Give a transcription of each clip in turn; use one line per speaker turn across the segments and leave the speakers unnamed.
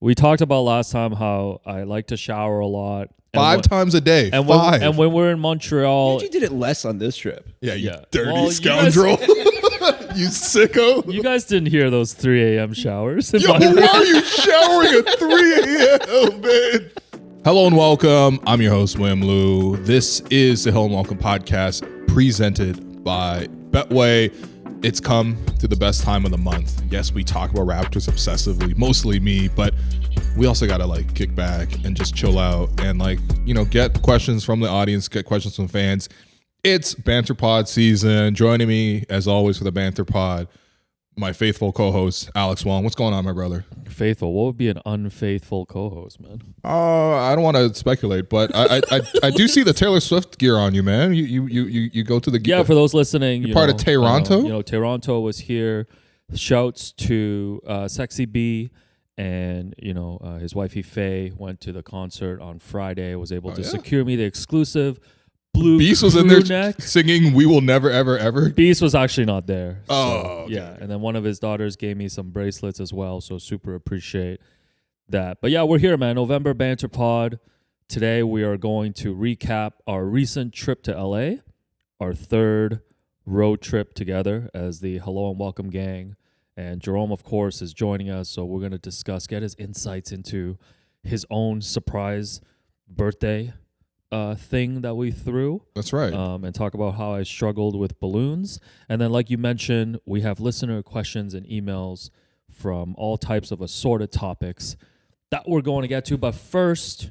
We talked about last time how I like to shower a lot.
Five times a day.
And
Five.
when we're in Montreal,
You did it less on this trip.
Yeah, you
Yeah.
dirty
Well, you
scoundrel. You sicko.
you guys didn't hear those 3 a.m. showers.
Yo, why are you showering at 3 a.m., man? Hello and welcome. I'm your host, Wim Lou. This is the Hello and Welcome podcast presented by Betway. It's come to the best time of the month. Yes, we talk about Raptors obsessively, mostly me, but we also got to kick back and just chill out and get questions from the audience, get questions from fans. It's Banter Pod season. Joining me as always for the Banter Pod, my faithful co-host, Alex Wong. What's going on, my brother?
Faithful. What would be an unfaithful co-host, man?
I don't want to speculate, but I do see the Taylor Swift gear on you, man. You go to the gear.
Yeah, for those listening,
You're part of Toronto?
Toronto was here. Shouts to Sexy B and, his wifey Faye went to the concert on Friday, was able to secure me the exclusive blue
Beast was in there
neck.
singing "We Will Never Ever Ever."
Beast was actually not there.
Okay.
Yeah, and then one of his daughters gave me some bracelets as well, so super appreciate that. But yeah, we're here, man. November Banter Pod. Today we are going to recap our recent trip to LA, our third road trip together as the Hello and Welcome gang. And Jerome, of course, is joining us, so we're going to get his insights into his own surprise birthday thing that we threw.
That's right.
And talk about how I struggled with balloons. And then, like you mentioned, we have listener questions and emails from all types of assorted topics that we're going to get to. But first,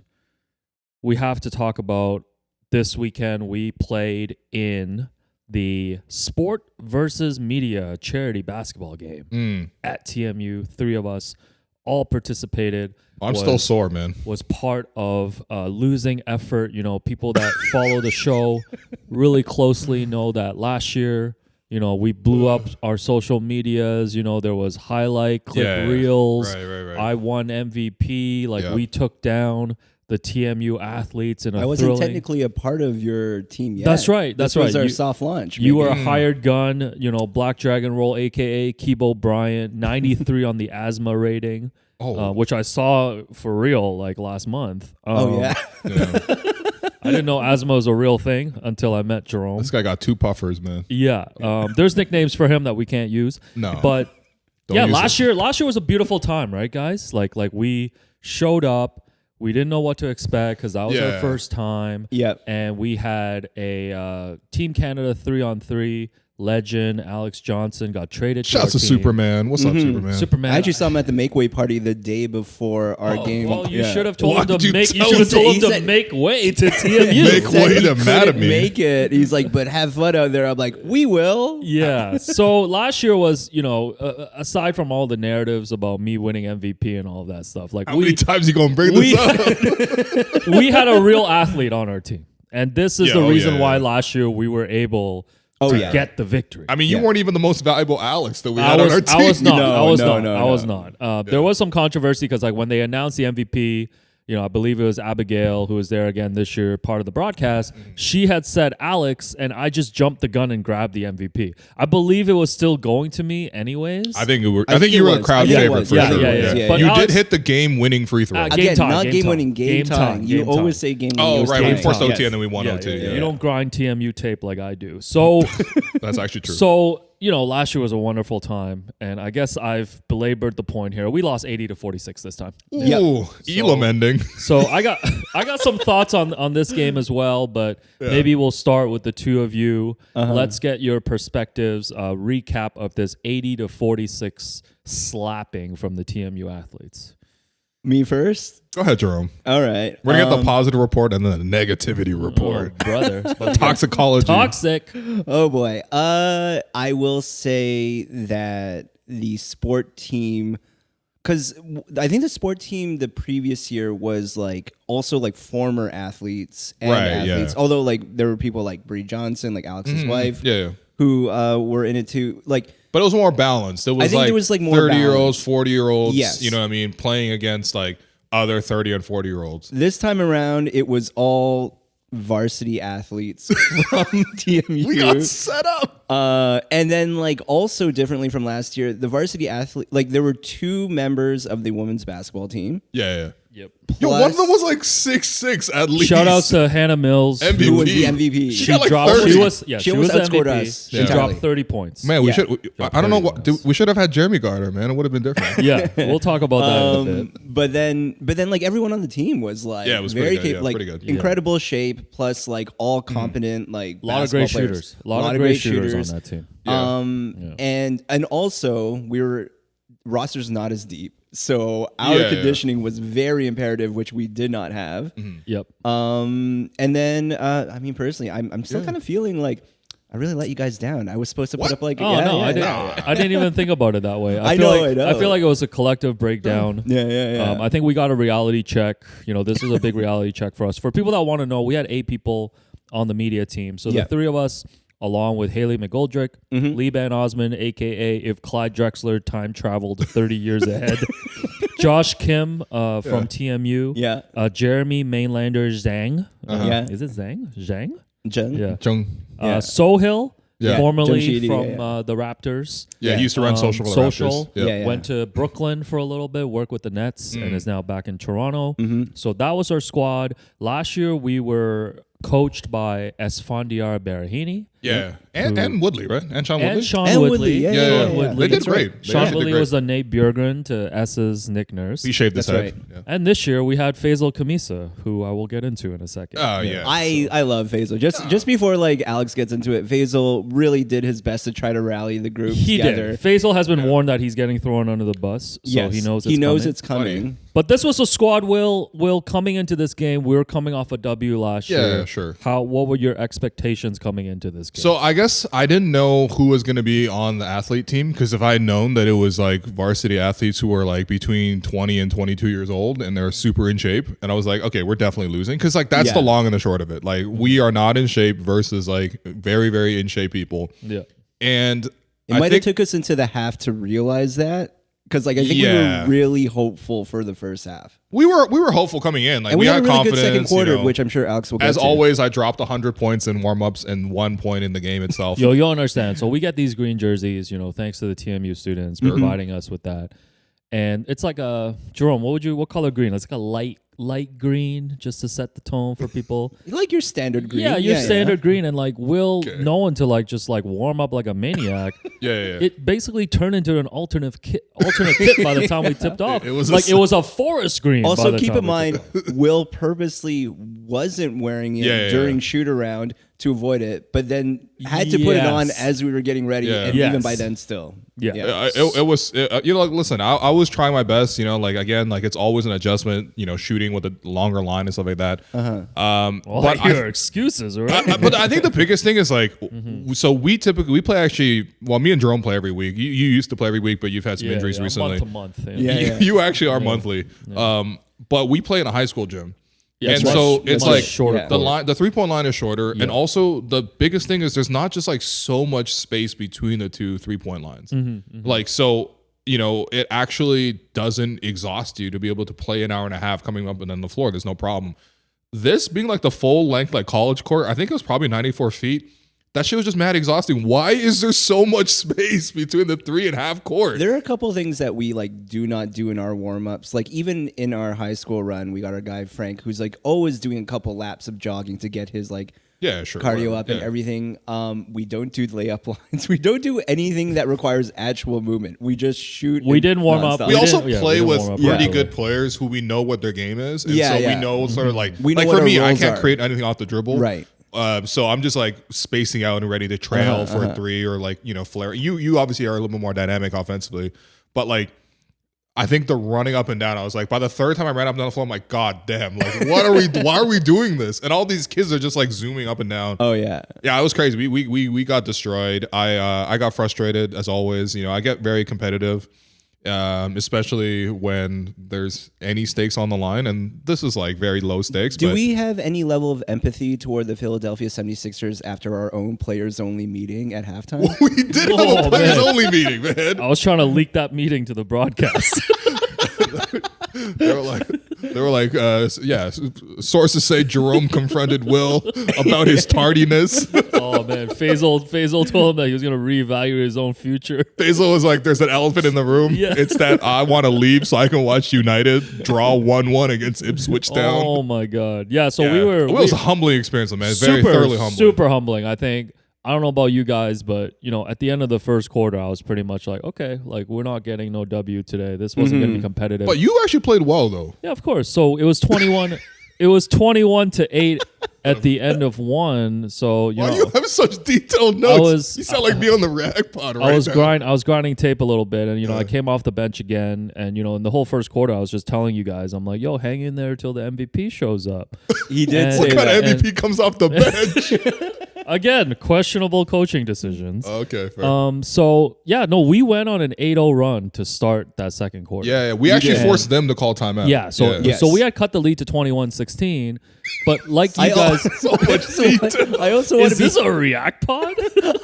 we have to talk about this weekend. We played in the Sport versus Media charity basketball game at TMU. 3 of us all participated.
I'm still sore, man.
Was part of a losing effort. People that follow the show really closely know that last year, we blew up our social medias. There was highlight clip reels.
Right.
I won MVP. We took down the TMU athletes in a
I wasn't
thrilling...
technically a part of your team yet.
That's right.
This was our soft launch.
You were a hired gun, Black Dragon Roll, a.k.a. Kibo Bryant, 93 on the asthma rating, which I saw for real last month.
Yeah.
I didn't know asthma was a real thing until I met Jerome.
This guy got 2 puffers, man.
Yeah. There's nicknames for him that we can't use.
No.
But last year was a beautiful time, right, guys? Like we showed up. We didn't know what to expect because that was our first time.
Yep.
And we had a Team Canada 3-on-3 legend, Alex Johnson, got traded to our
Shouts to
team.
Superman. What's up, Superman?
Superman.
I actually saw him at the Make-Way party the day before our game.
Well, you should have told
Why
him
did
to
you
make. You
tell
should have
him?
told
He
him to
said-
make way to TMU.
Make way
He
to mad at
couldn't
me.
Make it. He's like, but have fun out there. I'm like, we will.
Yeah. So last year was, aside from all the narratives about me winning MVP and all of that stuff,
How many times you gonna bring this up?
we had a real athlete on our team, and this is
Yeah,
the
oh,
reason
yeah,
why
yeah.
last year we were able to get the victory.
I mean, you weren't even the most valuable Alex that we
I
had on our team.
was not.
No,
I was
no,
not.
no,
I was not. There was some controversy because when they announced the MVP, I believe it was Abigail who was there again this year, part of the broadcast. She had said Alex, and I just jumped the gun and grabbed the MVP. I believe it was still going to me anyways.
I think you were
I think
the
it was.
crowd
I think it
favorite
was.
for
Yeah,
sure.
yeah.
But
You
Alex-
did hit the game-winning free throw.
Game
Again,
time,
not
game
game
time.
winning, game time. You
game
always
time.
say game winning.
Oh, right. We
game
forced
time.
OT and then we won OT.
You don't grind TMU tape like I do. So,
That's actually true.
so last year was a wonderful time, and I guess I've belabored the point here. We lost 80-46 this time.
Ooh, Elam ending.
So I got some thoughts on this game as well, but maybe we'll start with the two of you. Let's get your perspectives, recap of this 80-46 slapping from the TMU athletes.
Me first?
Go ahead, Jerome.
All right.
We're going to get the positive report and then the negativity report.
Oh, brother.
Toxicology.
Toxic.
Oh boy. I will say that the sport team, because I think the sport team the previous year was also former athletes and athletes.
Yeah.
Although there were people like Bree Johnson, like Alex's wife,
Yeah.
who were in it too.
But it was more balanced. It was
I think there was, more
30-year-olds, 40-year-olds,
Yes.
you know what I mean, playing against other 30 and 40-year-olds.
This time around, it was all varsity athletes from TMU.
We got set up.
And then like also differently from last year, the varsity athlete, like there were 2 members of the women's basketball team.
Yeah.
Yep.
Yo, one of them was like 6'6" at least.
Shout out to Hannah Mills.
MVP.
Who was the MVP?
She got like
dropped.
30.
She was
She
was
almost
the
outscored
MVP.
us
She
entirely.
dropped 30 points.
Man, we
Yeah.
should. I don't know what we should have had Jeremy Garter. Man, it would have been different.
Yeah, we'll talk about that in a bit.
But then like everyone on the team was like
Yeah, it was
very
pretty good, yeah,
like
pretty good.
incredible shape plus like all competent like
A lot of great
basketball players.
shooters. A lot of great shooters on that team.
And also roster's not as deep. So our conditioning was very imperative, which we did not have.
Yep.
And then I mean personally, I'm still kind of feeling like I really let you guys down. I was supposed to put up like
I didn't even think about it that way.
I
feel
know.
I feel like it was a collective breakdown.
Yeah.
I think we got a reality check. This is a big reality check for us. For people that want to know, we had 8 people on the media team. So the 3 of us, along with Haley McGoldrick, Lee Van Osman, a.k.a. if Clyde Drexler time traveled 30 years ahead, Josh Kim from TMU, Jeremy Mainlander Zhang. Is it Zhang? Zhang?
Jen?
Yeah. Sohail, formerly
Jamshidi,
from the Raptors.
Yeah, he used to run social for the
Social.
Raptors. Yep.
Went to Brooklyn for a little bit, worked with the Nets, and is now back in Toronto. So that was our squad. Last year, we were coached by Esfandiar Berahini.
Yeah, and Woodley, right? And Sean Woodley.
And Sean
And
Woodley.
Woodley,
yeah.
Woodley.
They did great. They
Sean
actually did
Woodley
great.
was the Nate Bjorgren to S's Nick Nurse.
He shaved his
That's
head.
right.
Yeah.
And this year, we had Faisal Kamisa, who I will get into in a second.
Oh yeah.
I love Faisal. Just before like Alex gets into it, Faisal really did his best to try to rally the group
He
together.
did. Faisal has been warned that he's getting thrown under the bus, so
Yes,
he knows
it's coming.
But this was a squad. Will coming into this game, we were coming off a W last year.
Yeah, sure.
What were your expectations coming into this game?
So I guess I didn't know who was going to be on the athlete team, because if I had known that it was like varsity athletes who were like between 20 and 22 years old and they're super in shape, and I was like, okay, we're definitely losing, because like that's the long and the short of it. Like we are not in shape versus like very, very in shape people.
Yeah.
And
It might have took us into the half to realize that. Because like I think we were really hopeful for the first half.
We were hopeful coming in. Like
And we had a really
confidence,
good second quarter,
you know.
which I'm sure Alex will get
As
to.
always, I dropped 100 points in warm-ups and 1 point in the game itself.
You'll understand. So we get these green jerseys, thanks to the TMU students providing us with that. And it's like Jerome, what color green? It's like a light green, just to set the tone for people.
You like your standard green.
Yeah, your standard green, and like Will knowing to like just like warm up like a maniac.
Yeah.
It basically turned into an alternate kit by the time we tipped off.
It was
it was a forest green. by
Also,
the
keep
time
in
we
mind, Will purposely wasn't wearing it during shoot around to avoid it, but then had to put it on as we were getting ready, and even by then still.
It was like, listen, I was trying my best, like again, like it's always an adjustment, shooting with a longer line and stuff like that.
but your excuses, right?
But I think the biggest thing is like, so we play actually. Well, me and Jerome play every week. You used to play every week, but you've had some injuries recently.
Month to month.
You actually are monthly. But we play in a high school gym.
Yeah,
and so it's like
shorter.
the 3-point line is shorter, and also the biggest thing is there's not just like so much space between the two 3-point lines. Like so, it actually doesn't exhaust you to be able to play an hour and a half coming up and on the floor. There's no problem. This being like the full length like college court, I think it was probably 94 feet. That shit was just mad exhausting. Why is there so much space between the 3.5 court?
There are a couple of things that we like do not do in our warm-ups. Like even in our high school run, we got our guy Frank, who's like always doing a couple laps of jogging to get his like cardio up and everything. We don't do layup lines. We don't do anything that requires actual movement. We just shoot.
We didn't warm up.
We also play with pretty good players who we know what their game is, and so we know sort of like for me, I can't create anything off the dribble,
right?
So I'm just like spacing out and ready to trail for a three or like, flare. You obviously are a little bit more dynamic offensively, but like, I think the running up and down, I was like, by the third time I ran up and down the floor, I'm like, God damn, like, why are we doing this? And all these kids are just like zooming up and down.
Oh yeah.
Yeah, it was crazy. We got destroyed. I got frustrated as always. I get very competitive. Especially when there's any stakes on the line, and this is like very low stakes.
Do we have any level of empathy toward the Philadelphia 76ers after our own players-only meeting at halftime?
We did have a players-only meeting, man.
I was trying to leak that meeting to the broadcast.
They They were like, sources say Jerome confronted Will about his tardiness.
Oh man, Faisal told him that he was gonna reevaluate his own future.
Faisal was like, there's an elephant in the room.
Yeah.
It's that I want to leave so I can watch United draw 1-1 against Ipswich Town.
Oh my god. Yeah, so
It was a humbling experience, man. Very thoroughly humbling.
Super humbling. I think I don't know about you guys, but at the end of the first quarter, I was pretty much like, okay, like we're not getting no W today. This wasn't going to be competitive.
But you actually played well, though.
Yeah, of course. So it was 21. It was 21-8 at the end of one. So
Why do you have such detailed notes? You sound like me on the rag pod right now.
I was grinding tape a little bit, and I came off the bench again, and in the whole first quarter, I was just telling you guys, I'm like, yo, hang in there till the MVP shows up.
He did say
what kind
that.
of MVP comes off the bench?
Again, questionable coaching decisions.
Okay, fair.
So we went on an 8-0 run to start that second quarter.
Yeah, we actually forced them to call timeout.
Yeah, so we had cut the lead to 21-16, but like you guys,
I also want to be.
Is this a React pod?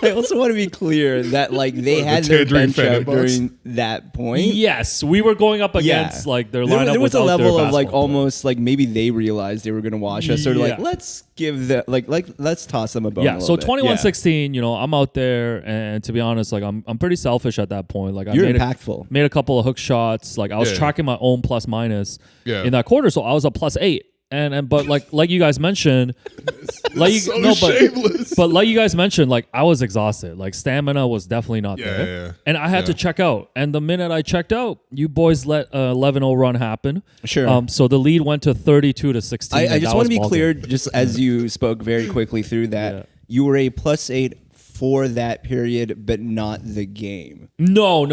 I also want to be clear that they had their bench out during that point.
Yes, we were going up against their lineup.
There was a level of
almost
maybe they realized they were going to wash us, or let's give them let's toss them a bone.
Yeah, so 21-16, I'm out there, and to be honest, I'm pretty selfish at that point.
You're impactful.
Made a couple of hook shots. I was tracking my own plus minus in that quarter, so I was a +8. But like you guys mentioned,
shameless.
But like you guys mentioned, I was exhausted. Stamina was definitely not there.
Yeah.
And I had to check out. And the minute I checked out, you boys let 11-0 run happen.
Sure.
So the lead went to 32-16.
I just want to be clear, just as you spoke very quickly through that, you were a +8 for that period, but not the game.
No.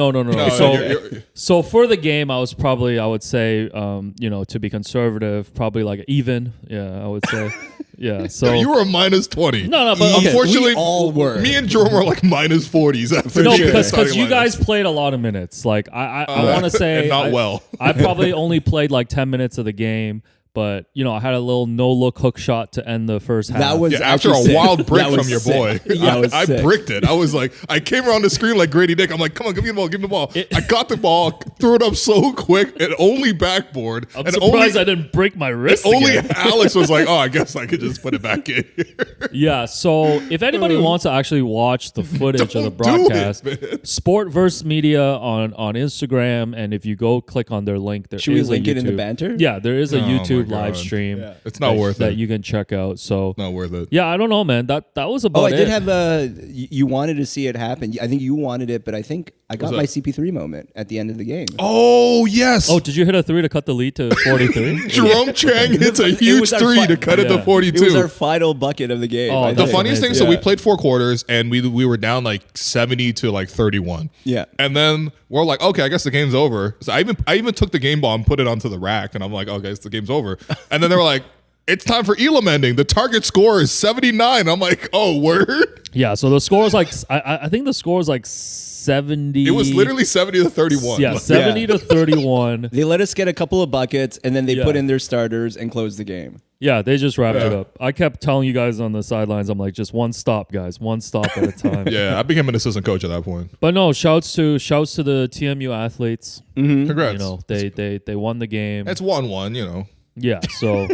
So for the game, I was probably, I would say, to be conservative, probably even. Yeah, I would say. Yeah. So
you were a -20.
No, but
unfortunately,
we all were.
Me and Jerome were -40s after.
No, because you guys played a lot of minutes. I want to say
not well.
I probably only played 10 minutes of the game. But I had a little no-look hook shot to end the first half.
That was
after a wild brick from your boy. I
sick.
bricked it. I was like, I came around the screen like Grady Dick. I'm like, come on, give me the ball. I got the ball, threw it up so quick, and only backboard.
I'm surprised I didn't break my wrist.
Only Alex was like, oh, I guess I could just put it back in here.
Yeah. So if anybody wants to actually watch the footage of the broadcast, Sport vs. Media on Instagram, and if you go click on their link, there
Should
is
we link
a
it in the
YouTube-
banter?
Yeah, there is a YouTube
God.
live stream.
Yeah.
It's not worth
that
it.
you can check out. So
Not worth it.
yeah, I don't know, man. That was about
I
it.
did have you wanted to see it happen. I think you wanted it, but I think I got my CP3 moment at the end of the game.
Oh, yes.
Oh, did you hit a 3 to cut the lead to 43?
Jerome Chang hits a huge
was our
3 to cut it to
Yeah.
42.
It was our final bucket of the game.
Oh,
I
The
That's
think.
funniest thing,
amazing.
so we played 4 quarters and we were down 70 to 31.
Yeah.
And then we're like, okay, I guess the game's over. So I even took the game ball and put it onto the rack, and I'm like, okay, the game's over. And then they were like, it's time for Elam ending. The target score is 79. I'm like, oh, word?
Yeah, so the score was I think the score was 70.
It was literally 70 to 31.
Yeah, 70 to 31.
They let us get a couple of buckets, and then they
Yeah.
put in their starters and closed the game.
Yeah, they just wrapped it
Yeah.
up. I kept telling you guys on the sidelines, I'm like, just one stop, guys, one stop at a time.
Yeah, I became an assistant coach at that point.
But no, shouts to the TMU athletes.
Congrats.
They won the game.
It's 1-1,
Yeah, so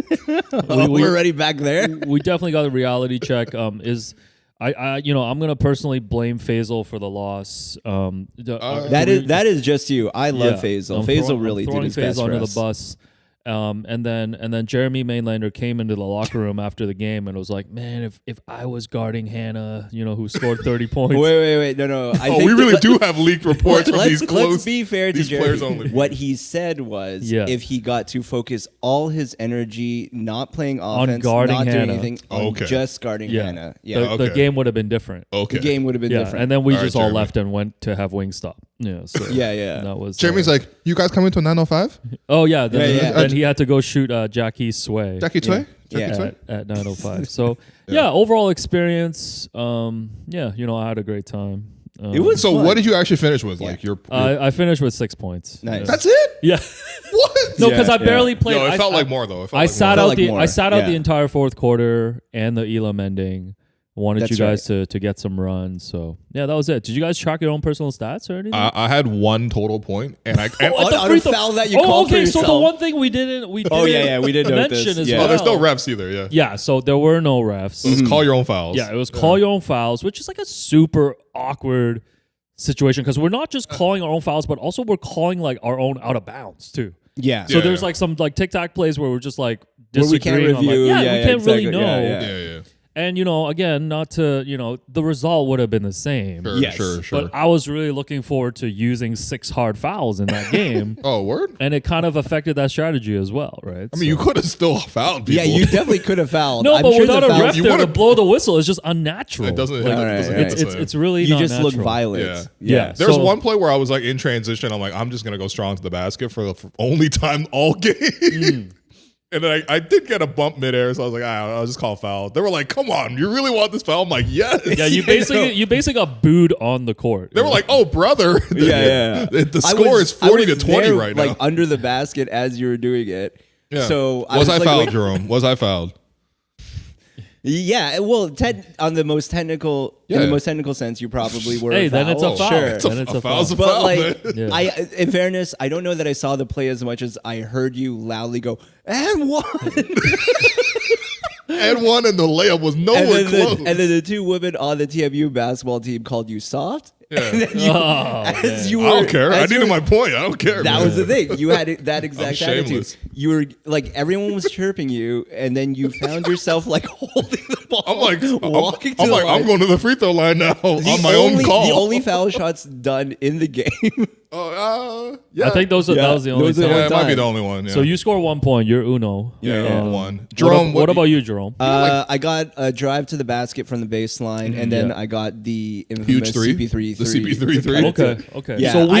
We're already back there.
we definitely got a reality check. I'm gonna personally blame Faisal for the loss.
That is just you. I love Faisal. Faisal really did his best
Faisal
for
under
us.
the bus. And then Jeremy Mainlander came into the locker room after the game and was like, "Man, if I was guarding Hannah, who scored 30 points."
Wait, no. I think
we really do have leaked reports from these close.
Let's be fair to
these
Jeremy.
players only.
What he said was,
Yeah.
if he got to focus all his energy not playing offense,
guarding
not doing
Hannah.
anything, on just guarding
Yeah,
Hannah, yeah,
the
Okay.
game would have been different.
Okay.
the game would have been
Yeah,
different.
and then we
All
just
right,
all
Jeremy.
left and went to have Wingstop. Yeah, so
Yeah.
that was
Jeremy's like, you guys coming to 905?
oh yeah, then,
Yeah.
then he had to go shoot Jackie Sway.
Jackie Tway?
Yeah.
Jackie Tway?
at 905. So yeah, overall experience. I had a great time.
It was
So
fun.
what did you actually finish with? Like your
I finished with 6 points.
Nice.
That's it?
Yeah.
What?
No, because
Yeah,
I barely played.
No, it
I-
felt
I-
like more though. It felt
I
like
sat
more.
out
like
the
more.
I sat out
Yeah.
the entire fourth quarter and the Elam ending. wanted
That's
you guys to get some runs. So yeah, that was it. Did you guys track your own personal stats or anything?
I had 1 total point, and I and
on a foul that you called for
okay. So the
yourself.
one thing we didn't
we didn't note
mention
this.
as
Yeah.
well.
oh, there's no refs either. Yeah.
Yeah, so there were no refs.
It was call your own fouls.
Yeah, it was call your own fouls, which is like a super awkward situation because we're not just calling our own fouls, but also we're calling like our own out of bounds too.
Yeah.
So there's like some like tic-tac plays where we're just like
Where we can't
disagreeing on, like,
review.
we can't
exactly.
really know.
Yeah.
And again, not to the result would have been the same.
Sure,
Yes.
sure.
But I was really looking forward to using 6 hard fouls in that game.
Oh, word?
And it kind of affected that strategy as well, right?
I mean, you could have still fouled people.
Yeah, you definitely could have fouled.
No,
I'm
but
sure
without
the
a
fouls-
ref
You
there to
would've-
blow the whistle, it's just unnatural.
It doesn't.
Like,
All right,
doesn't
all
hit
right.
the
it's
same.
it's really
you
not
just look
natural.
violent.
Yeah.
There's
So-
one play where I was like in transition. I'm like, I'm just gonna go strong to the basket for the only time all game. And then I did get a bump midair, so I was like, I'll just call foul. They were like, come on, you really want this foul? I'm like, yes.
Yeah, you basically got booed on the court.
They were like, oh, brother.
Yeah.
The score is 40-20
there,
right now.
Like under the basket as you were doing it.
Yeah.
So
was I
like,
fouled,
wait-
Jerome? Was I fouled?
Yeah, well, on the most technical, in
Yeah.
the most technical sense, you probably were.
Hey, then it's a foul.
Sure.
Then it's a foul.
foul's a
But
foul,
like,
man.
Yeah.
I, in fairness, I don't know that I saw the play as much as I heard you loudly go and one,
And one, and the layup was
and
nowhere
then,
close.
and then the 2 women on the TMU basketball team called you soft.
Yeah.
And then you,
Oh,
as
man.
you were,
I don't care. I
as you
needed
were-
my point. I don't care.
That
man.
was the thing. You had that exact attitude.
shameless.
You were like everyone was chirping you, and then you found yourself like holding the ball.
I'm like,
walking to
I'm
the
like,
line.
I'm going to the free throw line now on my
only,
own call.
The only foul shots done in the game.
Yeah.
I think that was the only
those are the
time.
yeah, it might be
time.
the only one. Yeah.
So you score 1 point. You're Uno.
yeah,
Yeah.
one. Jerome,
What about you, Jerome?
I got a drive to the basket from the baseline, and then
Yeah.
I got the infamous
Huge three?
CP3
The CP3 three?
Okay.
Yeah,
So we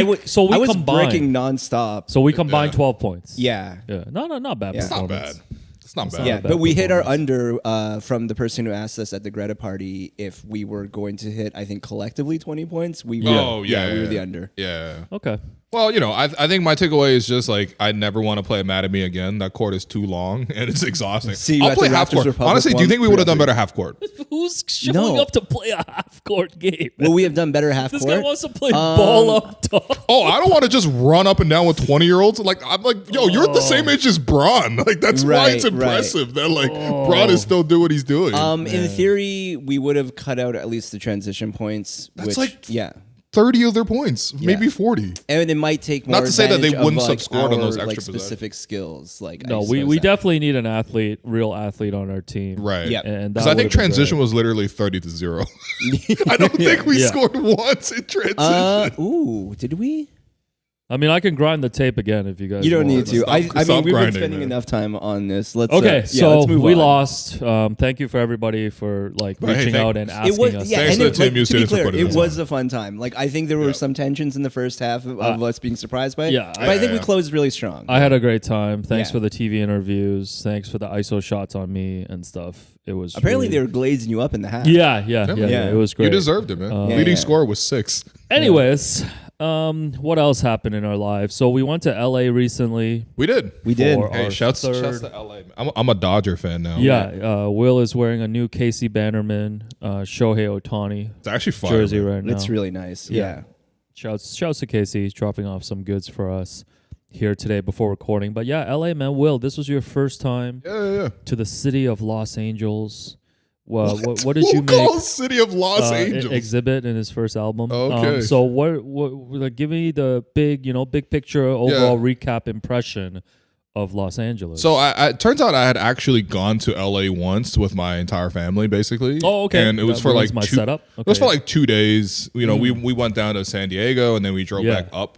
I was
combined.
bricking nonstop.
So we combined 12 points.
Yeah.
Yeah. No, not bad.
Yeah.
It's not bad.
performance.
It's not bad.
Yeah,
not a bad
but we hit our
performance.
under from the person who asked us at the Greta party if we were going to hit, I think, collectively 20 points. We were,
Oh, yeah.
we were the under.
Yeah.
Okay.
Well, I think my takeaway is just like I never want to play Madame again. That court is too long and it's exhausting.
See you
I'll
at
play
the
half
Raptors
court.
Republic
Honestly, do you
one,
think we would have done
3-3.
better half court?
Who's showing
No.
up to play a half court game?
Well, we have done better half
This
court.
guy wants to play ball up top.
Oh, I don't want to just run up and down with 20-year-olds. Like I'm like, yo, you're the same age as Braun. Like that's why it's
Right, right.
impressive that like Braun is still doing what he's doing.
In theory, we would have cut out at least the transition points.
That's
which,
like-
yeah.
30 of their points, maybe 40.
And it might take more
Not to say that they
advantage of,
wouldn't
like,
sub-scored on
our,
those extra
like,
possessions.
specific skills. Like I
No,
just
we
noticed that.
definitely need an athlete, real athlete on our team.
Right.
Yep.
And
Because
that
I think
would've been
transition
great.
was literally 30-0. I don't think we
Yeah.
scored once in transition.
Ooh, did we?
I mean, I can grind the tape again if you guys
You don't
want.
need to. I mean,
stop
we've been
grinding,
spending
man.
enough time on this. Let's
Okay, so
let's move
we
on.
lost. Thank you for everybody for like
But hey,
reaching
thank-
out and
It
asking
was,
us.
yeah,
Thanks
and
to
it,
the
like,
Team U
to be
students for
clear,
putting
it
this
was a fun time. Like I think there were
Yeah.
some tensions in the first half of us being surprised by it.
yeah,
but I think we
yeah.
closed really strong.
I had a great time. Thanks
Yeah.
for the TV interviews. Thanks for the ISO shots on me and stuff. It was
Apparently, they
really,
were glazing you up in the half.
Yeah.
Yeah.
It was great.
You deserved it, man.
Yeah,
Leading
yeah.
score was 6.
Anyways, what else happened in our lives? So we went to LA recently.
We did.
We did.
for
Hey,
our
shouts
third-
to LA. I'm a Dodger fan now.
Yeah, Will is wearing a new Casey Bannerman, Shohei Otani
It's actually fire.
jersey
man.
right now.
It's really nice.
Yeah.
Yeah.
Shouts to Casey. He's dropping off some goods for us here today before recording. But yeah, LA, man. Will, this was your first time
Yeah.
to the city of Los Angeles. Well, what did
Who
you make?
calls City of Los Angeles?
Exhibit in his first album.
Okay.
So what like give me the big picture overall recap impression of Los Angeles.
So it turns out I had actually gone to LA once with my entire family, basically.
Oh, okay.
And it was
That
for
ruins
like
my
2
setup.
It was for
Okay.
like 2 days. You know, we went down to San Diego and then we drove
Yeah.
back up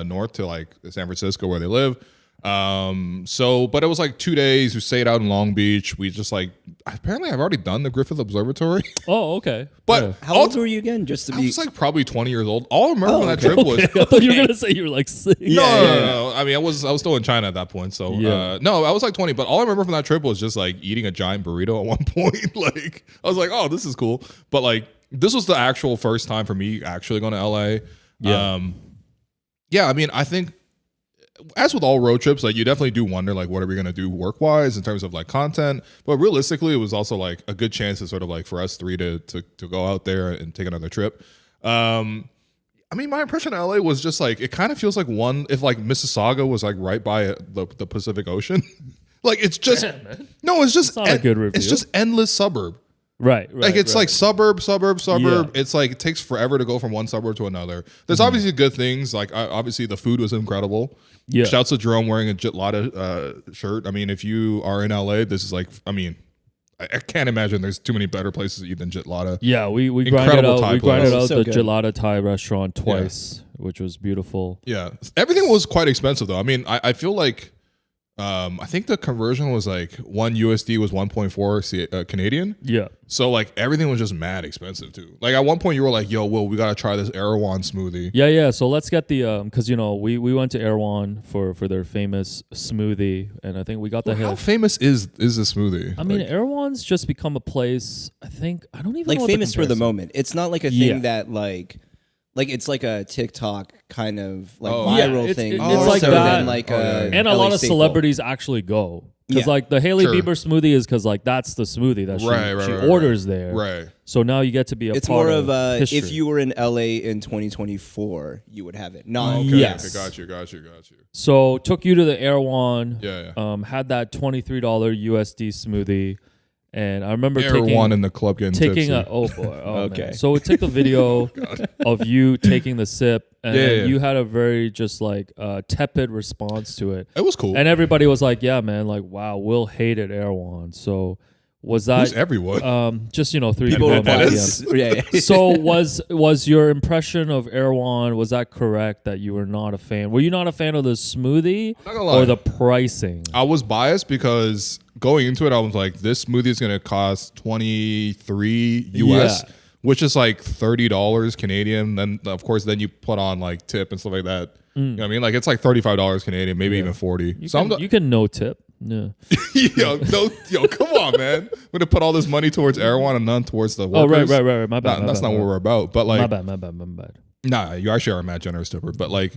north to like San Francisco where they live. But it was like 2 days. We stayed out in Long Beach. We just like apparently I've already done the Griffith Observatory.
Oh, okay.
But
Yeah.
How old were you again? Just to
I
be.
was like probably 20 years old. All I remember from that trip was
I thought you were gonna say you were like 6.
No. I mean, I was still in China at that point. So
Yeah.
no, I was like 20. But all I remember from that trip was just like eating a giant burrito at one point. Like I was like, oh, this is cool. But like this was the actual first time for me actually going to LA.
Yeah.
Yeah. I mean, I think as with all road trips, like you definitely do wonder like what are we gonna do work wise in terms of like content. But realistically, it was also like a good chance to sort of like for us three to go out there and take another trip. I mean, my impression of LA was just like it kind of feels like if like Mississauga was like right by the Pacific Ocean. Like it's just no, it's just
not a good review.
It's just endless suburb.
Right.
Like it's like suburb.
Yeah.
It's like it takes forever to go from one suburb to another. There's obviously good things. Like obviously the food was incredible.
Yeah.
Shouts to Jerome wearing a Jitlada shirt. I mean, if you are in LA, this is like, I mean, I can't imagine there's too many better places to eat than Jitlada.
Yeah, we grinded
Incredible
out.
Thai
We grinded
place.
out
So
the
good.
Gelada Thai restaurant twice, which was beautiful.
Yeah, everything was quite expensive though. I mean, I feel like I think the conversion was like one USD was 1.4 Canadian.
Yeah.
So like everything was just mad expensive too. Like at one point you were like, "Yo, Will, we gotta try this Erewhon smoothie."
Yeah. So let's get the because we went to Erewhon for their famous smoothie, and I think we got the
How
hell.
famous is the smoothie?
I mean,
Like,
Erewhon's just become a place. I think I don't even
Like
know
famous for the
comparison.
moment. It's not like a
Yeah.
thing that like it's like a TikTok kind of like
Oh.
Yeah,
viral
it's-
thing.
it's
more
like
so
that.
than like a
And a
LA
lot of
staple.
celebrities actually go because
Yeah.
like the Hailey
Sure.
Bieber smoothie is because like that's the smoothie that she
Right,
orders there.
right.
So now you get to be a
It's
part
more of
history.
if you were in LA in 2024, you would have it. Not
Okay,
Yes.
okay, got you.
So took you to the Erewhon.
Yeah.
Had that $23 USD smoothie, and I remember
Erewhon in the club getting
taking
tipsy.
a oh boy
Okay.
man. So we took a video of you taking the sip, and
Yeah.
you had a very just like tepid response to it,
It was cool.
and everybody was like, "Yeah, man, like wow, Will hated Erewhon." So was that
Who's everyone?
just three
people
people in
reply.
my
Dennis?
DM.
Yeah.
So was your impression of Erewhon, was that correct that you were not a fan? Were you not a fan of the smoothie
Not gonna lie.
or the pricing?
I was biased because going into it, I was like, this smoothie is going to cost $23 US,
Yeah.
which is like $30 Canadian. Then, of course, then you put on like tip and stuff like that. You know what I mean? Like it's like $35 Canadian, maybe even 40.
You can no tip. Yeah.
yo, come on, man. We're going to put all this money towards Erewhon and none towards the
Oh,
workers.
right. My bad.
That's not what we're about. But like,
My bad.
nah, you actually are a mad generous tipper. But like,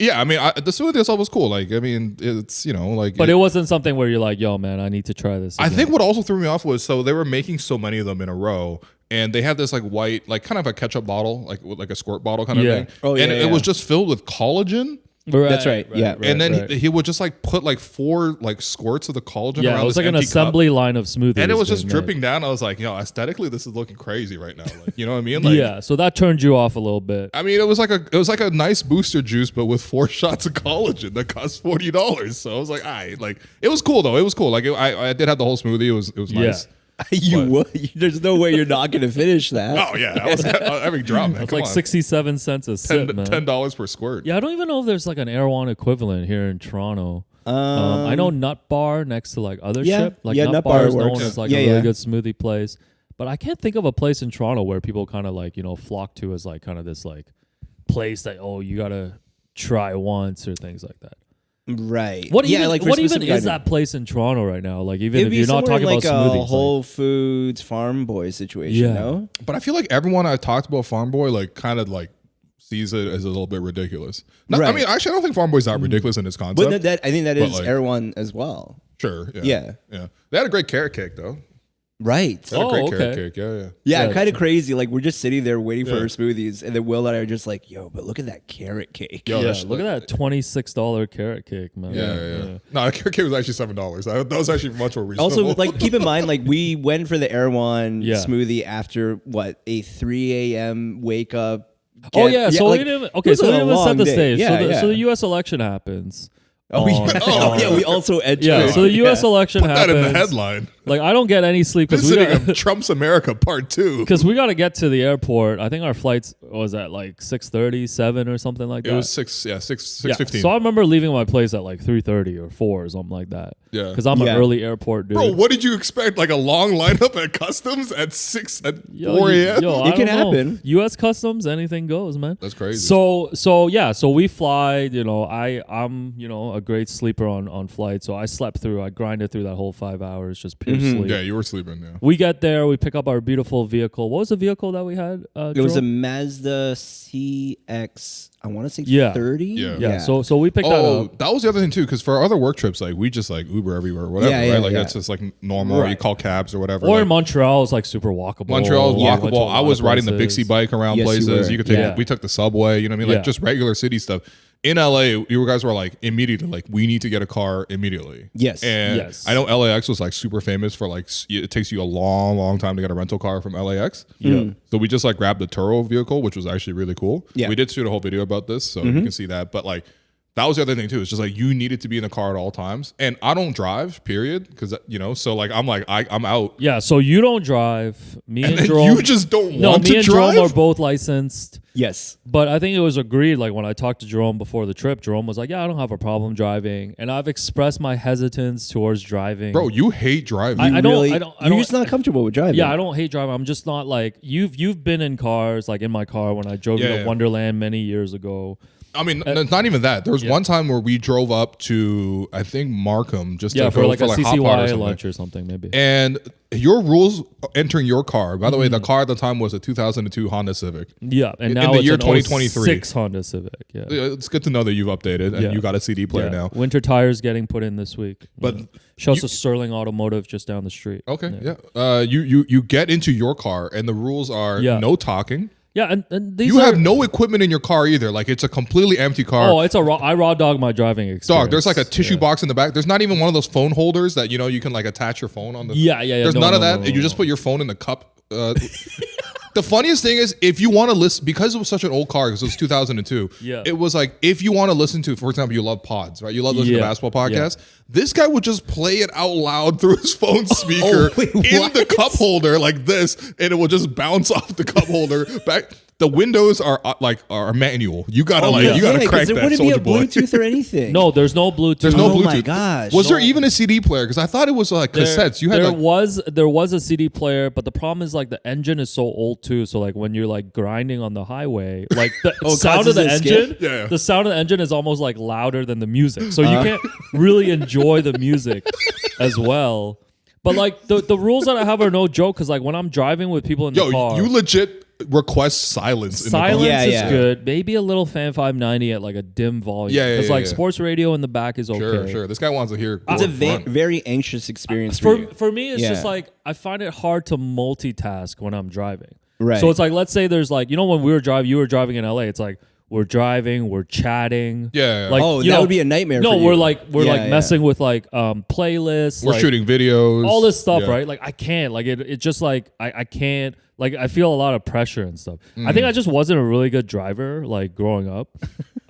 yeah, I mean, the smoothie itself was cool. Like, I mean, it's, like.
But it wasn't something where you're like, yo, man, I need to try this.
I
again.
think what also threw me off was so they were making so many of them in a row, and they had this like white, like kind of a ketchup bottle, like with like a squirt bottle kind of
Yeah.
thing.
Oh, yeah,
and it
yeah.
was just filled with collagen.
That's right, yeah.
And then
right.
he would just like put like 4 like squirts of the collagen
Yeah,
around
it was
this
like an
empty
assembly line of smoothies.
cup, and it was just
being made.
dripping down. I was like, aesthetically, this is looking crazy right now. Like, you know what I mean? Like,
Yeah, so that turned you off a little bit.
I mean, it was like a nice booster juice, but with 4 shots of collagen that cost $40. So I was like, like it was cool though. It was cool. Like I did have the whole smoothie. It was nice.
you would. There's no way you're not going to finish that.
Oh yeah, I was every drop, man.
It's
Come
like
on.
67 cents a sip, man.
$10 per squirt.
Yeah, I don't even know if there's like an Erewhon equivalent here in Toronto. I know Nut Bar next to like other
Yeah,
ship. Like
yeah,
Nut
Nut
Bar
Bar
is known
works.
as like
Yeah,
a really
yeah.
good smoothie place. But I can't think of a place in Toronto where people kind of like, flock to as like kind of this like place that, you got to try once or things like that.
Right.
What
yeah,
even,
like for
what even
specific
is
item.
that place in Toronto right now? Like even
It'd
if
be
you're not
somewhere
talking
like
about smoothies.
a Whole Foods Farm Boy situation,
Yeah.
no?
But I feel like everyone I talked about Farm Boy like kind of like sees it as a little bit ridiculous. No, I
Right.
mean, actually, I don't think Farm Boy's that ridiculous in its concept.
But I think that
But,
is
like-
Erewhon as well.
Sure.
Yeah.
They had a great carrot cake though.
Right.
They had a great
Oh,
carrot
okay.
cake. Yeah.
Yeah,
Yeah,
kind of crazy. Like we're just sitting there waiting for
Yeah.
our smoothies, and then Will and I are just like, "Yo, but look at that carrot cake."
Yo,
Yeah,
that's-
look at that $26 carrot cake, man.
Yeah. No, the carrot cake was actually $7. That was actually much more reasonable.
Also, like keep in mind, like we went for the Erewhon
Yeah.
smoothie after a 3 a.m. wake up.
Oh yeah, so
like,
we didn't.
it
Okay,
was
so we
a
didn't even set
long
the
day.
stage.
Yeah,
So the U.S. election happens.
Oh, yeah, we also entered.
Yeah, so the U.S. election
put
happens.
that in the headline.
Like I don't get any sleep because
Visiting of Trump's America Part 2.
we got to get to the airport. I think our flights was at like 6:30, 7 or something like that.
It was 6:15.
So I remember leaving my place at like 3:30 or 4 or something like that.
Yeah.
Because I'm an
Yeah.
early airport dude.
Bro, what did you expect? Like a long lineup at customs at 4 a.m.
I
It can
don't know.
happen.
U.S. Customs, anything goes, man.
That's crazy.
So we fly. I'm a great sleeper on flight. So I slept through. I grinded through that whole 5 hours, just pure sleep.
Yeah, you were sleeping. Yeah.
We get there. We pick up our beautiful vehicle. What was the vehicle that we had?
It was a
Jerome?
was the CX. I want to say
Yeah.
30.
Yeah. So we picked that
Oh,
up.
that was the other thing too, because for our other work trips, like we just like Uber everywhere, or whatever,
Yeah,
right? Like
yeah.
that's just like normal.
Right.
You call cabs or whatever.
Or
like,
in Montreal, it's like super walkable.
Montreal is
Yeah, went to a
walkable.
lot
I was
of
riding the
places.
Bixie bike around
Yes, you
places.
were.
You could take.
Yeah.
We took the subway. You know what I mean? Like
Yeah.
just regular city stuff. In LA, you guys were like immediately like, we need to get a car immediately.
Yes.
And
Yes.
I know LAX was like super famous for like it takes you a long time to get a rental car from LAX.
Yeah.
So we just like grabbed the Turo vehicle, which was actually really cool.
Yeah.
We did shoot a whole video about this, so you can see that. But like that was the other thing too. It's just like you needed to be in the car at all times. And I don't drive, period. Because so like I'm out.
Yeah, so you don't drive. Me and
And
Jerome.
you just don't
no,
want
me
to
and
drive.
Jerome are both licensed.
Yes.
But I think it was agreed, like when I talked to Jerome before the trip, Jerome was like, yeah, I don't have a problem driving. And I've expressed my hesitance towards driving.
Bro, you hate driving.
I don't-
Really,
I don't-
you're just not comfortable with driving.
Yeah, I don't hate driving. I'm just not like, you've been in cars, like in my car when I drove you
Yeah,
to
yeah.
Wonderland many years ago.
I mean, it's not even that. There was one time where we drove up to, I think, Markham just
Yeah,
to
for
go
like a
hot pot or
CCY
something.
lunch or something, maybe.
And your rules entering your car, by the
Mm.
way, the car at the time was a 2002 Honda Civic.
Yeah, and
in
now
the
it's
year
an
2023.
06 Honda Civic. Yeah.
It's good to know that you've updated and
Yeah.
you got a CD player
Yeah.
now.
Winter tires getting put in this week.
But
Yeah. Shouts to Sterling Automotive just down the street.
Okay, yeah. You get into your car and the rules are
Yeah.
no talking.
Yeah, and these
You
are,
have no equipment in your car either. Like it's a completely empty car.
Oh, it's I raw dog my driving experience.
Dog, there's like a tissue
Yeah.
box in the back. There's not even one of those phone holders that you can like attach your phone on the.
Yeah.
There's
No,
none of
no,
that.
no,
You
no,
just
no.
put your phone in the cup. The funniest thing is if you want to listen, because it was such an old car, because it was 2002.
Yeah.
It was like if you want to listen to, for example, you love pods, right? You love listening to
Yeah.
basketball
Yeah.
podcasts. This guy would just play it out loud through his phone speaker
wait,
in
what?
the cup holder like this, and it will just bounce off the cup holder back. The windows are manual. You gotta you gotta crank
there
that,
wouldn't be a
soldier boy.
Bluetooth or anything.
No, there's no Bluetooth.
There's no
Oh
Bluetooth.
my gosh.
Was there
No.
even a CD player? Because I thought it was like cassettes. You had
there
like
was a CD player, but the problem is like the engine is so old too. So like when you're like grinding on the highway, like the sound of
causes
the
a
engine,
skip?
Yeah.
the sound of the engine is almost like louder than the music. So you can't really enjoy the music as well. But like the rules that I have are no joke because like when I'm driving with people in the car,
you legit request silence.
silence
Yeah,
is
yeah.
good. Maybe a little fan 590 at like a dim volume.
Yeah, yeah,
Because
yeah,
like
yeah.
sports radio in the back is okay.
Sure. This guy wants to hear.
It's a
Gordon Front.
very anxious experience for you.
For me, it's just
Yeah.
like I find it hard to multitask when I'm driving.
Right.
So it's like, let's say there's like, when we were driving, you were driving in LA. It's like we're driving, we're chatting.
Yeah.
Like,
Oh,
you
that
know,
would be a nightmare
No,
for you.
we're like
Yeah.
messing with like playlists.
We're
like,
shooting videos.
all this stuff,
Yeah.
right? Like I can't. Like it just like I can't. Like I feel a lot of pressure and stuff. I
Mm.
think I just wasn't a really good driver like growing up,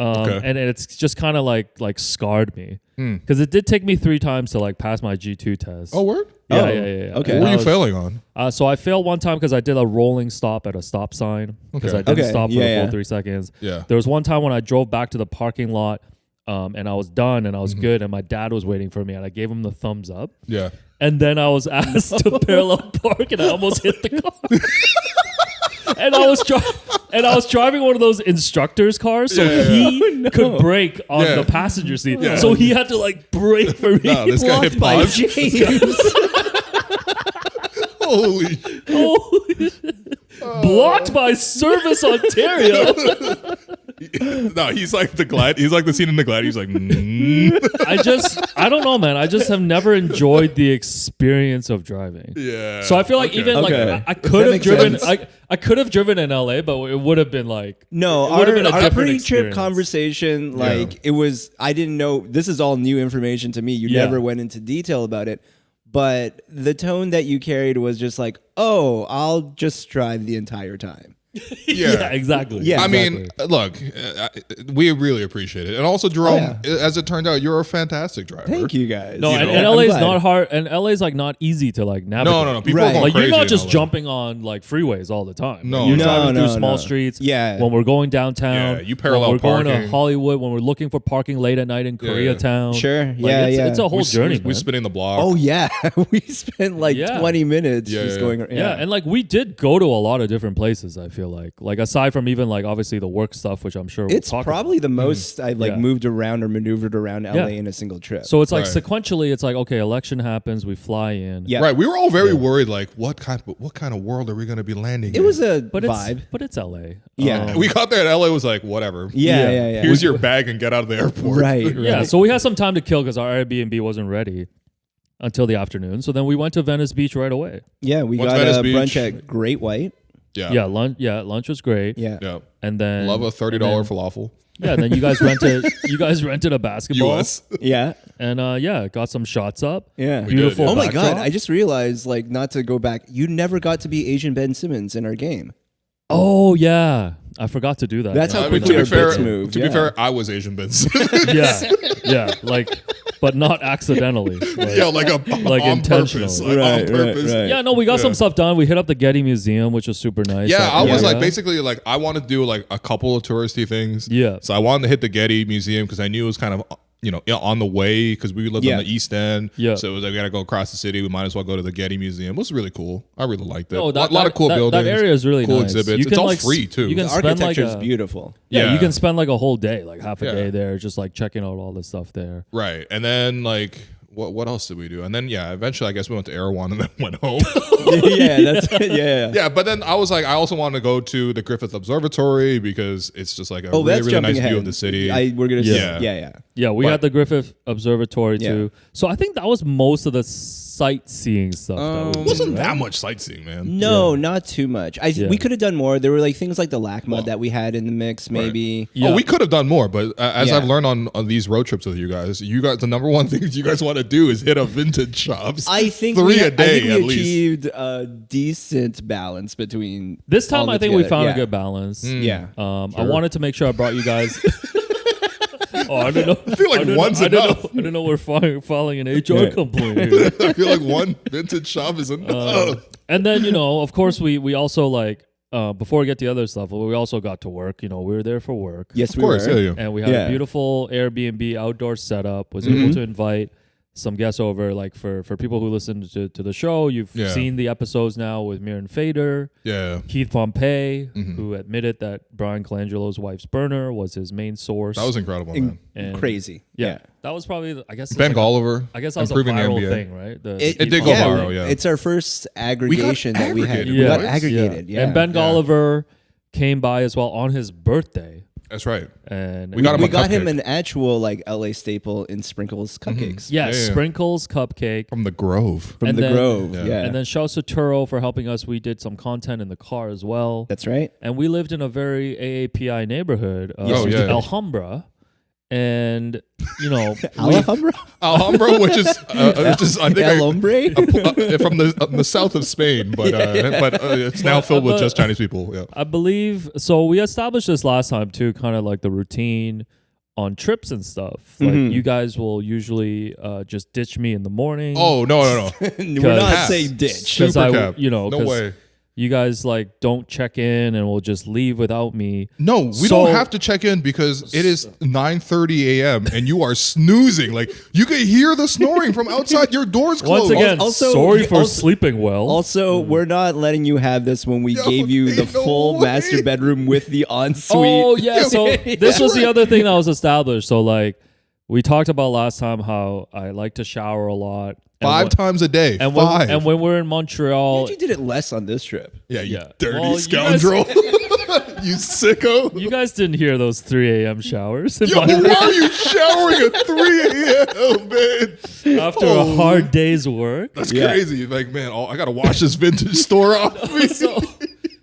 Okay.
and it's just kind of like scarred me
Mm.
because it did take me 3 times to like pass my G2 test.
Oh, word?
Yeah,
Oh,
yeah.
okay.
What
And
were
I
you
was-
failing on?
So I failed one time because I did a rolling stop at a stop sign because
Okay.
I didn't
Okay,
stop for
yeah,
the full
yeah.
3 seconds.
Yeah.
There was one time when I drove back to the parking lot, and I was done and I
Mm-hmm.
was good, and my dad was waiting for me, and I gave him the thumbs up.
Yeah.
And then I was asked to parallel park, and I almost hit the car. And I was driving one of those instructors' cars, so he could brake on
Yeah.
the passenger seat. So he had to like brake for me.
No, this guy hit
Blocked by
pause.
James.
Holy.
Holy shit. Blocked by Service Ontario.
No, he's like the glad. He's like the scene in the glad. He's like,
I don't know, man. I just have never enjoyed the experience of driving.
yeah.
So I feel like
Okay.
even
Okay.
like I
That
could have
makes
driven
sense.
I could have driven in LA, but it would have been like
No,
it would have been a
our
different
pre-trip
experience.
conversation, like it was. I didn't know. This is all new information to me. You
Yeah.
never went into detail about it, but the tone that you carried was just like, "Oh, I'll just drive the entire time."
Yeah.
exactly.
Yeah.
I
exactly.
mean, look, we really appreciate it, and also Jerome.
Oh,
As it turned out, you're a fantastic driver.
Thank you guys.
no,
you
and,
know.
and
I'm
LA is
glad.
not hard, and LA is like not easy to like navigate.
No. People
Right.
are going
Like
crazy
you're not
in
just
LA.
jumping on like freeways all the time.
No.
you're
No,
driving through
no,
small
no.
streets.
Yeah.
when we're going downtown.
Yeah, you parallel
when we're going to
parking.
Hollywood. When we're looking for parking late at night in
Yeah.
Koreatown.
Sure.
Like,
Yeah,
it's,
yeah.
it's a whole journey.
We
man.
spinning the block.
Oh yeah, we spent like
Yeah.
20 minutes
Yeah,
just
yeah.
going.
Yeah, and like we did go to a lot of different places. I feel feel like aside from even like obviously the work stuff, which I'm sure
It's
we'll talk
probably the most I've like
Yeah.
moved around or maneuvered around LA in a single trip.
So it's like
Right.
sequentially, it's like, okay, election happens, we fly in.
Yeah.
Right. We were all very worried, like, what kind of world are we going to be landing
it
in?
was a
But
vibe.
it's LA.
Yeah.
We got there and LA was like, whatever.
Yeah.
Here's your bag and get out of the airport.
Right.
Yeah, so we had some time to kill because our Airbnb wasn't ready until the afternoon. So then we went to Venice Beach right away.
Yeah, we
Went to
got
Venice
a
Beach.
brunch at Great White.
Yeah, lunch was great.
Yeah.
Yeah.
And then
Love a $30
and then-
falafel.
Yeah, and then you guys rented a basketball.
US.
Yeah.
And got some shots up.
Yeah.
We
Beautiful.
did,
Oh my
backdrop.
God! I just realized, like, not to go back. You never got to be Asian Ben Simmons in our game.
Oh yeah. I forgot to do that.
That's
yeah.
how
I mean,
quickly
to
our
be fair,
bits move.
to
Yeah.
be fair, I was Asian Benz.
yeah, like, but not accidentally. Like,
Yeah, like
Like
on
intentional.
purpose. Like
Right,
on
right,
purpose.
right.
yeah, no, we got some stuff done. We hit up the Getty Museum, which was super nice.
Yeah, I was
Yeah.
like basically like I wanted to do like a couple of touristy things.
Yeah.
So I wanted to hit the Getty Museum because I knew it was kind of on the way because we lived
Yeah.
on the East End.
Yeah.
So it was like we gotta go across the city. We might as well go to the Getty Museum. It was really cool. I really liked it.
No,
a lot of cool buildings.
That area is really
cool
nice.
exhibits.
You
It's
can,
all
like,
free too.
You can
The
spend like
architecture is
a,
beautiful.
yeah, you
Yeah.
can spend like a whole day, like half a
Yeah.
day there, just like checking out all the stuff there.
Right. And then like what else did we do? And then eventually I guess we went to Erewhon and then went home.
Yeah, that's yeah.
Yeah, but then I was like, I also want to go to the Griffith Observatory because it's just like a
Oh,
really,
that's
really
jumping
nice
ahead.
view of the city.
We're gonna
Yeah.
yeah.
Yeah, we
But-
had the Griffith Observatory
Yeah.
too. So I think that was most of the sightseeing stuff. That we
It
did,
wasn't
right?
that much sightseeing, man.
No, not too much.
Yeah.
We could have done more. There were like things like the LACMA that we had in the mix, maybe.
Yeah.
Oh, we could have done more, but as
Yeah.
I've learned on these road trips with you guys, the number one thing you guys want to do is hit up vintage shops.
I think
three
we,
a day
I think we
at least.
achieved a decent balance between
This time
all
I think
together.
we found
Yeah.
a good balance.
Yeah.
I wanted to make sure I brought you guys. I don't know. I
feel like one's enough.
I don't know. We're filing an HR complaint here.
I feel like one vintage shop is enough.
And then of course we also like before we get to the other stuff, we also got to work. We were there for work.
Yes,
Of
we
course,
were.
yeah.
And we had
Yeah.
a beautiful Airbnb outdoor setup. Was
Mm-hmm.
able to invite some guests over. Like for people who listen to the show, you've
Yeah.
seen the episodes now with Mir and Fader,
Yeah,
Keith Pompey,
Mm-hmm.
who admitted that Brian Colangelo's wife's burner was his main source.
that was incredible, man.
And-
Crazy.
yeah, that was probably I guess
Ben
like
Golliver,
I guess that was a
improving the
viral
NBA.
thing, right?
It did go viral, yeah.
It's our first aggregation that we had.
aggregated,
We got
right?
aggregated. Yeah.
And Ben
Yeah.
Golliver came by as well on his birthday,
That's right.
and
We got him
we
a
got him
cupcake.
an actual like LA staple in Sprinkles cupcakes
yeah,
Yeah.
Sprinkles cupcake.
From the Grove.
from
and
the
then-
Grove.
Yeah.
Yeah.
And then shouts to Turo for helping us. We did some content in the car as well.
That's right.
And we lived in a very AAPI neighborhood,
Yes, we did.
Alhambra. And,
Alhambra.
Alhambra, which is I think
El Hombre.
from the south of Spain, but it's now filled with just Chinese people. Yeah.
I believe, so we established this last time too, kind of like the routine on trips and stuff. Like you guys will usually just ditch me in the morning.
Oh no.
We're not
Cap.
saying ditch.
Because
Super cap.
no
'cause
way. You guys like don't check in and will just leave without me.
No, we
So-
don't have to check in because it is 9:30 a.m. and you are snoozing. Like you can hear the snoring from outside your doors closed.
Once again,
Also-
sorry for
also-
sleeping well.
Also, we're not letting you have this when we gave you the
ain't no
full
way.
master bedroom with the ensuite.
Oh yeah, so
Yeah.
this was the other thing that was established. So like we talked about last time how I like to shower a lot. And
5
when-
times a day.
And
5.
when we're in Montreal,
You did it less on this trip.
yeah, you
Yeah.
dirty
Well, you guys-
scoundrel. You sicko.
you guys didn't hear those 3 a.m. showers in
Yo,
my room
why are you showering at 3 a.m., man?
after a hard day's work.
That's
Yeah.
crazy. You're like, man, I got to wash this vintage store off me.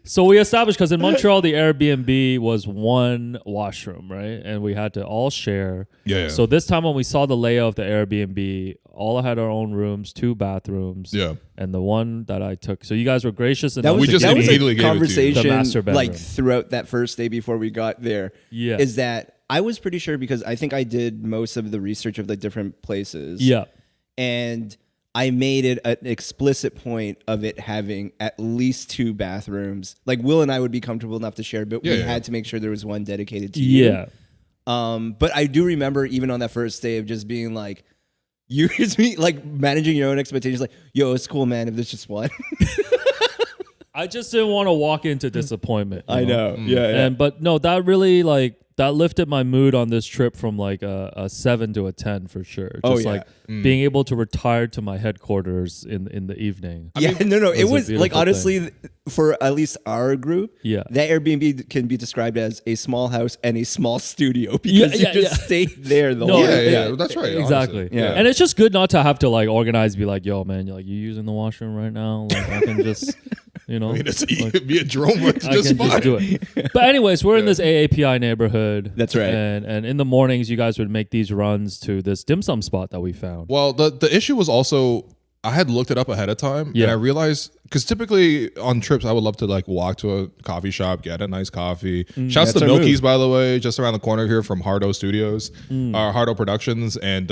So we established because in Montreal the Airbnb was one washroom, right? And we had to all share.
Yeah.
So this time when we saw the layout of the Airbnb, all had our own rooms, 2 bathrooms.
Yeah.
And the one that I took. So you guys were gracious
That
enough
was,
We just
that was
immediately
a
gave it to you.
conversation
The master bedroom.
like throughout that first day before we got there.
Yeah.
Is that I was pretty sure because I think I did most of the research of the different places.
Yeah.
And I made it an explicit point of it having at least 2 bathrooms. Like Will and I would be comfortable enough to share, but we
Yeah.
had to make sure there was one dedicated to you.
Yeah.
But I do remember even on that first day of just being like, you just be like managing your own expectations, like, yo, it's cool, man, if there's just one.
I just didn't want to walk into disappointment.
I know. Yeah.
But no, that really like that lifted my mood on this trip from like a 7 to a 10 for sure. Just like being able to retire to my headquarters in the evening.
It was like
beautiful
honestly for at least our group.
Yeah.
That Airbnb can be described as a small house and a small studio because you just stay there the whole time.
Yeah, that's right.
Exactly.
Honestly.
Yeah.
And it's just good not to have to like organize, be like, yo, man, you're using the washroom right now. Like I can just, you know,
I mean, be a Jerome, but
I can just do it. But anyways, we're in this AAPI neighborhood.
That's right.
And in the mornings, you guys would make these runs to this dim sum spot that we found.
Well, the issue was also I had looked it up ahead of time, and I realized because typically on trips I would love to like walk to a coffee shop, get a nice coffee. Shouts to Milky's, by the way, just around the corner here from Hardo Studios, Hardo Productions, and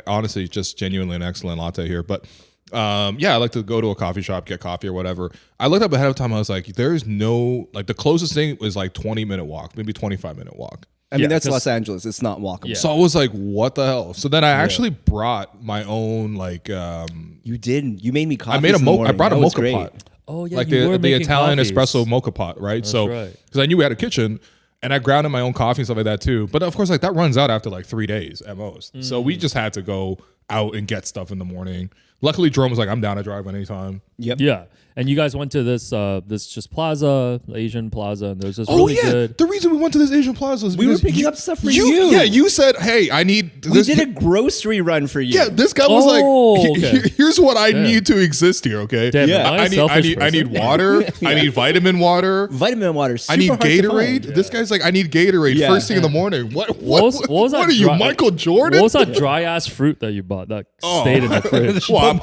honestly, just genuinely an excellent latte here. But I like to go to a coffee shop, get coffee or whatever. I looked up ahead of time. I was like, there's no like the closest thing was like 20-minute walk, maybe 25-minute walk.
I mean, that's Los Angeles. It's not walkable.
Yeah. So I was like, what the hell? So then I actually brought my own like
you did. You made me coffee.
I brought a mocha pot.
Oh yeah,
like
you were
the Italian
coffees.
espresso mocha pot, right?
That's
so
right.
because I knew we had a kitchen and I grounded my own coffee and stuff like that too. But of course, like that runs out after like 3 days at most. So we just had to go out and get stuff in the morning. Luckily, Jerome was like, I'm down to drive anytime.
Yep.
Yeah. And you guys went to this just plaza, Asian plaza, and there's this really good.
The reason we went to this Asian plaza is
We were
because
picking up stuff for
you.
you.
Yeah, you said, hey, I need
We
this.
did a grocery run for you.
Yeah, this guy was
okay.
here's what I need to exist here, okay?
Damn,
Yeah.
am I a
I
selfish
need
person?
water. I need vitamin water.
Vitamin water.
I need
super hard to
Gatorade.
find.
This guy's like, I need Gatorade
Yeah.
first thing in the morning. What
was that
what are you,
dry-
Michael Jordan?
What was that dry ass fruit that you bought that stayed in the fridge?
Well, I'm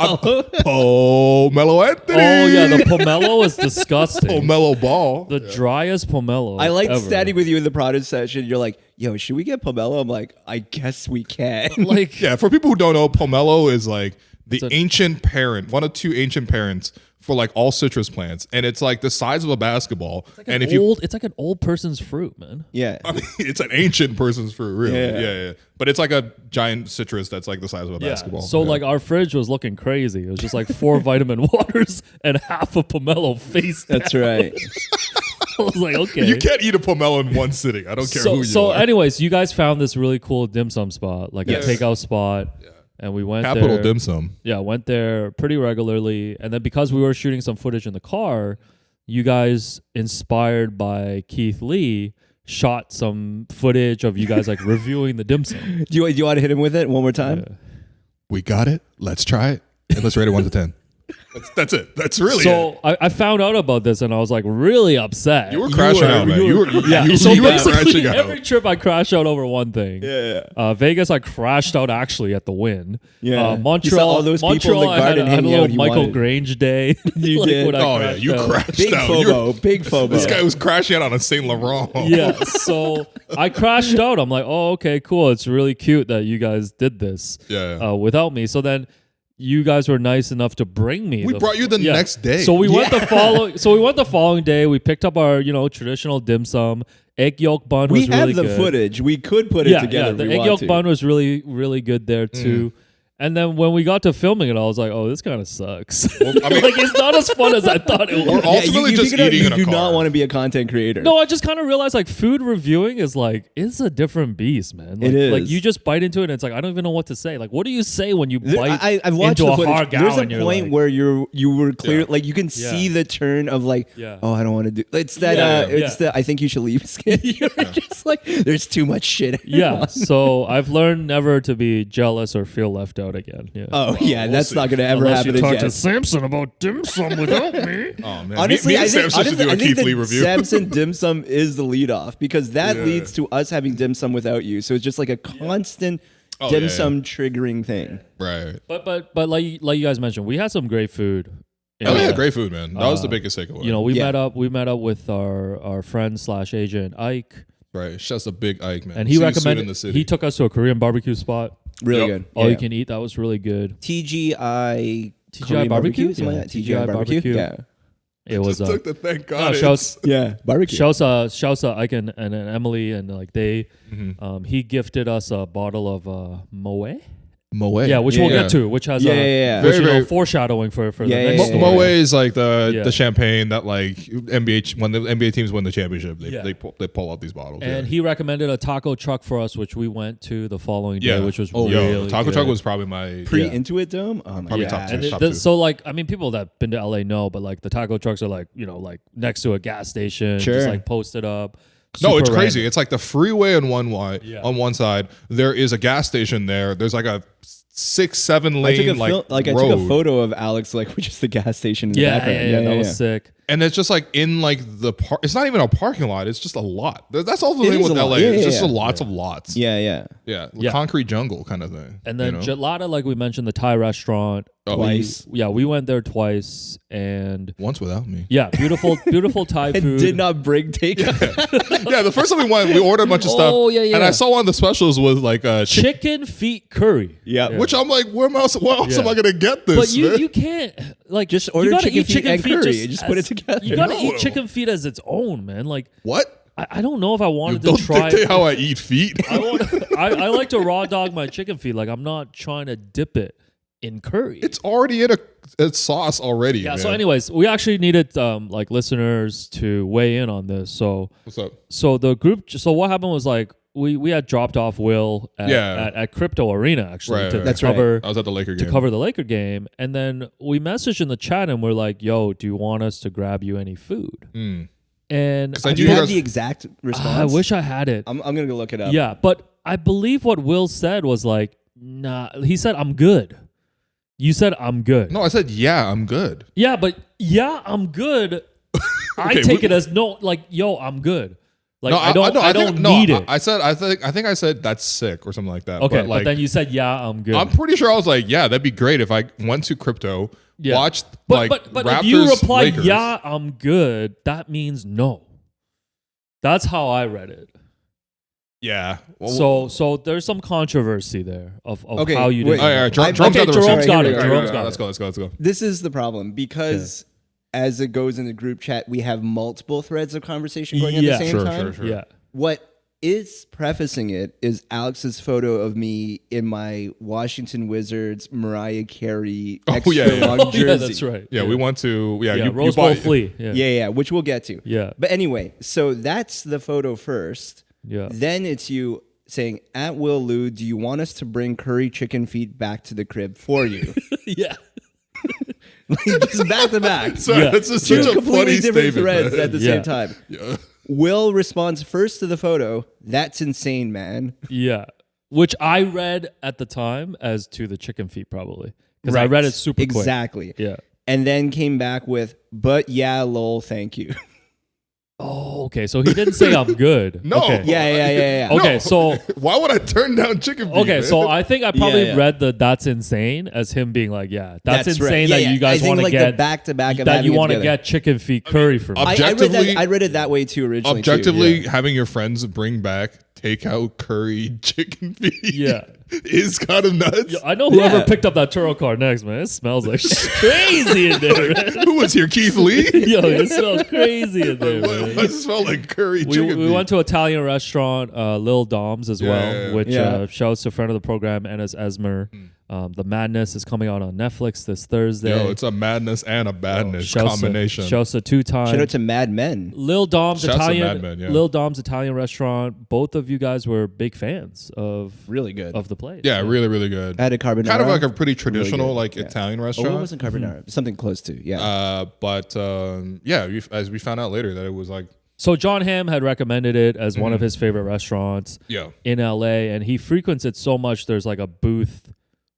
Pomelo Anthony.
Oh yeah, the pomelo is disgusting.
Pomelo ball.
The driest pomelo.
I liked
ever.
standing with you in the product session. You're like, yo, should we get pomelo? I'm like, I guess we can.
Like,
Yeah, for people who don't know, pomelo is like the ancient parent, one of two ancient parents for like all citrus plants, and it's like the size of a basketball. And if
it's like an old person's fruit, man.
Yeah.
I mean, it's an ancient person's fruit, really.
Yeah.
Yeah. But it's like a giant citrus that's like the size of a basketball.
So
Yeah.
like our fridge was looking crazy. It was just like 4 vitamin waters and half a pomelo face.
That's right.
I was like, okay.
You can't eat a pomelo in one sitting. I don't care who you
So
are.
anyways, you guys found this really cool dim sum spot, like
Yes.
a takeout spot. And we went
Capital
there.
dim sum.
Yeah, went there pretty regularly. And then because we were shooting some footage in the car, you guys, inspired by Keith Lee, shot some footage of you guys like reviewing the dim sum.
Do you want to hit him with it one more time?
Yeah.
We got it. Let's try it. And let's rate it 1 to 10. That's it. That's really it.
So I found out about this and I was like really upset.
You were crashing out, man. You were
So
you were
basically,
crashing out.
every trip I crash out over one thing.
Yeah.
Vegas, I crashed out actually at the Win.
Yeah.
Montreal,
You saw all those people in the
Montreal, I had
garden
a
hanging
little
out, you
Michael
wanted-
Grange day.
You
Like
did.
when I
Oh, yeah.
crashed
You
out.
crashed
Big
out. You were-
Big FOMO.
This guy was crashing out on a Saint Laurent.
Yeah, so I crashed out. I'm like, oh, okay, cool. It's really cute that you guys did this
Yeah.
without me. So then you guys were nice enough to bring me.
We brought you the next day.
So we went the following. So we went the following day. We picked up our traditional dim sum. Egg yolk bun
We
was really
have the
good.
footage. We could put it together.
Yeah,
if
the
we
egg
want
yolk
to.
bun was really, really good there too. And then when we got to filming it, I was like, "Oh, this kind of sucks.
I mean-
like, it's not as fun as I thought it
We're
was."
all- ultimately just
figured out
eating in
you
a
do
car.
not want to be a content creator.
No, I just kind of realized like food reviewing is like it's a different beast, man. Like,
It is.
Like you just bite into it, and it's like I don't even know what to say. Like, what do you say when you bite
I've watched
into
the
a
footage.
hard
There's a
and you're
point
like,
where you were clear,
Yeah.
like you can see the turn of like,
Yeah.
oh, I don't want to do. It's that.
Yeah,
It's the. I think you should leave. Skin. You're just like, there's too much shit.
yeah. So I've learned never to be jealous or feel left out again. Yeah.
Oh yeah,
we'll
that's
see.
not going to ever
Unless
happen
you talk
again.
to Samson about dim sum without me.
Oh, man.
Honestly,
me and
I think,
Samson should do a Keith
the
Lee review.
Samson dim sum is the lead off because that
Yeah.
leads to us having dim sum without you. So it's just like a constant
Oh,
dim
yeah,
sum triggering thing.
Right.
But like you guys mentioned, we had some great food.
Oh, yeah. Great food, man. That was the biggest takeaway.
We
Yeah.
met up with our friend / agent Ike,
Right. Shouts to Big Ike, man.
and he
See you soon
recommended.
in the city.
He took us to a Korean barbecue spot.
Really
Yep.
good.
All
Yeah.
you can eat. That was really good.
TGI
TGI
Korean
barbecue?
something like
Yeah,
that. TGI barbecue. Yeah.
It was
Just took the thank God.
shouts
Yeah. Barbecue.
shouts out Ike and Emily and like they
Mm-hmm.
he gifted us a bottle of Moe,
Moet.
Yeah, which we'll get to, which has
Very,
very-
foreshadowing for the
Yeah,
next
yeah,
story.
Moet is like the
Yeah.
champagne that like when the NBA teams win the championship,
Yeah.
they pull out these bottles.
And he recommended a taco truck for us, which we went to the following day,
yeah,
which was
yo,
really
taco
good.
truck was probably my
Pre-Intuit Dome? Oh my
Probably
God.
top two.
And
Top two.
so like, I mean, people that been to LA know, but like the taco trucks are like, like next to a gas station,
Sure.
just like posted up.
No, it's
Super
crazy.
random.
It's like the freeway on
Yeah.
on one side. There is a gas station there. There's like a 6-7 lane
I took a photo of Alex like with just the gas station in the background.
Yeah, that was sick.
and it's just like in like the park. It's not even a parking lot. It's just a lot. That's all the
It
thing
is
with
a lot.
LA.
Yeah,
It's
yeah,
just
yeah.
lots of lots.
Yeah.
Yeah.
Concrete jungle kind of thing.
And then
you know?
Gelada, like we mentioned, the Thai restaurant.
Oh.
Twice.
We went there twice, and
Once without me.
yeah, beautiful Thai
And
food.
did not bring takeout.
Yeah, the first time we went, we ordered a bunch of stuff.
Oh, yeah.
And I saw one of the specials was like
chicken feet curry.
Yeah.
which I'm like, where else am
Yeah.
I gonna get this?
But you
man?
you can't like
Just
you
order
gotta
chicken
eat
feet and curry. Just put
as-
it together.
You gotta
No.
eat chicken feet as its own, man. Like
What?
I don't know if I
You
wanted
don't
to try.
dictate how I eat feet.
I like to raw dog my chicken feet. Like I'm not trying to dip it in curry.
It's already in a sauce already.
yeah.
Man.
So, anyways, we actually needed like listeners to weigh in on this. So
What's up?
the group. So what happened was like we had dropped off Will at Crypto Arena actually
Right,
to
right.
That's right.
cover
I was at the Laker
to
game.
cover the Laker game, and then we messaged in the chat and we're like, "Yo, do you want us to grab you any food?" And
'Cause I
Do
do
you
you
have
guys-
the exact response?
I wish I had it.
I'm gonna go look it up.
Yeah, but I believe what Will said was like, "Nah." He said, "I'm good." You said, "I'm good."
No, I said, yeah, I'm good.
Yeah, but I'm good. I
Okay,
take it as no, like, yo, I'm good. Like
No,
I don't need it.
I think I said that's sick or something like that.
Okay,
but, like,
but then you said, "Yeah, I'm good."
I'm pretty sure I was like, yeah, that'd be great if I went to crypto,
Yeah.
watched
but
like
but
Raptors,
if you reply,
Lakers.
"Yeah, I'm good," that means no. That's how I read it.
Yeah. Well,
So there's some controversy there of
Okay,
how you
wait.
did.
all right,
it.
Jerome's
Okay,
got the
Jerome's
receipt.
got it.
All right,
Jerome's
all right,
got
let's
it.
go.
This is the problem because as it goes in the group chat, we have multiple threads of conversation going at
Yeah.
the same
Sure,
time.
sure.
Yeah.
What is prefacing it is Alex's photo of me in my Washington Wizards Mariah Carey extra
yeah.
long
Oh,
jersey.
yeah, that's right.
Yeah, we went to you
Rose Bowl
bought,
flea. Yeah.
Yeah, which we'll get to.
Yeah.
But anyway, so that's the photo first.
Yeah.
Then it's you saying, at Will Lou, do you want us to bring curry chicken feet back to the crib for you?
Yeah.
Just back to back.
Sorry,
Yeah.
that's just
Two
such a
completely
funny
different
statement.
threads
man.
at the
Yeah.
same time.
Yeah.
Will responds first to the photo. That's insane, man.
Yeah. Which I read at the time as to the chicken feet, probably. Because I
Right.
read it super
Exactly.
quick. Yeah.
And then came back with, but yeah, lol, thank you.
Oh, okay. So he didn't say I'm good.
No.
Okay.
Yeah.
Okay,
No.
so
Why would I turn down chicken feet?
okay,
man?
so I think I probably
Yeah.
read the "that's insane" as him being like, "Yeah, that's
right.
insane
Yeah,
that
yeah.
you guys
I think
want to
like
get
the back-to-back of
that
having
you
it
want to
together.
get chicken feet curry from me."
Objectively-
I read it that way too originally.
objectively
too.
having your friends bring back takeout curry chicken feet
Yeah.
is kind of nuts.
Yeah, I know whoever
Yeah.
picked up that churro card next, man. It smells like crazy in there, man.
Who was here, Keith Lee?
Yo, it smells crazy in there,
Why
man.
does it smell like curry chicken
We
feet?
went to Italian restaurant, Lil Dom's as well,
Yeah.
which
Yeah.
shouts to friend of the program, Enes Esmer. The Madness is coming out on Netflix this Thursday.
Yo, it's a madness and a badness
Shouts to-
combination.
Shouts to two-time.
Shout out to Mad Men.
Lil Dom's
Shouts to
Italian,
Mad Men, yeah.
Lil Dom's Italian restaurant. Both of you guys were big fans of
Really good.
the place.
yeah, really, really good.
I had a carbonara.
Kind of like a pretty traditional,
good,
like
yeah.
Italian
Oh,
restaurant.
it wasn't carbonara. Something close to. Yeah.
But yeah, as we found out later that it was like,
So John Hamm had recommended it as one of his favorite restaurants
yeah,
in LA, and he frequents it so much. There's like a booth,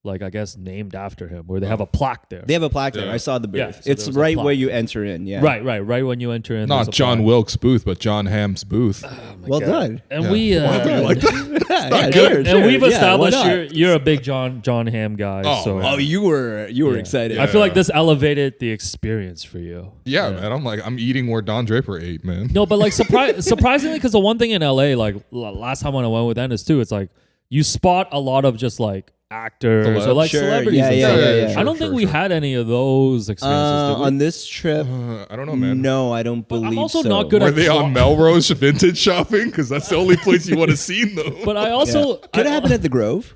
like I guess named after him, where they have a plaque there.
they have a plaque there.
Yeah.
I saw the booth.
Yeah, so
it's
there was a
right
plaque.
where you enter in. Yeah.
Right when you enter in.
not
there's a
John
plaque.
Wilkes' booth, but John Hamm's booth.
Well
God.
done.
And
Yeah.
we
Why would you like that?
Yeah,
good.
and we've
Yeah,
established
why not?
you're a big John Hamm guy.
Oh,
so
man.
Oh, you were
Yeah.
excited.
I feel like
Yeah.
this elevated the experience for you.
Yeah, man. I'm eating where Don Draper ate, man.
No, but like surprisingly, because the one thing in LA, like last time when I went with Ennis too, it's like you spot a lot of just like actors
Celebs?
or like
Sure,
celebrities.
yeah,
and
yeah,
stuff.
yeah, yeah.
I don't think we had any of those experiences. did we?
on this trip,
I don't know, man.
no, I don't believe
I'm also
so.
not good
Were
at
they on Melrose vintage shopping? Because that's the only place you would have seen them.
But I also
Could have happened at the Grove.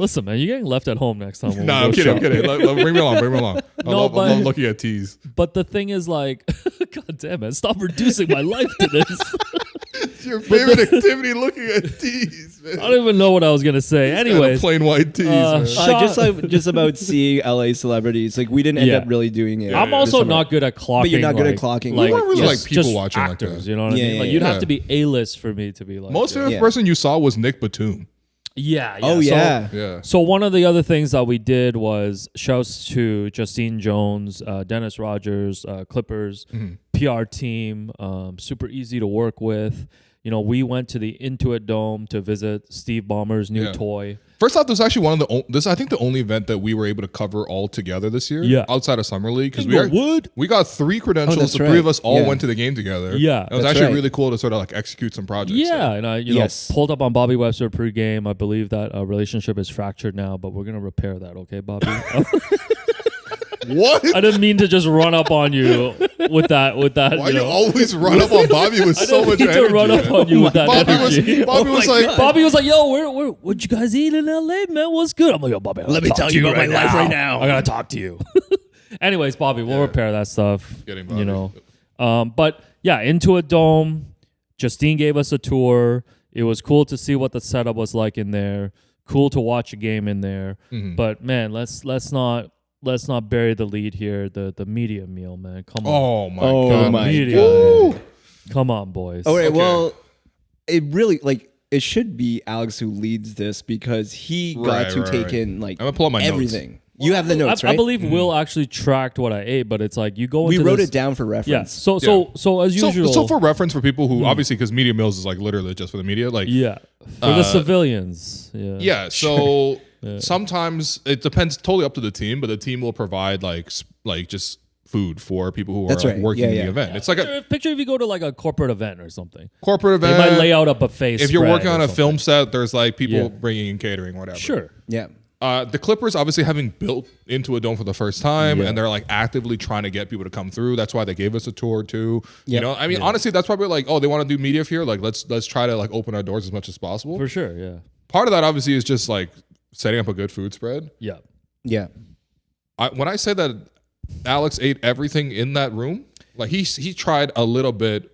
Listen, man, you're getting left at home next time. when we
No,
go
I'm kidding.
shop.
I'm kidding. Bring me along. I
No,
love
but-
looking at teas.
But the thing is, like, God damn it, stop reducing my life to this.
It's your favorite activity, looking at teas, man.
I don't even know what I was gonna say.
And
Anyways,
plain white teas, man.
Just about seeing LA celebrities. Like we didn't end
Yeah.
up really doing it.
I'm
this
also
summer.
not good at clocking.
But you're not good at
like-
clocking.
Like,
You
weren't really,
just-
like, people
just
watching like
actors,
that.
you know what I
Yeah,
mean?
yeah,
Like you'd
yeah.
have to be A-list for me to be like.
Most favorite
Yeah.
person you saw was Nick Batum.
Yeah.
Oh
So-
yeah.
Yeah.
So one of the other things that we did was shouts to Justine Jones, Dennis Rogers, Clippers,
Mm-hmm.
PR team, super easy to work with. You know, we went to the Intuit Dome to visit Steve Ballmer's new
Yeah.
toy.
First off, this is actually one of the this I think the only event that we were able to cover all together this year.
Yeah.
Outside of Summer League, because
Inglewood?
we got 3 credentials.
that's
the 3
right.
of us all
Yeah.
went to the game together.
Yeah.
It was
That's
actually
right.
really cool to sort of like execute some projects.
Yeah,
there.
and I
Yes.
pulled up on Bobby Webster pregame. I believe that relationship is fractured now, but we're gonna repair that, okay, Bobby?
What?
I didn't mean to just run up on you with that.
Why
you
you
know.
always run up on Bobby with
I
so
didn't
much
mean
energy?
to run up
man?
on you with that
Bobby
energy.
was like,
Bobby was like, "Yo, what'd you guys eat in LA, man? What's good?" I'm like, "Yo, Bobby,
Let me tell you about my life right now.
I gotta talk to you." Anyways, Bobby, we'll repair that stuff.
Get him,
You
Bobby.
know, but yeah, into a dome. Justine gave us a tour. It was cool to see what the setup was like in there. Cool to watch a game in there.
Mm-hmm.
But man, let's not bury the lead here. The media meal, man. Come on.
oh my
Oh
god,
my
Media,
God.
man. Come on, boys.
All right.
Okay.
Well, it really it should be Alex who leads this because he
Right,
got to
right,
take
right.
in like
I'm gonna pull up my notes.
everything. You have the notes,
I
right?
believe Will actually tracked what I ate, but it's like you go
we
into
wrote
this-
it down for
Yeah.
reference.
So as
So,
usual.
so for reference for people who obviously because Media Mills is like literally just for the media, like
yeah, for the civilians. Yeah.
yeah. So sometimes it depends totally up to the team, but the team will provide like just food for people who
That's
are like,
right.
working
Yeah,
in
yeah.
the event. It's like a
Picture if you go to like a corporate event or something.
corporate
They
event.
might lay out a buffet.
if you're
spread
working
or
on a
something.
film set, there's like people
Yeah.
bringing in catering, whatever.
Sure.
Yeah.
The Clippers obviously having built into a dome for the first time,
Yeah.
and they're like actively trying to get people to come through. That's why they gave us a tour too. You
Yep.
know, I mean, honestly, that's probably like, oh, they want to do media here. Like, let's try to like open our doors as much as possible.
For sure. Yeah.
Part of that obviously is just like setting up a good food spread.
Yeah.
Yeah.
When I say that Alex ate everything in that room, like he tried a little bit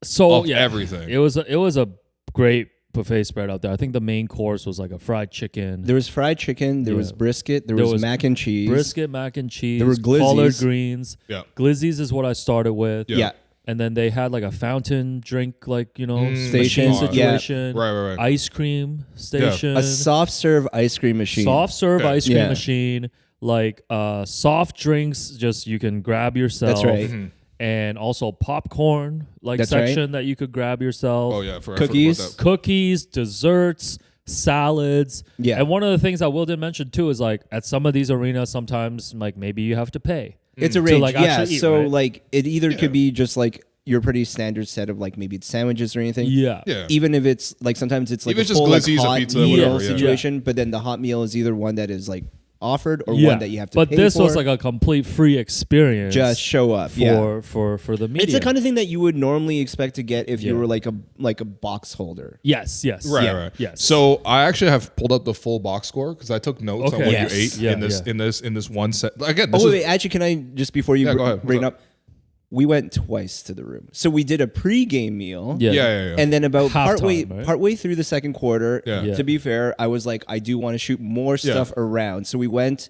So
of
yeah,
everything.
It was a great buffet spread out there. I think the main course was like a fried chicken,
There was fried chicken. There was brisket. There was mac and cheese.
brisket, mac and cheese.
There were glizzies.
collard greens.
Yeah.
Glizzies is what I started with.
Yeah.
And then they had like a fountain drink, like, you know,
Station.
machine
Yeah.
situation.
Right.
Ice cream station.
A soft serve ice cream machine.
Soft serve
Okay.
ice cream
Yeah.
machine. Like soft drinks, just you can grab yourself.
That's right.
Mm-hmm.
And also popcorn, like
That's right.
section that you could grab yourself.
Oh yeah, for
Cookies.
Cookies, desserts, salads.
Yeah.
And one of the things that Will did mention too is like at some of these arenas, sometimes like maybe you have to pay.
It's a
To,
range.
like,
Yeah.
actually eat,
So
right?
like it either could be just like your pretty standard set of like maybe it's sandwiches or anything.
Yeah.
Yeah.
Even if it's like sometimes it's like
Even
a
just
full like,
glizzies, a
hot
pizza,
meal
whatever, yeah.
situation, but then the hot meal is either one that is like offered or
Yeah.
one that you have to
But
pay
this
for.
was like a complete free experience.
just show up. Yeah.
for the media.
It's the kind of thing that you would normally expect to get if you
Yeah.
were like a box holder.
Yes.
Right,
Yeah.
right.
Yes.
So I actually have pulled up the full box score because I took notes on
Okay.
what
Yes.
you ate
Yeah,
in this one set. Again, this
Oh
is
wait, actually, can I just before you
Yeah, go ahead.
bring
What's
up? We went twice to the room, so we did a pre-game meal.
Yeah.
yeah.
And then about
Halftime, right?
partway through the second quarter,
Yeah.
Yeah.
to be fair, I was like, I do want to shoot more stuff around. So we went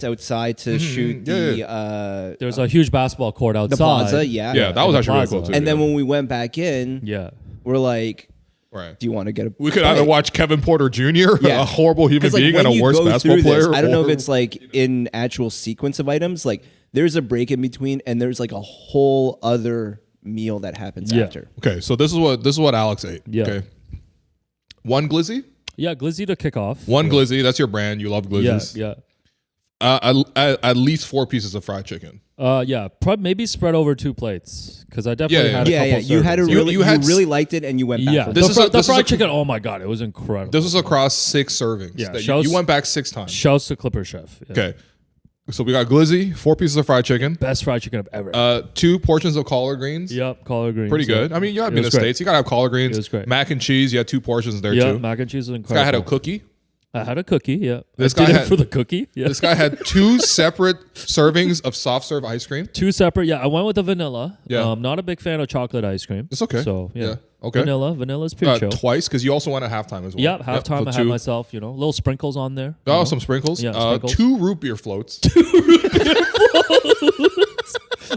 outside to shoot the
There's a huge basketball court outside.
the plaza, yeah.
Yeah, that was
the
actually really
plaza.
cool too.
And then
yeah.
when we went back in,
Yeah.
we're like,
right.
do you want to get a
We could either watch Kevin Porter Jr.,
Yeah.
a horrible human
'Cause, like,
being
when
and a
you
worse
go
basketball
through this,
player.
I don't know if
or-
it's like in actual sequence of items, like there's a break in between and there's like a whole other meal that happens
Yeah.
after.
Okay, so this is what Alex ate.
Yeah.
Okay. One glizzy?
Yeah. Glizzy to kick off.
One glizzy. That's your brand. You love
Yeah.
glizzies.
Yeah.
At least 4 pieces of fried chicken.
Yeah. Maybe spread over 2 plates because I definitely
Yeah,
had a
Yeah,
couple
yeah. You had a
servings.
really,
You
you,
had
really liked it, and you went back.
Yeah,
for
This
it.
is
the,
a-
the
this is
fried
a-
chicken. Oh my god, it was incredible.
This was across 6 servings.
Yeah,
that
shouts-
you went back 6 times.
Shouts to Clipper Chef. Yeah.
Okay. So we got glizzy, 4 pieces of fried chicken,
Best fried chicken I've ever.
2 portions of collard greens.
Yep, collard greens.
Pretty good.
Yeah.
I mean, you have
It
been in
was
the
great.
States. You got to have collard greens.
It was great.
Mac and cheese. You had 2 portions there
Yeah,
too.
mac and cheese was
This guy had a
incredible.
cookie.
I had a cookie. Yeah,
This
I did
guy
it
had-
for the cookie. Yeah,
This guy had 2 separate servings of soft serve ice cream.
2 separate. Yeah, I went with the vanilla.
Yeah.
Not a big fan of chocolate ice cream.
It's okay.
So yeah,
Okay.
Vanilla's pretty chill.
Twice, because you also went at halftime as well.
Yeah, halftime
so
I had
2.
myself, little sprinkles on there.
Oh, some sprinkles.
Yeah, sprinkles.
2 root beer floats.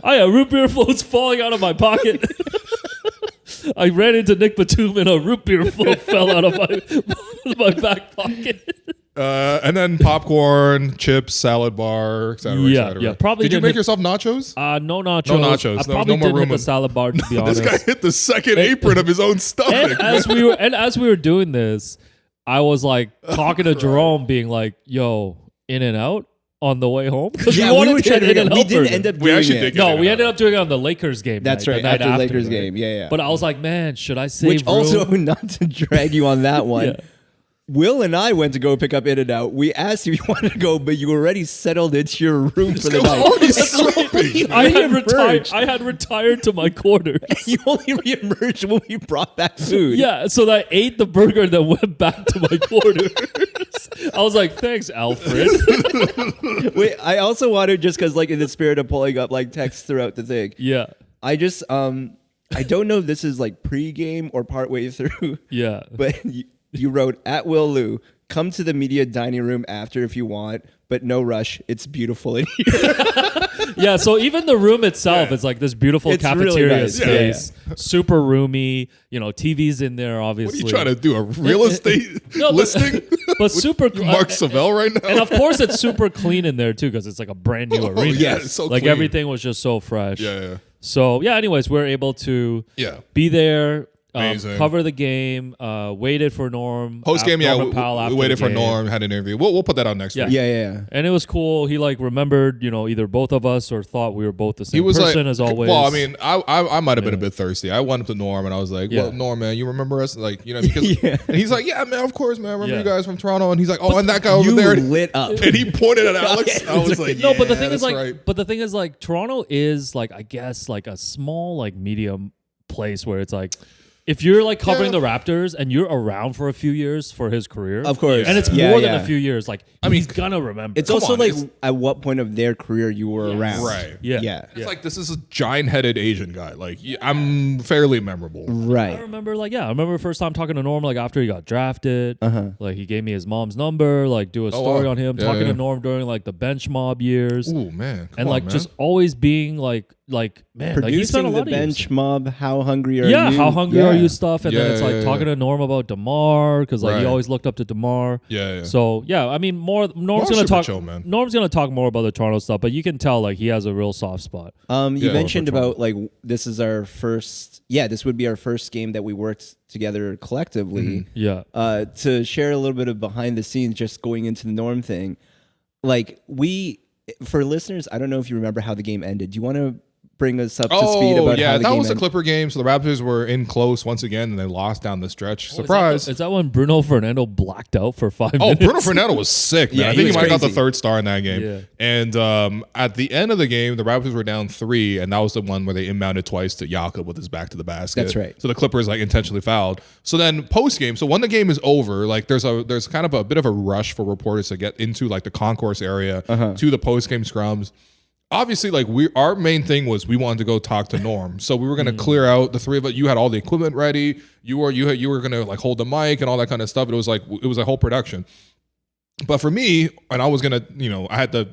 I had root beer floats falling out of my pocket. I ran into Nick Batum and a root beer float fell out of my back pocket.
And then popcorn, chips, salad bar, etc.
Yeah, yeah, probably
Did you
didn't
make
hit-
yourself nachos?
No nachos.
No nachos.
I
No-
probably
no more
didn't
room
hit the
in-
salad bar, to be
This
honest.
guy hit the second apron of his own stomach.
And as we were doing this, I was like talking to Jerome, being like, "Yo, In and Out on the way home," because
Yeah,
we wanted
were
to
trying
get
to
In and
we
Out.
didn't end up
We
doing
actually
it.
did get
No,
In
we
and
ended
Out.
up doing it on the Lakers game.
That's
night,
right,
the night
after the Lakers
right?
game. Yeah, yeah.
But I was like, man, should I save
Which
room?
also, not to drag you on that one,
Yeah.
Will and I went to go pick up In-N-Out. We asked you if you wanted to go, but you already settled into your room for the
It was
night.
already sleeping.
I had retired to my quarters.
You only reemerged when we brought back food.
Yeah, so I ate the burger and then went back to my quarters. I was like, thanks, Alfred.
Wait, I also wanted, just because, like, in the spirit of pulling up like texts throughout the thing,
Yeah,
I just I don't know if this is like pre-game or partway through,
yeah.
but you wrote at Will Lou, come to the media dining room after if you want, but no rush. It's beautiful in here.
Yeah, so even the room itself is like this beautiful
It's really
cafeteria
nice.
space, super roomy. TV's in there,
What are
obviously.
you trying to do? A real estate
No, but-
listing?
But super
You Mark Savell right now?
and of course it's super clean in there too because it's like a brand new arena.
yeah, it's so
like
clean.
everything was just so fresh.
Yeah.
So yeah, anyways, we're able to
Yeah.
be there,
Amazing.
cover the game, waited for Norm.
Post game,
Norm
yeah,
and Powell
we
after
waited
the
for
game.
Norm, had an interview. We'll put that on next
Yeah.
week.
Yeah.
And it was cool. He like remembered, either both of us or thought we were both the
He
same
was
person
like,
as always.
well, I mean, I might have been a bit thirsty. I went up to Norm and I was like,
Yeah.
well, Norm, man, you remember us? Like, because
Yeah.
and he's like, yeah, man, of course, man. I remember
Yeah.
you guys from Toronto. And he's like, oh, and that guy over
You
there.
lit up.
And he pointed at Alex. I was like,
No, but the
yeah,
thing is
that's
like,
right.
but the thing is like, Toronto is like, I guess like a small like medium place where it's like, if you're like covering
Yeah.
the Raptors and you're around for a few years for his career,
Of course.
and it's
Yeah,
more than
yeah.
a few years, like he's gonna remember.
It's
Come
also
on,
like
it's-
at what point of their career you were around.
Right.
yeah,
Yeah.
It's like, this is a giant-headed Asian guy. Like, I'm fairly memorable.
I
Right.
remember I remember the first time talking to Norm like after he got drafted. Like he gave me his mom's number, like do a story
wow.
on him,
Yeah,
talking
yeah.
to Norm during like the bench mob years,
Ooh, man. Come
and
on,
like
man.
just always being like man, like he spent a
Producing
lot
the
of years.
bench mob, how hungry are you?
Yeah, how hungry
Yeah.
are you stuff, and then
Yeah,
it's like
yeah,
talking
yeah.
to Norm about DeMar because like he
Right.
always looked up to DeMar.
Yeah.
So yeah, I mean, Norm's gonna
super
talk.
chill, man.
Norm's gonna talk more about the Toronto stuff, but you can tell like he has a real soft spot.
You
Yeah.
mentioned
For Toronto.
about like this is our first. Yeah, this would be our first game that we worked together collectively.
Yeah,
To share a little bit of behind the scenes, just going into the Norm thing. Like for listeners, I don't know if you remember how the game ended. Do you want to bring us up to speed about
yeah,
how the
that
game
was a
ended?
Clipper game. So the Raptors were in close once again, and they lost down the stretch. Surprise!
Is that when Bruno Fernando blacked out for 5
Oh,
minutes?
Bruno Fernando was sick, man.
Yeah,
I
he
think he
was
might have got the
crazy.
third star in that game.
Yeah.
And at the end of the game, the Raptors were down 3, and that was the one where they inbounded twice to Jakob with his back to the basket.
That's right.
So the Clippers like intentionally fouled. So then post game, so when the game is over, like there's kind of a bit of a rush for reporters to get into like the concourse area to the post game scrums. Obviously, like our main thing was we wanted to go talk to Norm, so we were gonna clear out the three of us. You had all the equipment ready. You were gonna like hold the mic and all that kind of stuff. It was a whole production. But for me, and I was gonna, I had the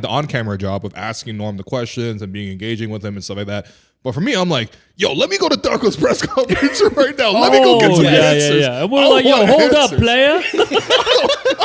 on camera job of asking Norm the questions and being engaging with him and stuff like that. But for me, I'm like, yo, let me go to Darko's press conference right now. Let me go get some answers.
Yeah. And we're
I
like, yo,
want
hold up,
answers.
player.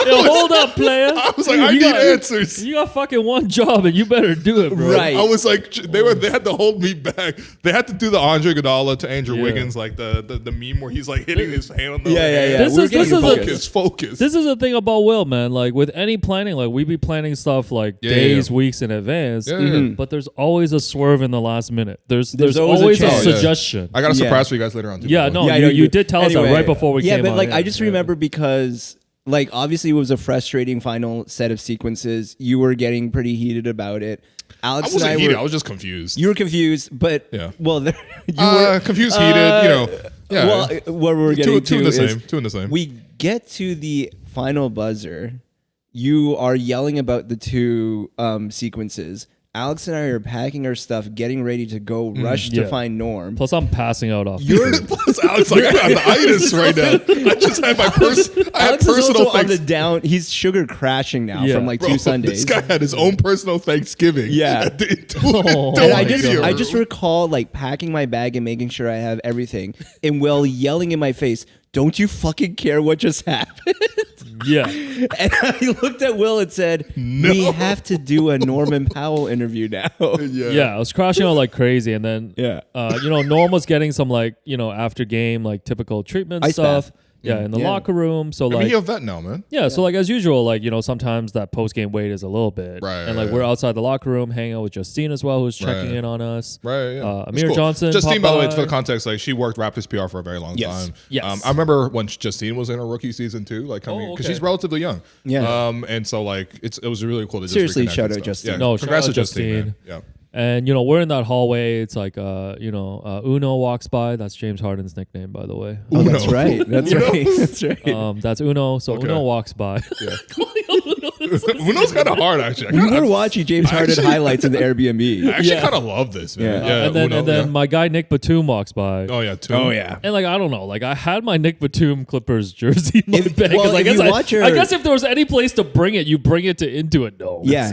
Yo, hold up, player.
I was like, I need answers.
You got fucking one job and you better do it, bro.
Right.
I was like, they had to hold me back. They had to do the Andre Iguodala to Andrew Wiggins, like the meme where he's like hitting his hand on the
Yeah.
hand.
This is
Focus.
This is the thing about Will, man. Like with any planning, like we be planning stuff like days, weeks in advance.
Yeah.
But there's always a swerve in the last minute. There's
always
always
a
a
chance.
suggestion.
I got a surprise for you guys later on too.
Yeah,
by the
no,
way.
Yeah, I know
you did tell us that
anyway,
right before we came
but
on.
like I just remember because like obviously it was a frustrating final set of sequences. You were getting pretty heated about it. Alex
I wasn't
and I
heated.
were.
I was just confused.
You were confused, but
Yeah.
well, you were
Confused, heated. Yeah.
Well, what we're getting
two in
to
the
is
same. Two in the same.
we get to the final buzzer, you are yelling about the two sequences. Alex and I are packing our stuff, getting ready to go rush to find Norm.
Plus, I'm passing out off.
Plus, Alex, like, I got the itis right now. I just had my
Alex is
personal
also on the down. He's sugar crashing now from like 2 Sundays.
This guy had his own personal Thanksgiving.
Yeah.
And
I just recall like packing my bag and making sure I have everything, and Will yelling in my face, "Don't you fucking care what just happened?"
Yeah.
And I looked at Will and said, "We have to do a Norman Powell interview now."
Yeah, I was crashing out like crazy, and then Norm was getting some like after game like typical treatment
Ice
stuff.
bath.
Yeah, in the locker room. So
I mean, you're a vet now, man.
Yeah, so like as usual, like sometimes that post game wait is a little bit,
right?
And like we're outside the locker room, hanging out with Justine as well, who's checking in on us.
Right. Yeah.
Amir Johnson.
Justine, by the way, for the context, like she worked Raptors PR for a very long time.
Yes.
I remember when Justine was in her rookie season too, like coming because she's relatively young.
Yeah.
And so like it was really cool to just
seriously
reconnect
shout
and
out
stuff.
Justine.
Yeah.
No,
congrats
shout
to
out
Justine. Man. Yeah.
And we're in that hallway. It's like Uno walks by. That's James Harden's nickname, by the way.
Oh, that's right. That's right. That's right.
That's Uno. So Uno walks by.
Yeah. Uno's kind of hard, actually.
We were watching James Harden highlights in the Airbnb.
I actually kind of love this, man.
Yeah.
And then my guy Nick Batum walks by.
Oh yeah,
Oh yeah.
And like I don't know, like I had my Nick Batum Clippers jersey in my bag.
well,
I
if
guess
you watch
I guess if there was any place to bring it, you bring it to Intuit Dome.
Yeah.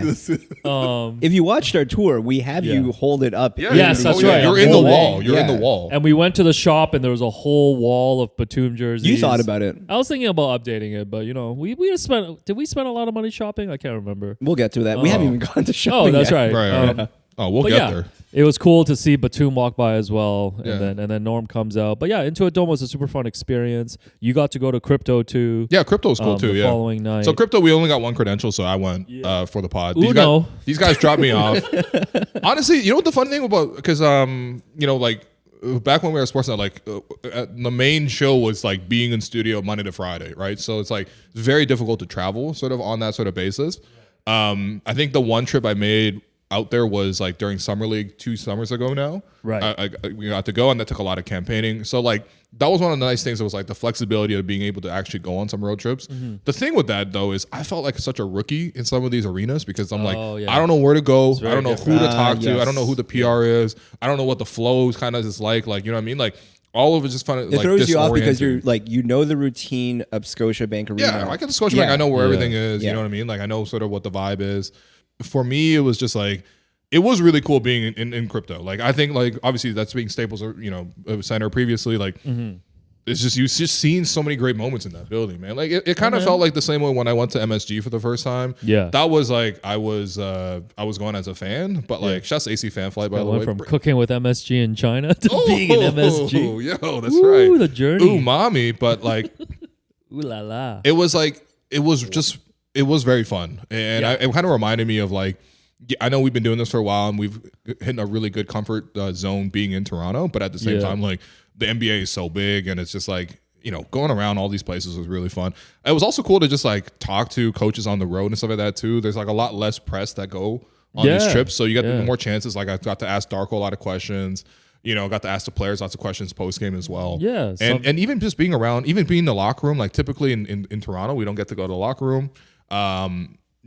If you watched our tour, we have you hold it up.
Yes, that's right.
You're in the wall. You're in the wall.
And we went to the shop, and there was a whole wall of Batum jerseys.
You thought about it.
I was thinking about updating it, but we just spent. Did we spend a lot of money shopping? I can't remember.
We'll get to that. We haven't even gone to shopping.
Oh, that's
yet.
right.
Oh, we'll get there.
It was cool to see Batum walk by as well,
Yeah.
and then Norm comes out. But yeah, Intuit Dome was a super fun experience. You got to go to Crypto too.
Yeah, Crypto was cool too.
The
Yeah.
following night.
So Crypto, we only got one credential, so I went for the pod.
Uno.
These guys dropped me off. Honestly, you know what the fun thing about because like back when we were at Sportsnet, like the main show was like being in studio Monday to Friday, right? So it's like very difficult to travel sort of on that sort of basis. I think the one trip I made out there was like during Summer League 2 summers ago now.
Right.
We got to go, and that took a lot of campaigning. So like that was one of the nice things. It was like the flexibility of being able to actually go on some road trips.
Mm-hmm.
The thing with that though is I felt like such a rookie in some of these arenas because I'm like,
yeah.
I don't know where to go. I don't know
different.
who to talk to.
Yes.
I don't know who the PR is. I don't know what the flow kind of is like. Like, you know what I mean? Like all of it's just kind of
It
like
throws you off because
disorienting.
you're like the routine of Scotiabank Arena.
Yeah, I get the Scotiabank. I know where everything is.
Yeah.
You know what I mean? Like I know sort of what the vibe is. For me, it was just like it was really cool being in crypto. Like I think like obviously that's being Staples, Center previously. Like it's just you've just seen so many great moments in that building, man. Like it kind of felt like the same way when I went to MSG for the first time.
Yeah,
that was like I was going as a fan, but like shouts AC Fan Flight by the way.
From cooking with MSG in China to being in MSG.
Yo, that's right.
The journey.
Ooh, mommy. But like,
ooh la la.
it was very fun, and it kind of reminded me of like. I know we've been doing this for a while and we've hit a really good comfort zone being in Toronto, but at the same time, like the NBA is so big and it's just like, going around all these places was really fun. It was also cool to just like talk to coaches on the road and stuff like that too. There's like a lot less press that go on these trips. So you got more chances. Like I got to ask Darko a lot of questions, got to ask the players lots of questions post game as well.
Yeah.
And even just being around, even being in the locker room, like typically in Toronto, we don't get to go to the locker room.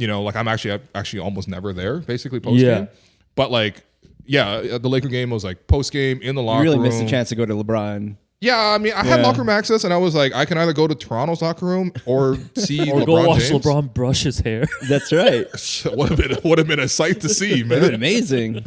Like I'm actually almost never there, basically post game. But like, the Laker game was like post game in the locker room.
You really missed the chance to go to LeBron.
Yeah, I mean, I had locker room access, and I was like, I can either go to Toronto's locker room or see
or
LeBron
go watch
James.
LeBron brush his hair.
That's right.
would have been a sight to see, man.
Dude, amazing.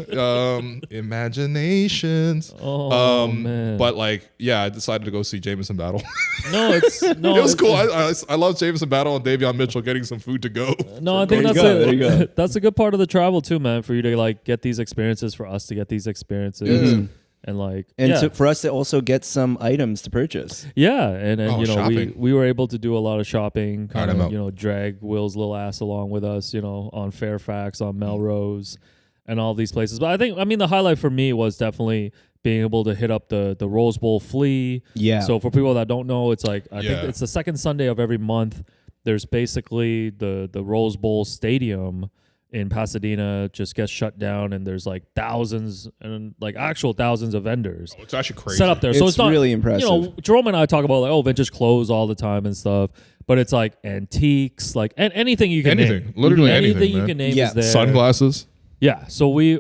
Imaginations.
Oh man.
But like, I decided to go see Jameson battle.
It
was cool. I love Jameson battle and Davion Mitchell getting some food to go.
No, I think that's a good part of the travel too, man. For you to like get these experiences, for us to get these experiences. And like,
for us to also get some items to purchase.
Yeah, and
shopping.
we were able to do a lot of shopping. Kind
Alright,
of drag Will's little ass along with us. On Fairfax, on Melrose, and all these places. But I mean, the highlight for me was definitely being able to hit up the Rose Bowl flea.
Yeah.
So for people that don't know, it's like I think it's the second Sunday of every month. There's basically the Rose Bowl stadium in Pasadena just gets shut down, and there's like thousands of vendors.
It's actually crazy.
Set up there. So it's not
really impressive.
Jerome and I talk about like vintage clothes all the time and stuff. but it's like antiques, like and anything you can
Anything.
name.
Literally anything,
you
man.
can name
Yeah.
is there.
Sunglasses.
Yeah. So we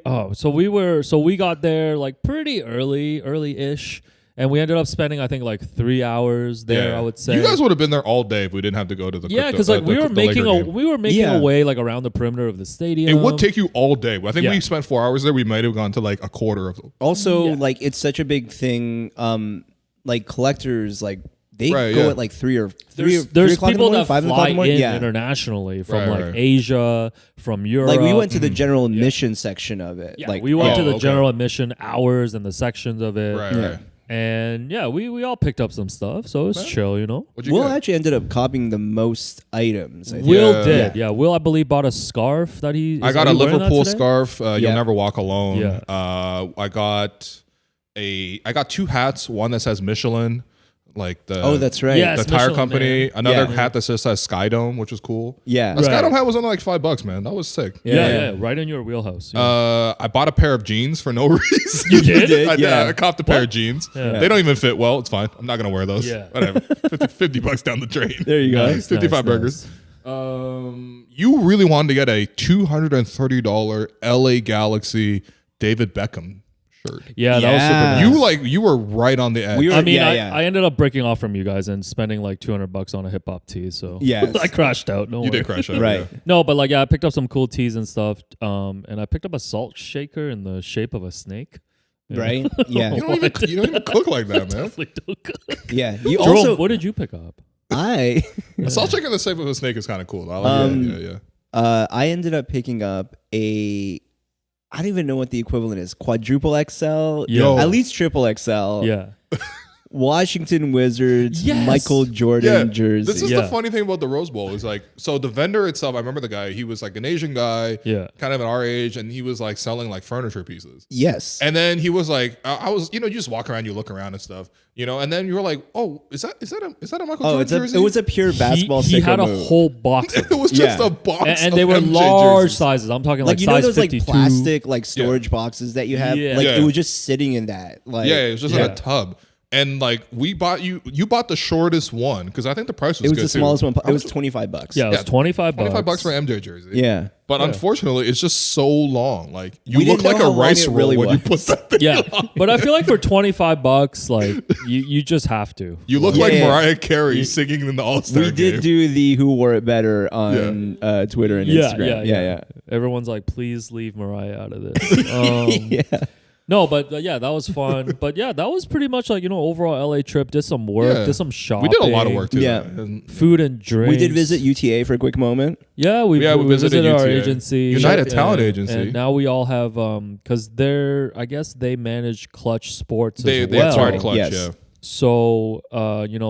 got there like pretty early-ish. And we ended up spending, I think, like 3 hours there. I would say
you guys would have been there all day if we didn't have to go to the.
yeah, because like we were making
Yeah.
a way like around the perimeter of the stadium.
It would take you all day. I think
Yeah.
we spent 4 hours there. We might have gone to like a quarter of.
Also,
Yeah.
like it's such a big thing. Like collectors, like they
Right,
go
yeah.
at like 3 or 3
There's
o'clock in the
people
morning,
that
5 o'clock
fly
in the morning.
in
Yeah.
internationally from
Right,
like
right.
Asia, from Europe.
Like we went to the general admission section of it.
Yeah,
like
we went to the
okay.
general admission hours and the sections of it.
Right,
Yeah.
right.
And yeah, we all picked up some stuff, so it was chill, you know.
What'd you
Will
get?
actually ended up copying the most items. I think.
Will
Yeah.
did, yeah. Will, I believe, bought a scarf that he.
I
is-
got
are
a
you wearing that
Liverpool
today?
scarf. You'll
Yeah.
never walk alone.
Yeah.
I got 2 hats. One that says Michelin, like the
Oh, that's right.
Yeah.
the
Yes,
tire
Michelin
company.
Man.
Another
Yeah.
hat that just says Skydome, which is cool.
Yeah.
The
Right.
Skydome hat was only like $5, man. That was sick.
Yeah, right in your wheelhouse. Yeah.
I bought a pair of jeans for no reason.
You did?
I did.
Yeah.
I copped a pair of jeans.
Yeah.
They don't even fit well. It's fine. I'm not gonna wear those.
Yeah.
Whatever. $50 down the drain.
There you go.
Nice,
55
nice,
burgers. You really wanted to get a $230 LA Galaxy David Beckham shirt.
Yeah, that was super
Yeah.
nice.
You were right on the edge.
We were-
I mean,
Yeah,
I,
yeah.
I ended up breaking off from you guys and spending like $200 on a hip hop tee. So
Yes.
I crashed out. No,
You did crash out.
Right.
Yeah.
No, but like I picked up some cool tees and stuff. And I picked up a salt shaker in the shape of a snake.
Right? Yeah.
You don't even cook like that, man.
Like, don't cook.
Yeah. You
Jerome,
also
what did you pick up?
I
A salt shaker in the shape of a snake is kind of cool. I like that. Yeah.
I ended up picking up I don't even know what the equivalent is. Quadruple XL?
Yeah.
At least triple XL.
Yeah.
Washington Wizards,
Yes.
Michael Jordan jersey.
This is
Yeah.
the funny thing about the Rose Bowl is like, so the vendor itself, I remember the guy, he was like an Asian guy,
Yeah.
kind of at our age, and he was like selling like furniture pieces.
Yes.
And then he was like, I was, you just walk around, you look around and stuff, and then you were like, oh, is that a Michael Jordan jersey?
it was a pure basketball
He
sicko
had a
move.
whole box of
It was just
Yeah.
a box,
and
of
they were
MJ
large
jerseys.
sizes. I'm talking like
Like you know
size
those
52.
like plastic like storage boxes that you have?
Yeah.
Like
Yeah.
it was just sitting in that. Like
Yeah, it was just in
Yeah.
a tub. And like you bought the shortest one because I think the price was
it was
good
the
too.
smallest one.
How
It was
much-
$25.
Yeah, it was
Yeah,
$25.
$25 for MJ jersey.
Yeah.
But unfortunately, it's just so long. Like you
We
look
didn't know
like
how
a
long
rice
it
roll
really
when you
was.
put that thing
Yeah,
on.
but I feel like for $25, like you just have to.
You look
Yeah,
like
yeah.
Mariah Carey singing in the All-Star
We
game.
did do the who wore it better on Twitter and Instagram. Yeah.
Everyone's like, please leave Mariah out of this.
Yeah.
No, but yeah, that was fun. But yeah, that was pretty much like, overall LA trip. Did some work,
Yeah.
did some shopping.
We did a lot of work too.
Yeah.
And
Food and drinks.
We did visit UTA for a quick moment.
Yeah, we
visited
visited our
UTA.
agency.
United
And-
Talent Agency.
And now we all have, because I guess they manage Clutch Sports
they
as well.
acquired Clutch.
Yes.
Yeah.
So,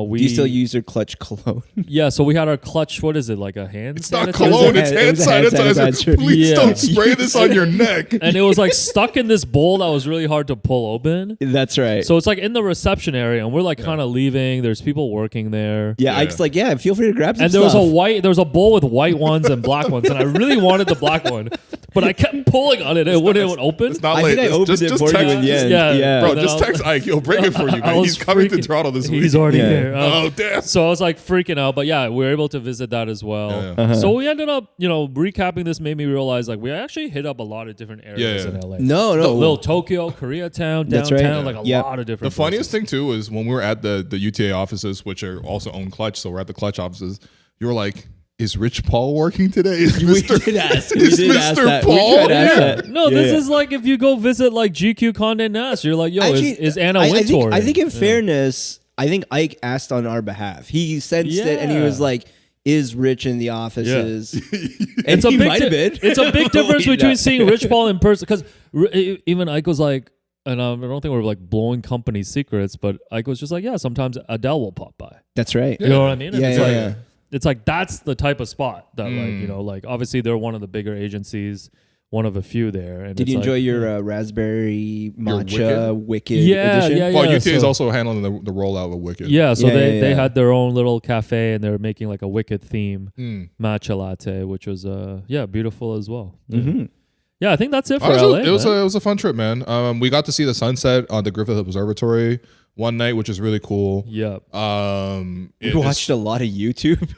we...
Do you still use your Clutch cologne?
Yeah, so we had our Clutch, what is it, like a hand
It's not
sanitizer?
cologne. It's
It
hand
was a hand
sanitizer.
sanitizer.
Please
Yeah.
don't spray this on your neck.
And it was like stuck in this bowl that was really hard to pull open.
That's right.
So it's like in the reception area, and we're like kind of leaving. There's people working there.
yeah, I
Yeah.
was like, yeah, feel free to grab some
And there was
stuff.
there was a bowl with white ones and black ones, and I really wanted the black one, but I kept pulling on it. It wouldn't open.
It's not
I
late.
think I opened
just
it for
text,
you in the end.
Yeah,
Yeah.
Bro,
And then
just
I was
text Ike. He'll bring it for you,
I
man.
was
He's coming to
freaking-
Toronto this week.
He's already
Yeah.
here.
Oh, damn.
So I was like freaking out, but yeah, we were able to visit that as well.
Yeah,
yeah.
So we ended up, recapping this made me realize like we actually hit up a lot of different areas
Yeah, yeah.
in LA.
No.
Little Tokyo, Koreatown,
That's
downtown,
right.
like a
Yeah.
lot of
The
different.
funniest thing too is when we were at the UTA offices, which are also own Clutch, so we're at the Clutch offices. You were like, "Is Rich Paul working today?" Is
We
Mr.
did ask.
is
We did ask
Mr.
that. We
Paul?
tried to ask
Yeah.
that.
No,
Yeah,
this
yeah.
is like if you go visit like GQ Condé Nast, you're like, yo,
Actually,
is Anna
I
Wintour?
think in fairness, I think Ike asked on our behalf. He sensed it and he
Yeah.
was like, is Rich in the offices? And
it's a
he
big
might have been.
It's a big difference
Wait,
between
no.
seeing Rich Paul in person because even Ike was like, and I don't think we're like blowing company secrets, but Ike was just like, yeah, sometimes Adele will pop by.
That's right.
You know what I mean? And
Yeah,
it's
yeah,
like,
yeah.
It's like that's the type of spot that like obviously they're one of the bigger agencies, one of a few there. And
Did
it's
you
like,
enjoy your raspberry matcha Wicked
Yeah,
edition?
yeah,
Well, UTA is
so-
also handling the rollout of Wicked.
Yeah, so
Yeah,
they
yeah,
they
yeah.
had their own little cafe and they were making like a Wicked theme
Mm.
matcha latte, which was beautiful as well.
Mm-hmm.
Yeah, I think that's it for
Honestly,
LA.
it was
man.
a fun trip, man. We got to see the sunset on the Griffith Observatory one night, which is really cool.
Yeah.
We watched a lot of YouTube.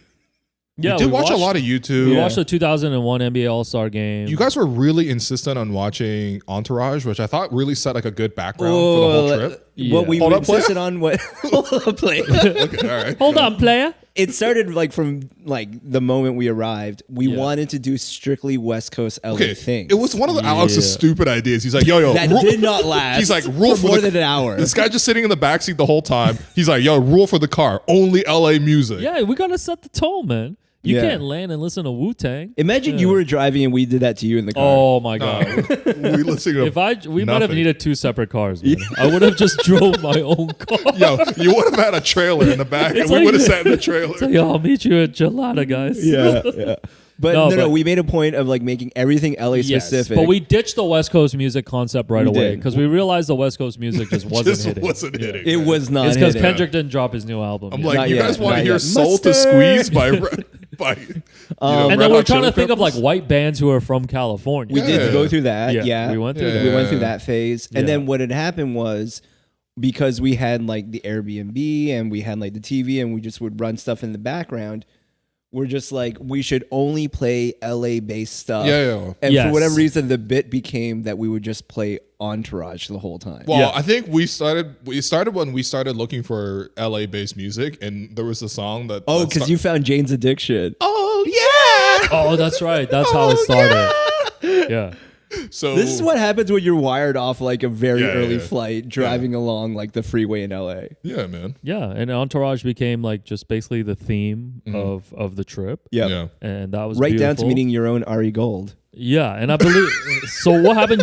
Yeah,
we did watch a
watched-
lot of YouTube.
We watched the 2001 NBA All-Star game.
You guys were really insistent on watching Entourage, which I thought really set like a good background for the whole trip.
What we
Hold up,
insisted on, what hold up, play.
Okay, all right.
Hold on, player.
It started like from like the moment we arrived. We
Yeah.
wanted to do strictly West Coast LA
Okay,
things.
it was one of Alex's
Yeah.
stupid ideas. He's like, yo,
that did not last.
He's like, rule
for more than an hour.
This guy just sitting in the backseat the whole time. He's like, yo, rule for the car, only LA music.
Yeah, we gotta set the tone, man. You
Yeah.
can't land and listen to Wu-Tang.
Imagine you were driving and we did that to you in the car.
Oh my god.
we listening to
If we might have
nothing.
needed 2 separate cars, man. I would have just drove my own car.
Yo, you would have had a trailer in the back, and
It's
we
like-
would have sat in the trailer.
So, yo, I'll meet you at Gelada, guys.
yeah. But
No,
no,
but-
we made a point of like making everything LA
Yes,
specific.
but we ditched the West Coast music concept right
We
away
did.
because we realized the West Coast music just wasn't
Just
hitting.
wasn't hitting.
it was not.
It's because
hitting.
Kendrick didn't drop his new album.
I'm
yet.
like,
Not
you
yet,
guys want to
not
hear
yet.
"Soul to
Mustard.
Squeeze" by
and
Red
then we're
Hot
trying to
Chili
think of like
Peppers?
white bands who are from California.
We
Yeah.
did go through that. Yeah,
we went through
Yeah.
that.
we went through that phase, and
Yeah.
then what had happened was because we had like the Airbnb and we had like the TV and we just would run stuff in the background. We're just like, we should only play LA based stuff.
Yeah.
And
Yes.
for whatever reason, the bit became that we would just play Entourage the whole time.
Well,
Yeah.
I think we started when we started looking for LA based music, and there was a song that.
Oh, because you found Jane's Addiction.
Oh yeah.
Oh, that's right. That's how it started. Yeah.
So
This is what happens when you're wired off like a very
Yeah,
early
yeah.
flight driving along like the freeway in LA.
Yeah, man.
Yeah. And Entourage became like just basically the theme of the trip.
Yep.
Yeah.
And that was
Right down to
beautiful.
meeting your own Ari Gold.
Yeah. And I believe. So what happened?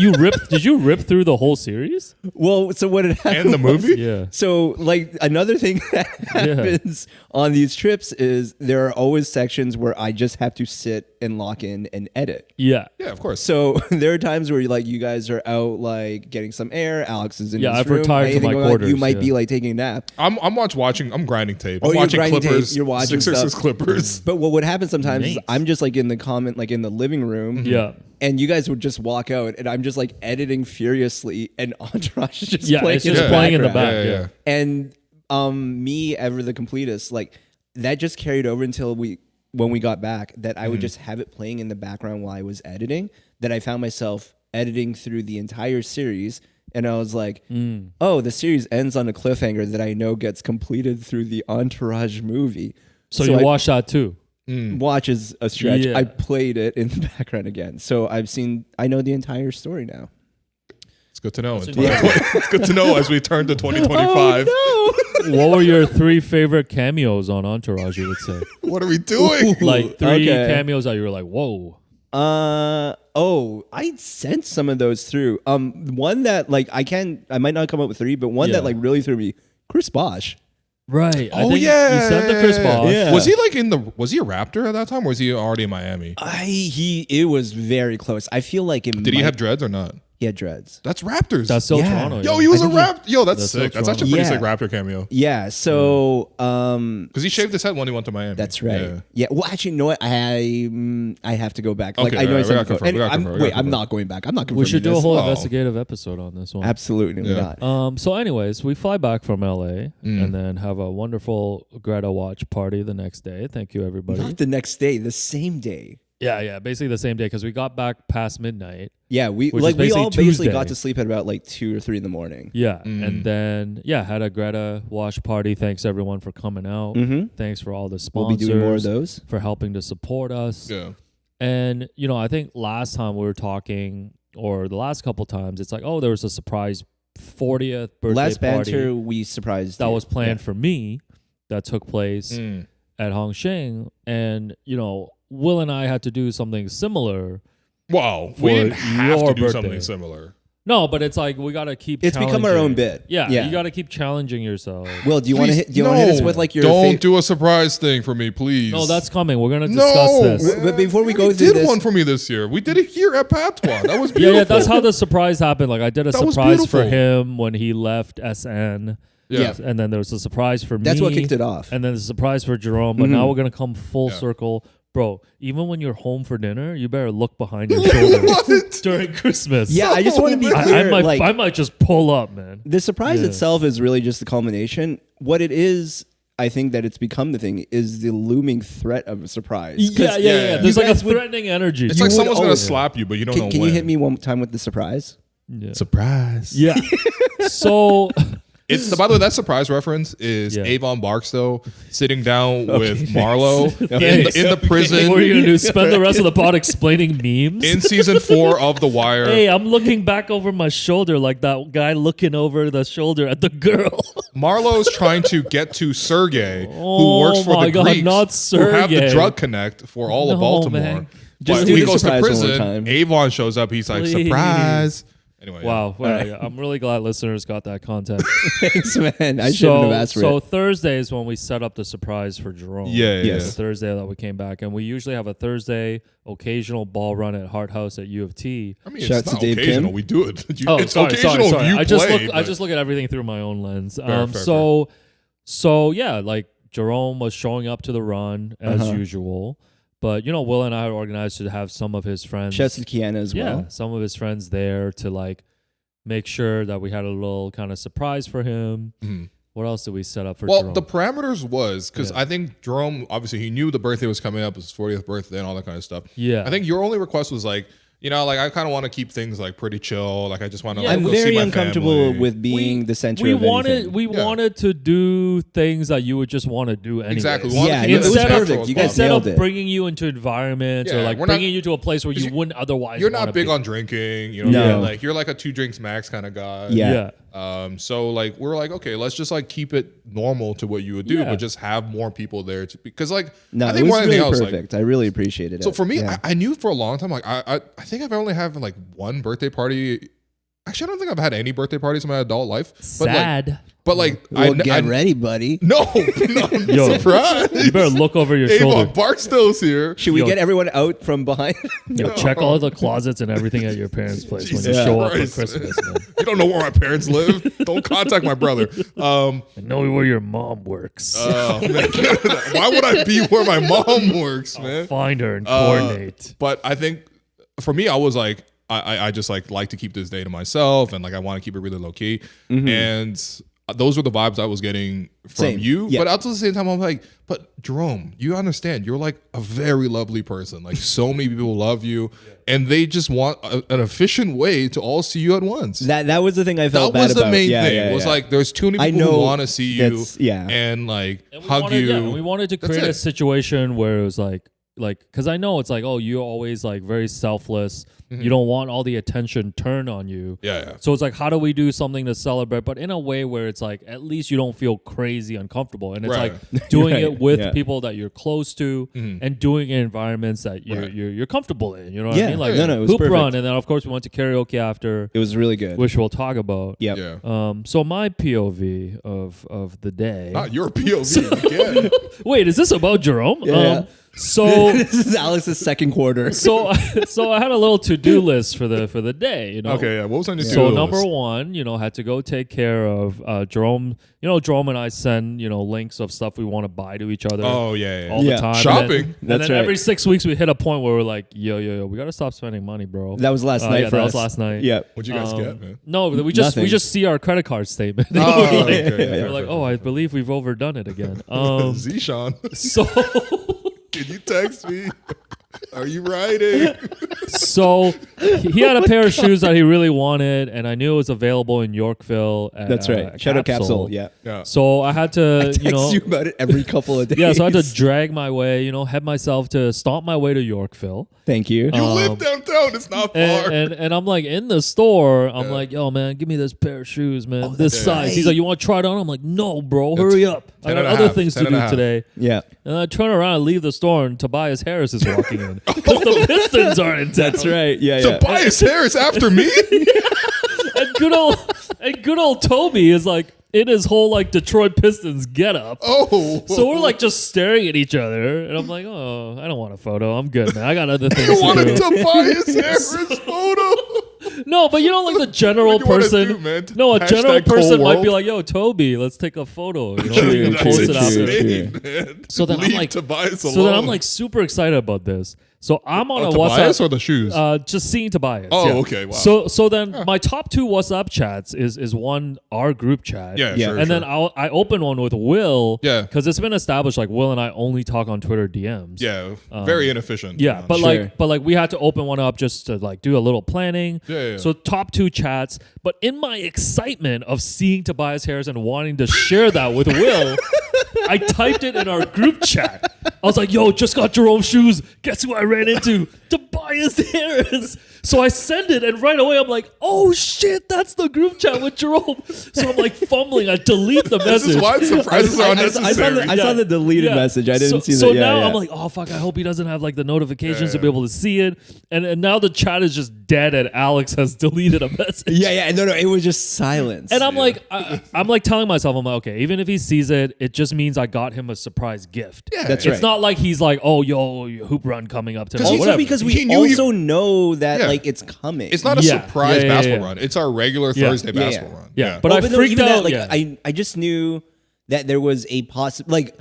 Did you rip through the whole series?
Well, so what had happened
And the movie.
Yeah.
So, like, another thing that happens on these trips is there are always sections where I just have to sit and lock in and edit.
Yeah.
Yeah, of course.
So there are times where like you guys are out like getting some air. Alex is in
Yeah,
his
I've
room.
retired to
anything
my
going on,
quarters,
You might
yeah.
be like taking a nap.
I'm watching. I'm grinding tape.
Oh,
I'm
you're
watching
grinding tape,
Clippers.
you're watching
Sixers
stuff.
Clippers.
But what would happen sometimes is
Nice.
I'm just like in the comment, like in the living room.
Yeah.
And you guys would just walk out, and I'm just like editing furiously, and Entourage is just
Yeah,
playing
it's
in
just
the
playing in the
background.
back.
Yeah,
Yeah.
And me, ever the completist, like that just carried over until when we got back, that I would just have it playing in the background while I was editing, that I found myself editing through the entire series. And I was like, oh, the series ends on a cliffhanger that I know gets completed through the Entourage movie.
So you
I
watched that too.
watch is a stretch.
Yeah.
I played it in the background again. So I know the entire story now.
It's good to know.
That's
It's good to know as we turn to 2025.
What were your 3 favorite cameos on Entourage, you would say?
What are we doing?
Like 3
Okay.
cameos that you were like, whoa.
I sent some of those through. One that like I might not come up with 3, but one
Yeah.
that like really threw me, Chris Bosch.
Right.
Oh,
You
yeah.
sent the Chris Bosh.
Yeah.
Was he like was he a Raptor at that time, or was he already in Miami?
It was very close. I feel like it
Did he have dreads or not?
he had dreads.
That's Raptors.
That's still
Yeah.
Toronto.
Yo,
yeah.
he was
I
a
think
Raptor. Yo, that's
That's
sick.
so
That's actually a pretty
Toronto.
sick Raptor cameo.
Yeah, so
Because he shaved his head when he went to Miami.
that's right.
Yeah.
Yeah. Well, actually, you know what? I have to go back. Like
Okay,
I know
alright,
I said
we gotta
before.
confirm, we gotta
And
confirm, we
wait,
gotta
I'm
confirm.
not going back. I'm not.
We should do a
confirming
whole
this.
Oh.
investigative episode on this one.
Absolutely
Yeah.
not.
So anyways, we fly back from LA and then have a wonderful Greta watch party the next day. Thank you, everybody.
Not the next day, the same day.
Yeah, basically the same day because we got back past midnight.
Yeah, we
Which is
like we all
basically
basically
Tuesday.
got to sleep at about like 2 or 3 in the morning.
Yeah, and then had a Greta watch party. Thanks everyone for coming out. Thanks for all the
We'll
sponsors.
be doing more of those.
For helping to support us.
Yeah.
And I think last time we were talking, or the last couple times, it's like, oh, there was a surprise 40th birthday
Last
party
banter we surprised
that
you.
was planned for me, that took place
Mm.
at Hongsheng, and Will and I had to do something similar.
Wow.
For
We didn't have
your
to do
birthday.
something similar.
No, but it's like we gotta keep.
It's become our own bit.
Yeah,
Yeah.
you gotta keep challenging yourself.
Will, do you want to
Please,
hit? Do you want to hit us with like your?
Don't do a surprise thing for me, please.
No, that's coming. We're gonna discuss this.
But before we
You
go
already
through
did
this-
one for me this year. We did it here at Patois. That was
Yeah,
beautiful.
that's how the surprise happened. Like I did a
That was
surprise for
beautiful.
him when he left SN.
Yeah.
And then there was a surprise for me.
That's what kicked it off.
And then the surprise for Jerome. But now we're gonna come full
Yeah.
circle. Bro, even when you're home for dinner, you better look behind your shoulder
What?
during Christmas.
Yeah, I just want to be
I-
clear.
I might just pull up, man.
The surprise
Yeah.
itself is really just the culmination. What it is, I think that it's become the thing is the looming threat of a surprise.
Yeah. There's like a
guys would-
threatening energy.
It's like someone's gonna
always-
slap you, but you don't know
Can
when.
you hit me one time with the surprise?
Yeah.
Surprise.
Yeah. So
It's by the way, that surprise reference is
Yeah.
Avon Barksdale sitting down with Marlo
Thanks.
in the prison
what are you gonna do? Spend the rest of the pod explaining memes?
in season 4 of The Wire.
Hey, I'm looking back over my shoulder like that guy looking over the shoulder at the girl.
Marlo's trying to get to Sergey, who
Oh
works for
my
the
God,
Greeks,
not
who have the
Sergey.
drug connect for all of
No,
Baltimore.
man.
Just
But
do
when he
the
goes to
surprise one more
prison,
time.
Avon shows up. He's like,
Please.
surprise. Anyway,
Wow. Well, yeah, I'm really glad listeners got that context.
Thanks, man. I shouldn't have asked for
So
it.
Thursday is when we set up the surprise for Jerome.
Yeah.
Yes.
The Thursday that we came back. And we usually have a Thursday occasional ball run at Hart House at U of T.
I mean,
Shout
it's
to
not
Dave
occasional.
Kim.
We do it. It's
sorry.
occasional. You
I
play.
just look at everything through my own lens.
Fair.
So yeah, like Jerome was showing up to the run as usual. But Will and I had organized to have some of his friends.
Shouts to Kiana as well.
Some of his friends there to like make sure that we had a little kind of surprise for him.
Mhm.
What else did we set up for
Well,
Jerome?
the parameters was because
Yeah.
I think Jerome, obviously, he knew the birthday was coming up, his 40th birthday and all that kind of stuff.
Yeah.
I think your only request was like, like I kind of want to keep things like pretty chill. Like I just want to.
Yeah,
like,
I'm
go see
very
my
uncomfortable
family.
with being the center
we
of anything.
wanted to do things that you would just want to do anyway.
Exactly. We wanted
Yeah,
to keep
it was
as natural
perfect.
as
You guys
possible.
Instead
nailed
of
it.
bringing you into environments or
Yeah,
like
we're not-
bringing you to a place where you
you-
wouldn't otherwise.
You're not
wanna
big
be.
on drinking,
No.
Like you're like a 2 drinks max kind of guy.
Yeah.
So like we're like, okay, let's just like keep it normal to what you would do,
Yeah.
but just have more people there because like
No,
I
it
think
was
more than
really
anything else, like,
perfect. I really appreciated it.
so for me,
Yeah.
I knew for a long time, like I think I've only had like one birthday party. Actually, I don't think I've had any birthday parties in my adult life.
Sad.
But like,
well, get ready, buddy.
No,
Yo,
surprise!
You better look over your
Avon
shoulder.
Barksdale's here.
Should we
Yo.
get everyone out from behind?
Check all the closets and everything at your parents' place when you
Jesus
show up for
Christ.
Christmas, man.
You don't know where my parents live. Don't contact my brother.
I know where your mom works.
Oh, man. Why would I be where my mom works, man?
Find her and coordinate.
But I think for me, I was like, I just like to keep this day to myself, and like I want to keep it really low key. And those were the vibes I was getting from
Same.
you.
Yeah.
But at the same time, I'm like, but Jerome, you understand? You're like a very lovely person. Like so many people love you, and they just want an efficient way to all see you at once.
That was the thing I felt
That
bad
was the
about.
main
Yeah,
thing.
yeah,
was
yeah.
like there's too many
I
people who
know
want to see you,
that's- yeah.
and like
And we
hug
wanted,
you.
yeah, and we wanted to
That's
create a
it.
situation where it was like, because I know it's like, oh, you're always like very selfless. You don't want all the attention turned on you.
Yeah.
So it's like, how do we do something to celebrate, but in a way where it's like, at least you don't feel crazy uncomfortable. And it's
Right.
like doing
Right,
it with
yeah.
people that you're close to and doing it in environments that you're,
Right.
you're comfortable in. You know what
Yeah.
I mean? Like
No, it was
hoop
perfect.
run. And then, of course, we went to karaoke after,
It was really good.
which we'll talk about.
Yep.
Yeah.
So my POV of the day.
Not your POV again.
Wait, is this about Jerome?
Yeah.
So
This is Alex's second quarter.
so I had a little to-do list for the day, you know.
Okay, yeah. What was on your
So
to-do
number
list?
one, had to go take care of Jerome. Jerome and I send, links of stuff we want to buy to each other
Oh yeah.
all
Yeah.
the time.
Shopping.
And
That's
then
right.
every 6 weeks we hit a point where we're like, yo, we got to stop spending money, bro.
That was last night
yeah,
for
that
us.
was last night.
Yeah.
What'd you guys get, man?
No, we just
Nothing.
see our credit card statement.
Oh,
We're like,
okay.
we're like, oh, I believe we've overdone it again.
Zishan,
So
can you text me? Are you writing?
So he had a pair of shoes that he really wanted, and I knew it was available in Yorkville. At,
That's right. Shadow Capsule. Yeah.
Yeah.
So I had to,
Text you about it every couple of days.
yeah. So I had to drag my way, head myself to stomp my way to Yorkville.
Thank you.
You live downtown. It's not far.
And I'm like in the store. I'm like, yo, man, give me this pair of shoes, man. This
that's
size. He's
right.
like, you want to try it on? I'm like, no, bro, hurry up. I
10
got
and a
other
half,
things to
10 and a
do
half.
today.
Yeah.
And I turn around and leave the store, and Tobias Harris is walking in because the Pistons are in town.
That's right. Yeah. Yeah.
Tobias Harris after me?
And good old Toby is like in his whole like Detroit Pistons getup.
Oh.
So we're like just staring at each other, and I'm like, oh, I don't want a photo. I'm good, man. I got other things
You
to
want a
do.
Tobias Harris photo?
No, but like the general
What do you wanna
person.
do, man?
No, a general
Hashtag cold
person might be
world?
like, yo, Toby, let's take a photo. You know,
True,
you can
true,
post it
true,
after.
true.
Insane, man.
So then I'm
Leave
like,
Tobias
so then I'm
alone.
like super excited about this. So I'm on a
Tobias
WhatsApp.
or the shoes?
Just seeing Tobias.
Oh,
yeah.
okay, wow.
So then my top 2 WhatsApp chats is one our group chat.
Yeah,
Yeah.
sure.
And then I open one with Will.
Yeah.
Because it's been established like Will and I only talk on Twitter DMs.
yeah, very inefficient.
Yeah, but
Sure.
like we had to open one up just to like do a little planning.
Yeah.
So top 2 chats, but in my excitement of seeing Tobias Harris and wanting to share that with Will, I typed it in our group chat. I was like, "Yo, just got Jerome shoes. Guess who I ran into? Tobias Harris." So I send it, and right away I'm like, "Oh shit, that's the group chat with Jerome." So I'm like fumbling. I delete the
This
message.
is why surprises are
I
unnecessary.
saw the deleted message. I didn't see that.
So
Yeah,
now
yeah.
I'm like, oh fuck, I hope he doesn't have like the notifications to
Yeah.
be able to see it. And now the chat is just dead and Alex has deleted a message.
yeah. No, it was just silence.
And I'm like, I'm like telling myself, I'm like, okay, even if he sees it, it just means I got him a surprise gift.
Yeah.
That's
It's
right.
not like he's like, oh, yo, hoop run coming up tonight.
Also
Whatever.
because
He
we
knew he-
also know that
Yeah.
like it's coming.
It's not a
Yeah.
surprise
Yeah, yeah,
basketball
yeah.
run. It's our regular
Yeah.
Thursday
Yeah,
basketball
yeah.
run.
Yeah. But I
no,
freaked
even
out.
that, like
Yeah.
I just knew that there was a like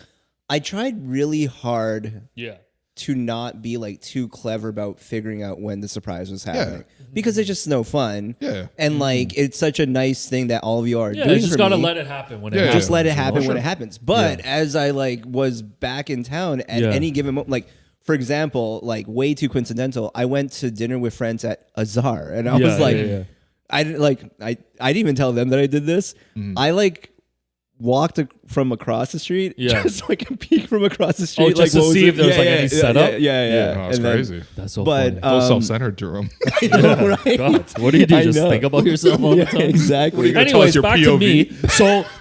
I tried really hard
Yeah.
to not be like too clever about figuring out when the surprise was happening because it's just no fun.
Yeah.
And like it's such a nice thing that all of you are
Yeah,
doing
you just
for
gotta
me.
let it happen when
Yeah,
it happens.
Just let it
you know?
happen when it happens. But as I like was back in town at
Yeah.
any given moment, like for example, like way too coincidental, I went to dinner with friends at Azar, and I
Yeah,
was like,
yeah.
I didn't even tell them that I did this. I like walked from across the street
Yeah.
just so I can peek from across the street.
just to
what was
see
it?
if there was, like, any setup?
Yeah.
Oh, that's
And then-
crazy.
That's so
But
funny.
So self-centered, Jerome.
I know, right?
God, what do you do?
I
Just
know.
think about yourself all the
Yeah,
time?
exactly.
Gonna tell us
Anyways,
your
back to
POV.
me.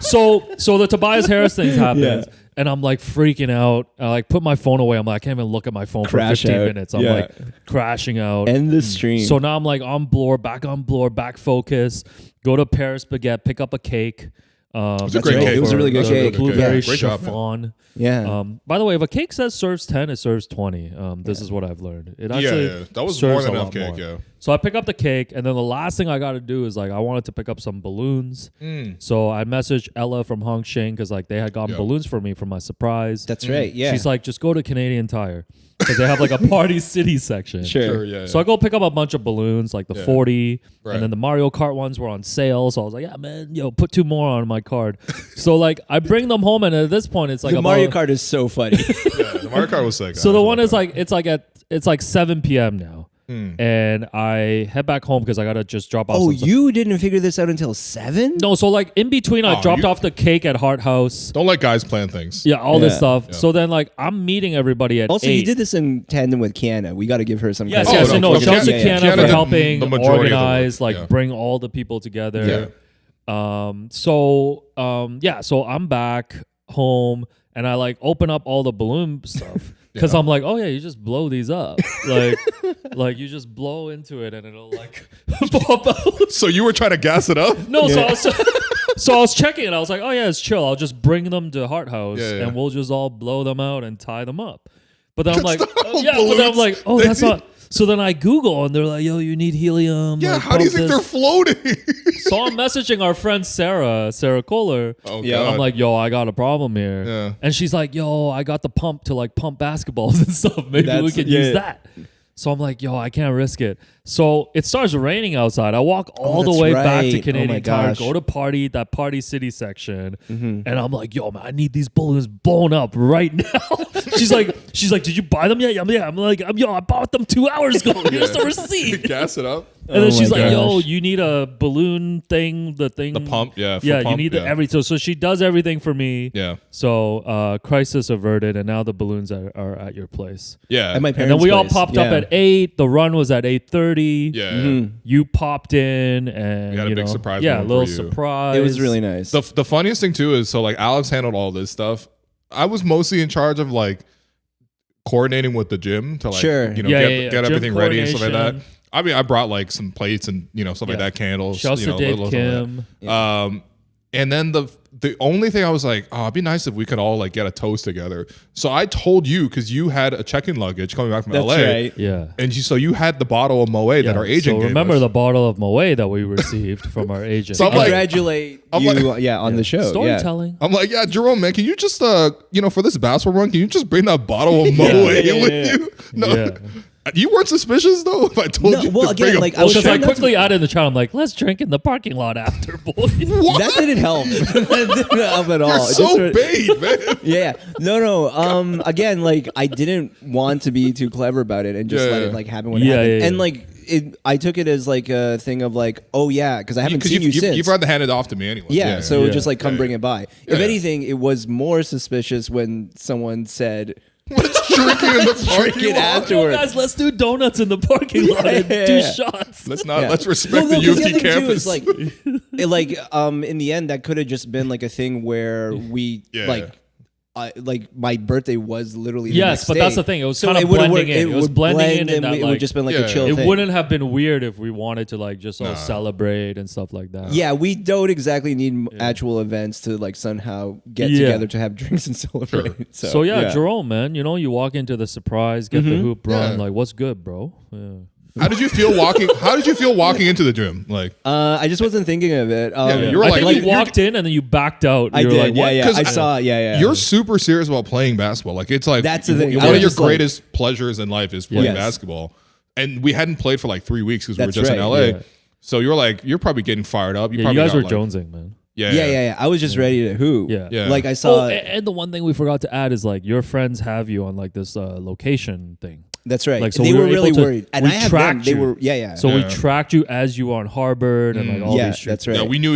So the Tobias Harris things happens,
Yeah.
and I'm like freaking out. I like put my phone away. I'm like, I can't even look at my phone
Crash
for 15
out.
minutes. I'm
Yeah.
like crashing out.
End the stream.
So now I'm like on Blore, back focus. Go to Paris Baguette, pick up a cake.
was a great
right.
cake.
It was a really good cake.
Blueberry
Yeah, great job, man.
chiffon.
yeah.
By the way, if a cake says serves 10, it serves 20. This is what I've learned. It actually
Yeah. That was more
serves
than
a
enough
lot
cake,
more.
yeah.
So I pick up the cake, and then the last thing I got to do is like I wanted to pick up some balloons. So I messaged Ella from Hong Shing because like they had gotten
Yeah.
balloons for me for my surprise.
That's right. Yeah.
She's like, just go to Canadian Tire because they have like a Party City section.
Sure, yeah.
So I go pick up a bunch of balloons, like the
Yeah.
40,
Right.
and then the Mario Kart ones were on sale. So I was like, yeah, man, put 2 more on my card. So like I bring them home, and at this point, it's like
the
about-
Mario Kart is so funny.
Yeah, the Mario Kart was sick.
So the one is like it's like 7 p.m. now, and I head back home because I gotta just drop off.
Oh,
some stuff.
you didn't figure this out until 7?
No, so like in between, I
Oh,
dropped
you-
off the cake at Hart House.
Don't let guys plan things.
Yeah, all this
Yeah.
stuff.
Yeah.
So then, like, I'm meeting everybody at
Also,
8.
you did this in tandem with Kiana. We got to give her some
Yes,
credit.
yes,
no,
no.
fucking-
Shouts to
yeah, yeah.
Kiana
Kiana
for
did
helping
the majority of the work.
organize, like,
Yeah.
bring all the people together. So I'm back home, and I like open up all the balloon stuff because I'm like, oh yeah, you just blow these up, like you just blow into it and it'll like pop out.
So you were trying to gas it up?
No, so I was checking it. I was like, oh yeah, it's chill. I'll just bring them to Hart House
Yeah, yeah.
and we'll just all blow them out and tie them up. But then I'm like,
not how
but then I'm
balloons-
like, oh, that's not. So then I Google and they're like, yo, you need helium.
Yeah,
like,
how do you
pump
think
this.
they're floating?
So I'm messaging our friend Sarah Kohler.
Oh,
Yeah,
God.
I'm like, yo, I got a problem here.
Yeah.
And she's like, yo, I got the pump to like pump basketballs and stuff. Maybe we
That's-
can
yeah.
use that. So I'm like, yo, I can't risk it. So it starts raining outside. I walk all the
that's
way back to
right. Oh
Canadian
my
Tire,
gosh.
go to that Party City section, and I'm like, yo, man, I need these balloons blown up right now. she's like, did you buy them yet? Yeah. I'm like, yo, I bought them 2 hours ago. Here's the receipt.
Gas it up.
And then
Oh
she's
my
like, yo,
gosh.
you need a balloon thing, the
pump, yeah.
Yeah,
pump,
you need
yeah.
everything. So she does everything for me.
Yeah.
So crisis averted, and now the balloons are at your place.
Yeah.
At my
And
parents'
then we all
place.
popped up
Yeah.
at 8. The run was at 8:30.
yeah.
You popped in, and
We had a
you
big
know,
surprise
Yeah, a
moment
little
for you.
surprise.
It was really nice.
The funniest thing too is so like Alex handled all this stuff. I was mostly in charge of like coordinating with the gym to like
Sure.
you know
Yeah,
get,
yeah, yeah.
get
Gym
everything ready and stuff like that.
coordination.
I mean, I brought like some plates and you know stuff like
Yeah.
that, candles.
Shouts
you
to
know,
Dave
little stuff like
Kim.
that. And then the only thing I was like, oh, it'd be nice if we could all like get a toast together. So I told you because you had a check-in luggage coming back from
That's
LA,
right.
Yeah.
and so you had the bottle of Moet that our agent
So
gave
remember
us.
the bottle of Moet that we received from our agent.
So I'm like-
Congratulate
I'm
you,
like-
on the show.
Storytelling.
I'm like, yeah, Jerome, man, can you just, you know, for this basketball run, can you just bring that bottle of Moet
yeah,
with
yeah.
you? No,
Yeah.
You weren't suspicious though if I told you
well,
to bring
again,
a
like, I was
Because I
trying not to
quickly added in the chat, I'm like, let's drink in the parking lot after, boys.
That didn't help. That didn't help at all.
You're so
Just-
bait, man.
Yeah. No. Again, like I didn't want to be too clever about it and just let it like happen when it happened. And like I took it as like a thing of like, oh yeah, because I haven't seen you since.
You've had to hand it off to me anyway.
Yeah, so
yeah.
just like come bring it by. If
Yeah.
anything, it was more suspicious when someone said
Let's drinking in the parking
Drinking
lot.
afterwards.
Guys, let's do donuts in the parking lot and do
Yeah.
shots.
Let's respect the
'cause
U of
other
T
thing, too,
campus.
is, like, in the end, that could have just been like a thing where we like my birthday was literally the
Yes,
next
but
day.
that's the thing. It was
So
kind of
it would've
blending
worked-
in. It was
would
blending in,
blend
and that
it would
like,
just been like
Yeah.
a chill
it
thing.
wouldn't have been weird if we wanted to like just all celebrate and stuff like that.
Yeah, we don't exactly need actual events to like somehow get
Yeah.
together to have drinks and celebrate.
So yeah, Jerome, man, you know, you walk into the surprise, get the hoop run,
Yeah.
like, what's good, bro? Yeah.
How did you feel walking? How did you feel walking into the gym? Like,
I just wasn't thinking of it.
you were
I
like-
think you
you're-
walked in and then you backed out.
I
You were
did.
like, what?
Yeah.
'Cause
I saw. Yeah.
you're super serious about playing basketball. Like, it's like
That's the thing.
One
I
of
was
your
just like-
greatest pleasures in life is playing
Yes.
basketball. And we hadn't played for like 3 weeks because we were
That's
just in
right,
LA.
yeah.
So you're like, you're probably getting fired up.
Yeah, you
probably
guys
got,
were
like,
jonesing, man.
Yeah. I was just ready to hoop.
Yeah.
Like I
Oh,
saw.
and the one thing we forgot to add is like your friends have you on like this location thing.
That's right.
Like, so
they
we
were
were
really
able to-
worried, and
we
I had them.
tracked
They
you.
were. Yeah.
So we
Yeah.
tracked you as you were on Harvard and like all
yeah,
these streets.
that's right.
Yeah, we knew.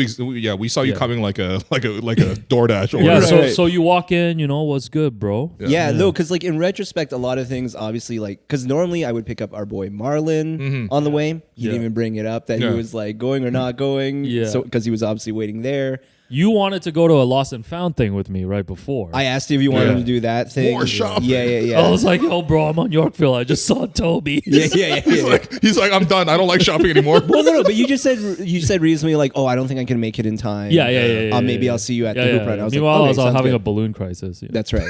We saw you
Yeah.
coming like a DoorDash. Or
Yeah,
whatever.
so
Right.
so you walk in, you know, what's good, bro?
Yeah, no, because like in retrospect, a lot of things obviously like because normally I would pick up our boy Marlon on the way. He didn't
Yeah.
even bring it up that
Yeah.
he was like going or not going.
Yeah.
So because he was obviously waiting there.
You wanted to go to a lost and found thing with me right before.
I asked you if you wanted
Yeah.
to do that thing.
More shopping.
Yeah.
I was like, yo, bro, I'm on Yorkville. I just saw Toby.
yeah.
He's like, I'm done. I don't like shopping anymore.
Well, no, but you said recently like, oh, I don't think I can make it in time.
Yeah.
Maybe
yeah.
I'll see you at
Yeah,
the
yeah.
hoop run. I was
Meanwhile,
like,
I was
sounds
having
good.
a balloon crisis. Yeah.
That's right.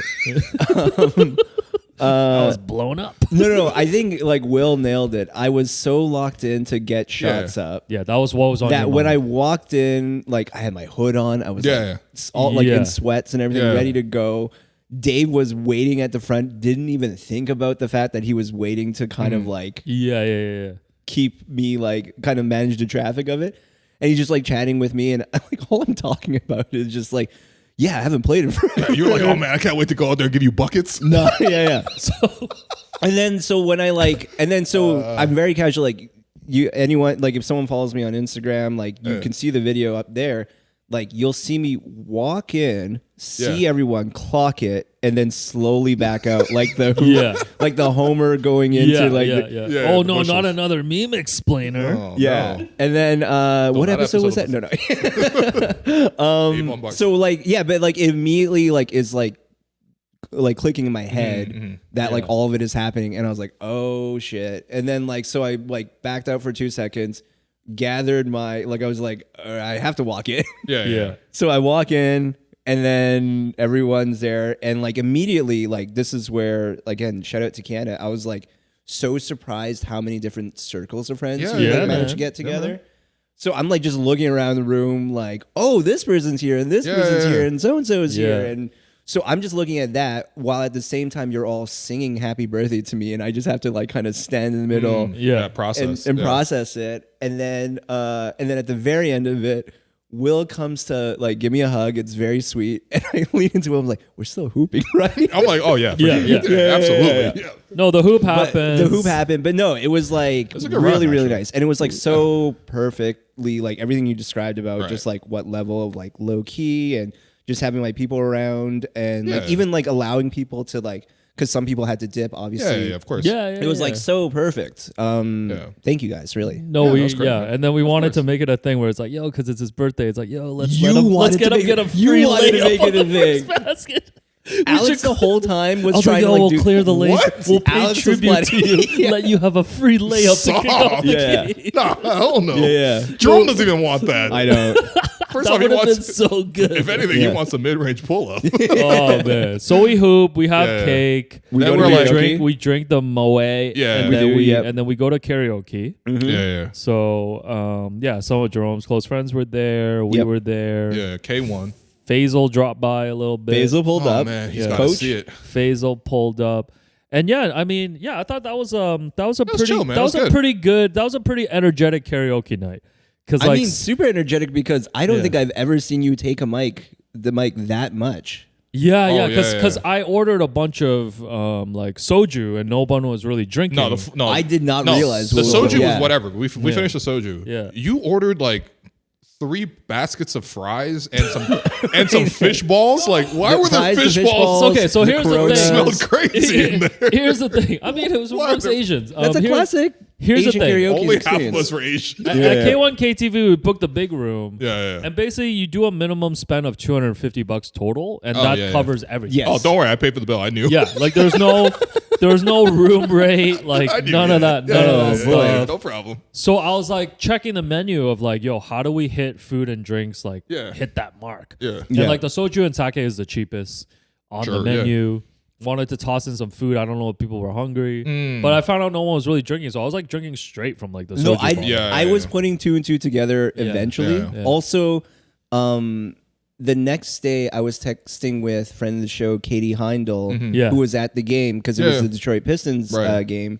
I was blown up.
No. I think like Will nailed it. I was so locked in to get shots up.
Yeah, that was what was on
That
your
when I
mind.
walked in, like I had my hood on, I was
Yeah.
all like
Yeah.
in sweats and everything,
Yeah.
ready to go. Dave was waiting at the front, didn't even think about the fact that he was waiting to kind of like
Yeah.
keep me like kind of manage the traffic of it. And he's just like chatting with me, and like all I'm talking about is just like, yeah, I haven't played in forever.
You were like, oh man, I can't wait to go out there and give you buckets.
No, yeah. So I'm very casual. Like anyone, like if someone follows me on Instagram, like you can see the video up there. Like you'll see me walk in, see everyone, clock it, and then slowly back out, like the like the Homer going into
Yeah,
Oh
the
no,
bushels.
not another meme explainer.
Oh,
yeah.
no.
And then what
that
episode was that?
episode
No. So like but like immediately like is like clicking in my head that like all of it is happening, and I was like, oh shit. And then like so I like backed out for 2 seconds, gathered my I was like, I have to walk in.
Yeah.
So I walk in, and then everyone's there, and like immediately like this is where again shout out to Canada. I was like so surprised how many different circles of friends
Yeah,
we
yeah,
like, managed to
man.
get together. So I'm like just looking around the room like, oh, this person's here and this person's here and so is here. And so I'm just looking at that while at the same time you're all singing happy birthday to me, and I just have to like kind of stand in the middle
Process
and process it. And then at the very end of it, Will comes to like give me a hug. It's very sweet. And I lean into him, I'm like, we're still hooping, right?
I'm like, oh yeah,
Yeah.
absolutely. Yeah.
No, the hoop
But
happened.
the hoop happened, but no, it was like
a good
really,
run,
really
actually.
nice, and it was like so perfectly like everything you described about
Right.
just like what level of like low key and just having like people around and like
Yeah.
even like allowing people to like because some people had to dip, obviously.
Yeah, of course.
Yeah.
It was like so perfect. Thank you guys, really.
No,
Yeah, that
we
was great, man.
and then we wanted
course.
to make it a thing where it's like, yo, because it's his birthday. It's like, yo, let's
You
let him, let's
wanted
get
to
him
make
get a
it-
free
you wanted to
layup
make it
on
a
the
thing.
first basket.
Alex the whole time was
I was
trying
like, yo,
to like
we'll
do
clear the lane.
What?
We'll pay
Alex was
tribute to
planning-
you. Let you have a free layup to kick off the
Yeah.
game.
Nah, hell no.
Yeah.
Jerome doesn't even want that.
I know.
First
That
off, he
would have been
wants,
so good.
if anything, he wants a mid-range pull-up.
Oh man! So we hoop, we have
Yeah.
cake,
We
Then
go to
we're like-
karaoke.
we drink the moe,
Yeah.
and
We
then
do,
we
yep.
and then we go to karaoke.
Yeah.
So some of Jerome's close friends were there. We
Yep.
were there.
Yeah, K1.
Faisal dropped by a little bit.
Basil pulled
Oh
up.
man, he's
Yeah.
got to
Coach?
see it.
Faisal pulled up, And yeah, I mean, yeah, I thought that was pretty
chill, man.
that was
That was
a pretty good, that was a pretty energetic karaoke night. Because
I mean, super energetic because I don't think I've ever seen you take the mic that much.
yeah,
yeah,
because
yeah.
I ordered a bunch of like soju and no one was really drinking.
No,
I did not realize
the
what
soju
yeah.
was whatever. We finished the soju.
Yeah.
You ordered like 3 baskets of fries and some fish balls. Like, why were there
fries,
fish
the fish
balls?
balls,
Okay, so
the
here's the
Coronas.
thing.
It smelled crazy in there.
Here's the thing. I mean, it was
Why
amongst
are there-
Asians.
That's a classic
Here's
Asian
the thing.
karaoke
Only
experience.
half of us were Asian.
At K1 KTV, we booked the big room.
Yeah.
And basically, you do a minimum spend of $250 total, and that
yeah.
covers everything.
Yes.
Oh, don't worry. I paid for the bill. I knew.
Yeah, like there was no room rate, like
I knew
none of that, none of that stuff.
No problem.
So I was like checking the menu of like, yo, how do we hit food and drinks like
Yeah.
hit that mark?
Yeah.
And like the soju and sake is the cheapest on
Sure,
the menu. Wanted to toss in some food. I don't know if people were hungry, but I found out no one was really drinking, so I was like drinking straight from like the soju.
No,
bottle.
I was putting 2 and 2 together eventually.
Yeah.
Also, the next day I was texting with friend of the show Katie Heindel,
Yeah.
who was at the game because it was
Yeah.
the Detroit Pistons
Right.
game,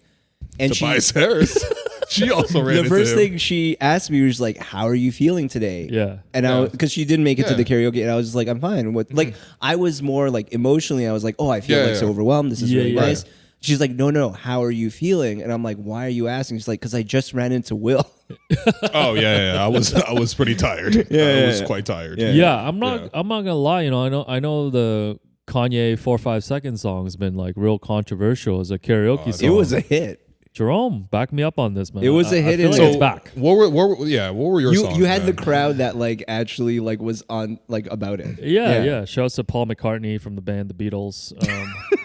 and
Tobias Harris. She also ran
the
into
first
him.
thing she asked me was like, "How are you feeling today?"
Yeah.
and I because she didn't make it to
Yeah.
the karaoke, and I was just like, "I'm fine." What like I was more like emotionally, I was like, "Oh, I feel
Yeah,
like so
yeah.
overwhelmed. This is
Yeah,
really
yeah.
nice." She's like, "No, how are you feeling?" And I'm like, "Why are you asking?" She's like, "Because I just ran into Will."
Oh yeah. I was pretty tired. I was quite tired.
Yeah, I'm not gonna lie. You know, I know the Kanye 4-5 second song has been like real controversial as a karaoke song.
It was a hit.
Jerome, back me up on this, man.
It was a hit
I feel
in
like
so-
it's back.
What were your songs?
You had the
man?
crowd that like actually like was on like about it.
Yeah. Shouts to Paul McCartney from the band The Beatles,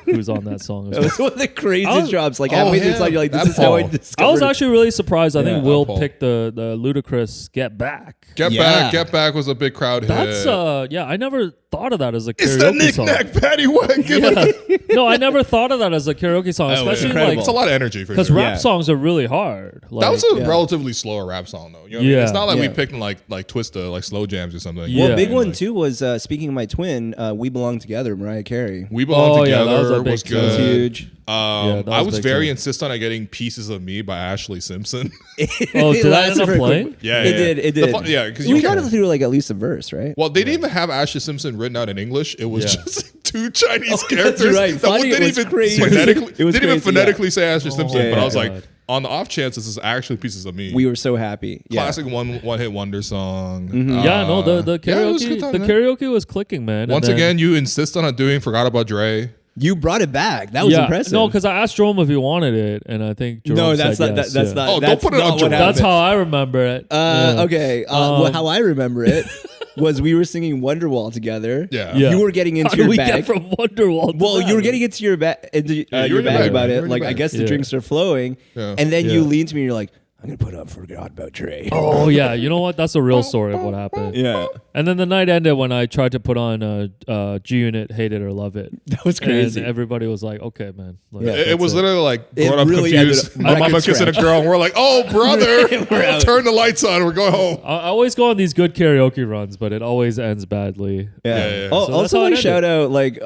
who's on that song as
That
well.
was one of the craziest
I was-
drops. Like
Oh,
halfway through the
yeah,
song, you're like, "This
that
is how I
Paul.
discovered."
I was actually really surprised. I think
Yeah,
Will
Paul.
picked the Ludacris "Get Back."
Get back was a big crowd hit.
That's I never thought of that as a
it's the
karaoke song.
knick-knack paddywhack.
Yeah. No, I never thought of that as a karaoke song, especially
incredible.
like
It's a lot of energy for
because
sure.
rap
Yeah.
songs are really hard. Like,
That was a relatively slower rap song though. You know what I mean?
Yeah.
It's not like we
Yeah.
picked like Twista, like slow jams or something.
Yeah.
Well, big one
Like,
too was speaking of my twin, "We Belong Together," Mariah Carey.
We Belong
Oh, yeah,
Together
that was a big
was
tune.
That was
good.
huge.
that
I
was
was
big
very
too.
insistent on getting "Pieces of Me" by Ashley Simpson.
Oh,
It
did that
lasted
end up
for a quick-
playing?
Yeah,
It
yeah.
did. It
The
did.
fun- yeah, because
we
you
got
can.
it through like at least a verse, right?
Well, they didn't even have Ashley Simpson written out in English. It was
Yeah.
just 2 Chinese
that's
characters.
right.
That
Funny,
didn't
it was
even
crazy.
phonetically.
It was
didn't even
crazy,
phonetically say Ashley Simpson.
yeah,
but I was
God.
like, on the off chance, this is actually "Pieces of Me."
We were so happy. Yeah.
Classic one hit wonder song.
Yeah, no, the
yeah, it was a
karaoke
good time,
the
man.
karaoke was clicking, man. And
Once
then-
again, you insist on doing "Forgot About Dre."
You brought it back. That was
yeah,
impressive.
no, because I asked Jerome if he wanted it, and I think Jerome
no, that's
said
not.
yes,
That's
yeah.
not.
Oh, don't
that's
put it
not
on
what
Jerome.
That's
happened.
how I remember it. Yeah.
Okay. Well, how I remember it was we were singing Wonderwall together.
Yeah.
Yeah.
You were getting
How
into
do
your
we
bag.
get from Wonderwall? To
Well,
that?
you were getting into your bag,
you were
your
in your
bag
bag,
about
man. You
it.
were in
Like
your
I
bag.
guess the
Yeah.
drinks are flowing,
Yeah.
and then you
Yeah.
lean to me and you're like, "I'm gonna put on Forgot About Dre."
Oh yeah, you know what? That's a real story of what happened.
Yeah,
And then the night ended when I tried to put on G Unit, Hate It or Love It.
that was crazy.
And everybody was like, "Okay, man." Like,
Yeah.
It was
that's
literally like
It
growing up
really
confused.
ended
My
up
mom
record
kissing a
scratch.
girl, and we're like, "Oh, brother,
We're out.
turn the lights on. We're going home."
I always go on these good karaoke runs, but it always ends badly.
Yeah.
Oh,
So that's
also,
how it
like
ended.
shout out, like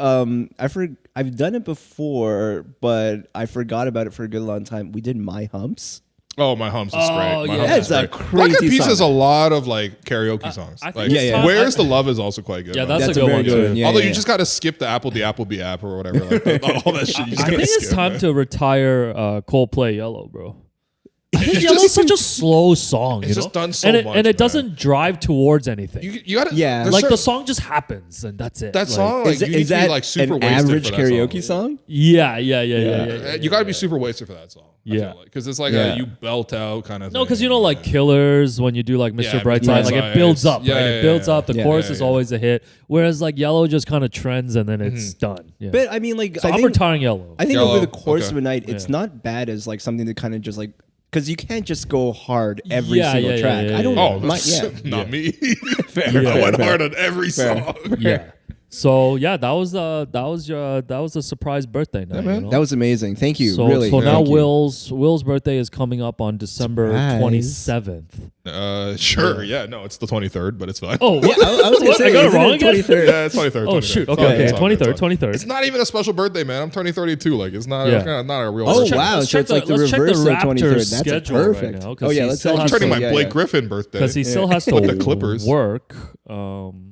I've done it before, but I forgot about it for a good long time. We did My Humps.
Oh, My Humps is
Oh,
great. My
yeah.
Humps is
That's a
great.
crazy
Black Eyed Peas
song.
has a lot of like karaoke songs.
I think
Like,
it's time-
Where's the Love is also quite good.
Yeah,
man.
that's a
a
good
very
one
good
too.
one. Yeah,
Although
yeah,
you
yeah.
just gotta skip the Apple app or whatever. Like, all that shit. You just
I
gotta
think it's
skip,
time
man.
to retire Coldplay Yellow, bro. I think
It's
Yellow's
just-
such a slow song.
it's
you
just
know?
done so
and it,
much,
and it
man.
doesn't drive towards anything.
You gotta
Yeah.
there's
Like the
certain-
song just happens and that's it.
that
Like,
song like
Is,
you need
is
to
that
be like super
an
wasted
average
for that
karaoke song?
Yeah.
You gotta be super wasted for that song.
Yeah.
because it's like
Yeah.
a you belt out kind of.
No, because you know, like Killers, when you do like Mr.
Yeah,
Brightside, like it builds up,
Yeah,
right?
yeah,
It builds
yeah.
up. The
Yeah.
chorus
Yeah,
is
yeah.
always a hit, whereas like Yellow just kind of trends and then it's done. Yeah.
But I mean, like,
so
I
I'm
think,
retiring Yellow.
I think
Yellow,
over the course
okay.
of a night, it's not bad as like something to kind of just like, because you can't just go hard every
Yeah,
single
yeah,
track.
yeah,
I don't.
Oh,
not
not
yeah.
me.
Yeah.
I went
fair.
hard on every song.
yeah. So yeah, that was a surprise birthday night.
man.
You know?
That was amazing. Thank you.
So,
really.
so now
Thank you.
Will's birthday is coming up on December
Surprise.
27th.
Sure. Yeah. No, it's the 23rd, but it's fine.
Oh,
Yeah, I was gonna
What?
say,
I got it
isn't
wrong again?
23rd?
Yeah, it's 23rd.
Oh
23rd.
shoot.
It's
Okay,
all good,
okay.
it's all good,
23rd,
it's all good.
23rd.
It's not even a special birthday, man. I'm turning 32. Like it's not.
Yeah.
It's not a real.
Oh
special-
wow!
let's
So
check
it's like the
let's check the
reverse of
Raptors
23rd. That's
schedule right
perfect.
now, 'cause
Oh yeah,
he
let's
still
actually
has
I'm turning
see,
my
yeah,
Blake
yeah.
Griffin birthday.
Because he still has to
With the Clippers.
work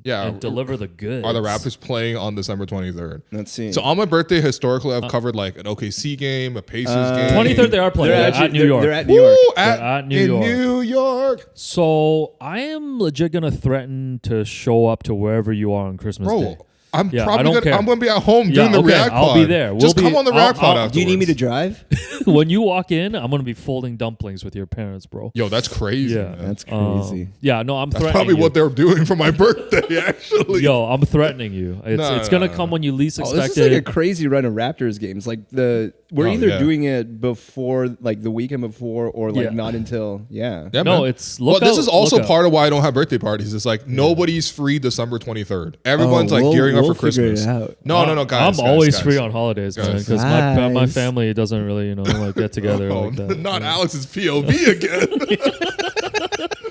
Yeah.
and deliver the goods.
Are the Raptors playing on December 23rd?
Let's see.
So on my birthday, historically, I've covered like an OKC game, a Pacers game.
23rd they are playing
They're
at
actually-
New York.
They're at New York.
Woo,
at New
in
York.
New York.
So I am legit gonna threaten to show up to wherever you are on Christmas Day.
Bro, I'm
Yeah, I
probably
don't
gonna,
care.
I'm gonna be at home
Yeah,
doing the
okay,
React
I'll
Pod.
be there.
Just
We'll
come
be-
on the
I'll-
React Pod
I'll-
afterwards.
Do you need me to drive?
When you walk in, I'm gonna be folding dumplings with your parents, bro.
Yo, that's crazy.
Yeah.
man.
That's crazy.
Yeah, no, I'm
That's
threatening
probably
you.
what they're doing for my birthday, actually.
Yo, I'm threatening you. It's
No,
it's gonna
no,
come
no.
when you least
Oh,
expect
this is like a
it.
crazy run of Raptors games. Like we're
Oh,
either
yeah.
doing it before, like the weekend before, or like
Yeah.
not until. Yeah.
Yeah,
No,
man.
it's
well.
look
This
out,
is also
look out.
part of why I don't have birthday parties. It's like nobody's free December 23rd. Everyone's like
we'll-
gearing up
we'll
for
figure it
Christmas.
out.
No, guys.
I'm always
guys.
free on holidays, man,
Guys.
because my
Guys.
family doesn't really, like get together
Oh,
like that.
not Alex's POV again.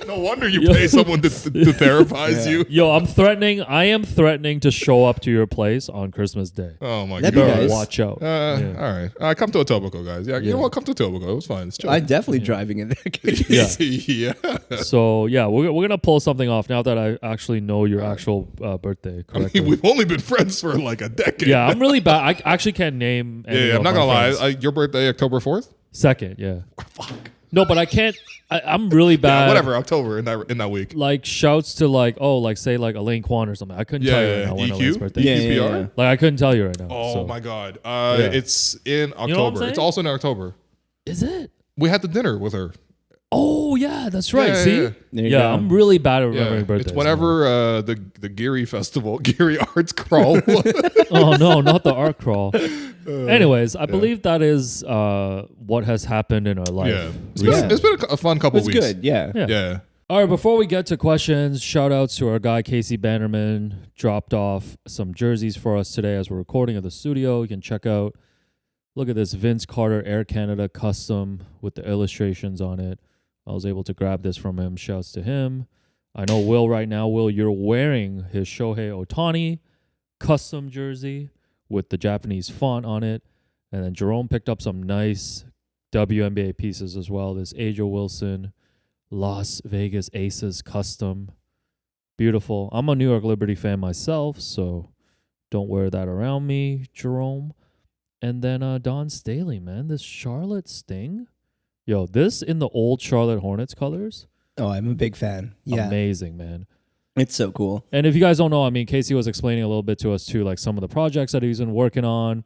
No wonder you pay someone to therapize you.
Yo, I am threatening to show up to your place on Christmas Day.
Oh my
That'd
You
be
god.
better
nice.
watch out.
All right. Come to Etobicoke, guys. Yeah, you know what? Come to Etobicoke. It was fine. It's chill.
I'm definitely driving in that case.
Yeah.
yeah.
So yeah, we're gonna pull something off now that I actually know your actual birthday
I
correctly.
mean, we've only been friends for like a decade.
Yeah, I'm really bad. I actually can't name. Any
Yeah,
of
I'm not
my
gonna lie.
friends.
Your birthday, October 4th.
Second, yeah. No, but I can't. I'm really bad.
Yeah, whatever. October in that week.
Like shouts to say Elaine Kwan or something. I couldn't tell you right now when Elaine's
EQ.
birthday.
Yeah,
is.
yeah,
EQPR.
yeah.
Like I couldn't tell you right now.
Oh
so.
my god.
Yeah.
It's in October.
know what I'm saying?
It's also in October.
Is it?
We had the dinner with her.
Oh yeah, that's right.
Yeah,
See,
yeah,
There you go.
I'm really bad at
Yeah.
remembering birthdays.
It's whenever the Geary Festival, Geary Arts Crawl.
Oh no, not the art crawl. Anyways, I believe that is what has happened in our life.
yeah.
recently.
It's been a fun couple
It's
weeks.
good. Yeah.
Yeah.
Yeah.
All right, before we get to questions, shout outs to our guy Casey Bannerman. Dropped off some jerseys for us today as we're recording at the studio. You can check out. Look at this Vince Carter Air Canada custom with the illustrations on it. I was able to grab this from him. Shouts to him. I know Will right now. Will, you're wearing his Shohei Ohtani custom jersey with the Japanese font on it. And then Jerome picked up some nice WNBA pieces as well. This Aja Wilson Las Vegas Aces custom. Beautiful. I'm a New York Liberty fan myself, so don't wear that around me, Jerome. And then Don Staley, man. This Charlotte Sting. Yo, this in the old Charlotte Hornets colors.
Oh, I'm a big fan. Yeah.
Amazing, man.
It's so cool.
And if you guys don't know, I mean, Casey was explaining a little bit to us too, like some of the projects that he's been working on.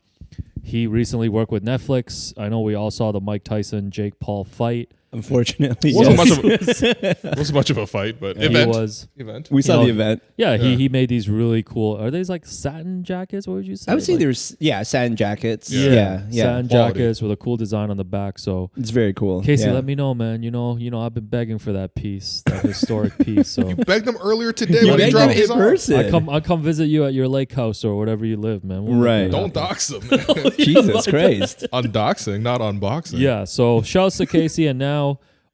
He recently worked with Netflix. I know we all saw the Mike Tyson, Jake Paul fight.
Unfortunately,
Wasn't
yes.
much of a fight, but
He
event.
was,
Event.
we saw
know,
the event.
yeah,
Yeah.
he made these really cool. Are these like satin jackets? What would you say?
I would say
Like-
there's satin jackets.
Yeah.
Yeah,
satin
Quality.
jackets with a cool design on the back. So
It's very cool.
Casey,
yeah.
let me know, man. You know, I've been begging for that piece, that historic piece. So
Begged them earlier today
You
when he
begged
dropped
him
his
in
off.
person.
I come visit you at your lake house or wherever you live, man. We'll make
Right.
that
Don't
happen.
dox them. Man.
Jesus Christ.
Undoxing, not unboxing.
Yeah. So shouts to Casey, and now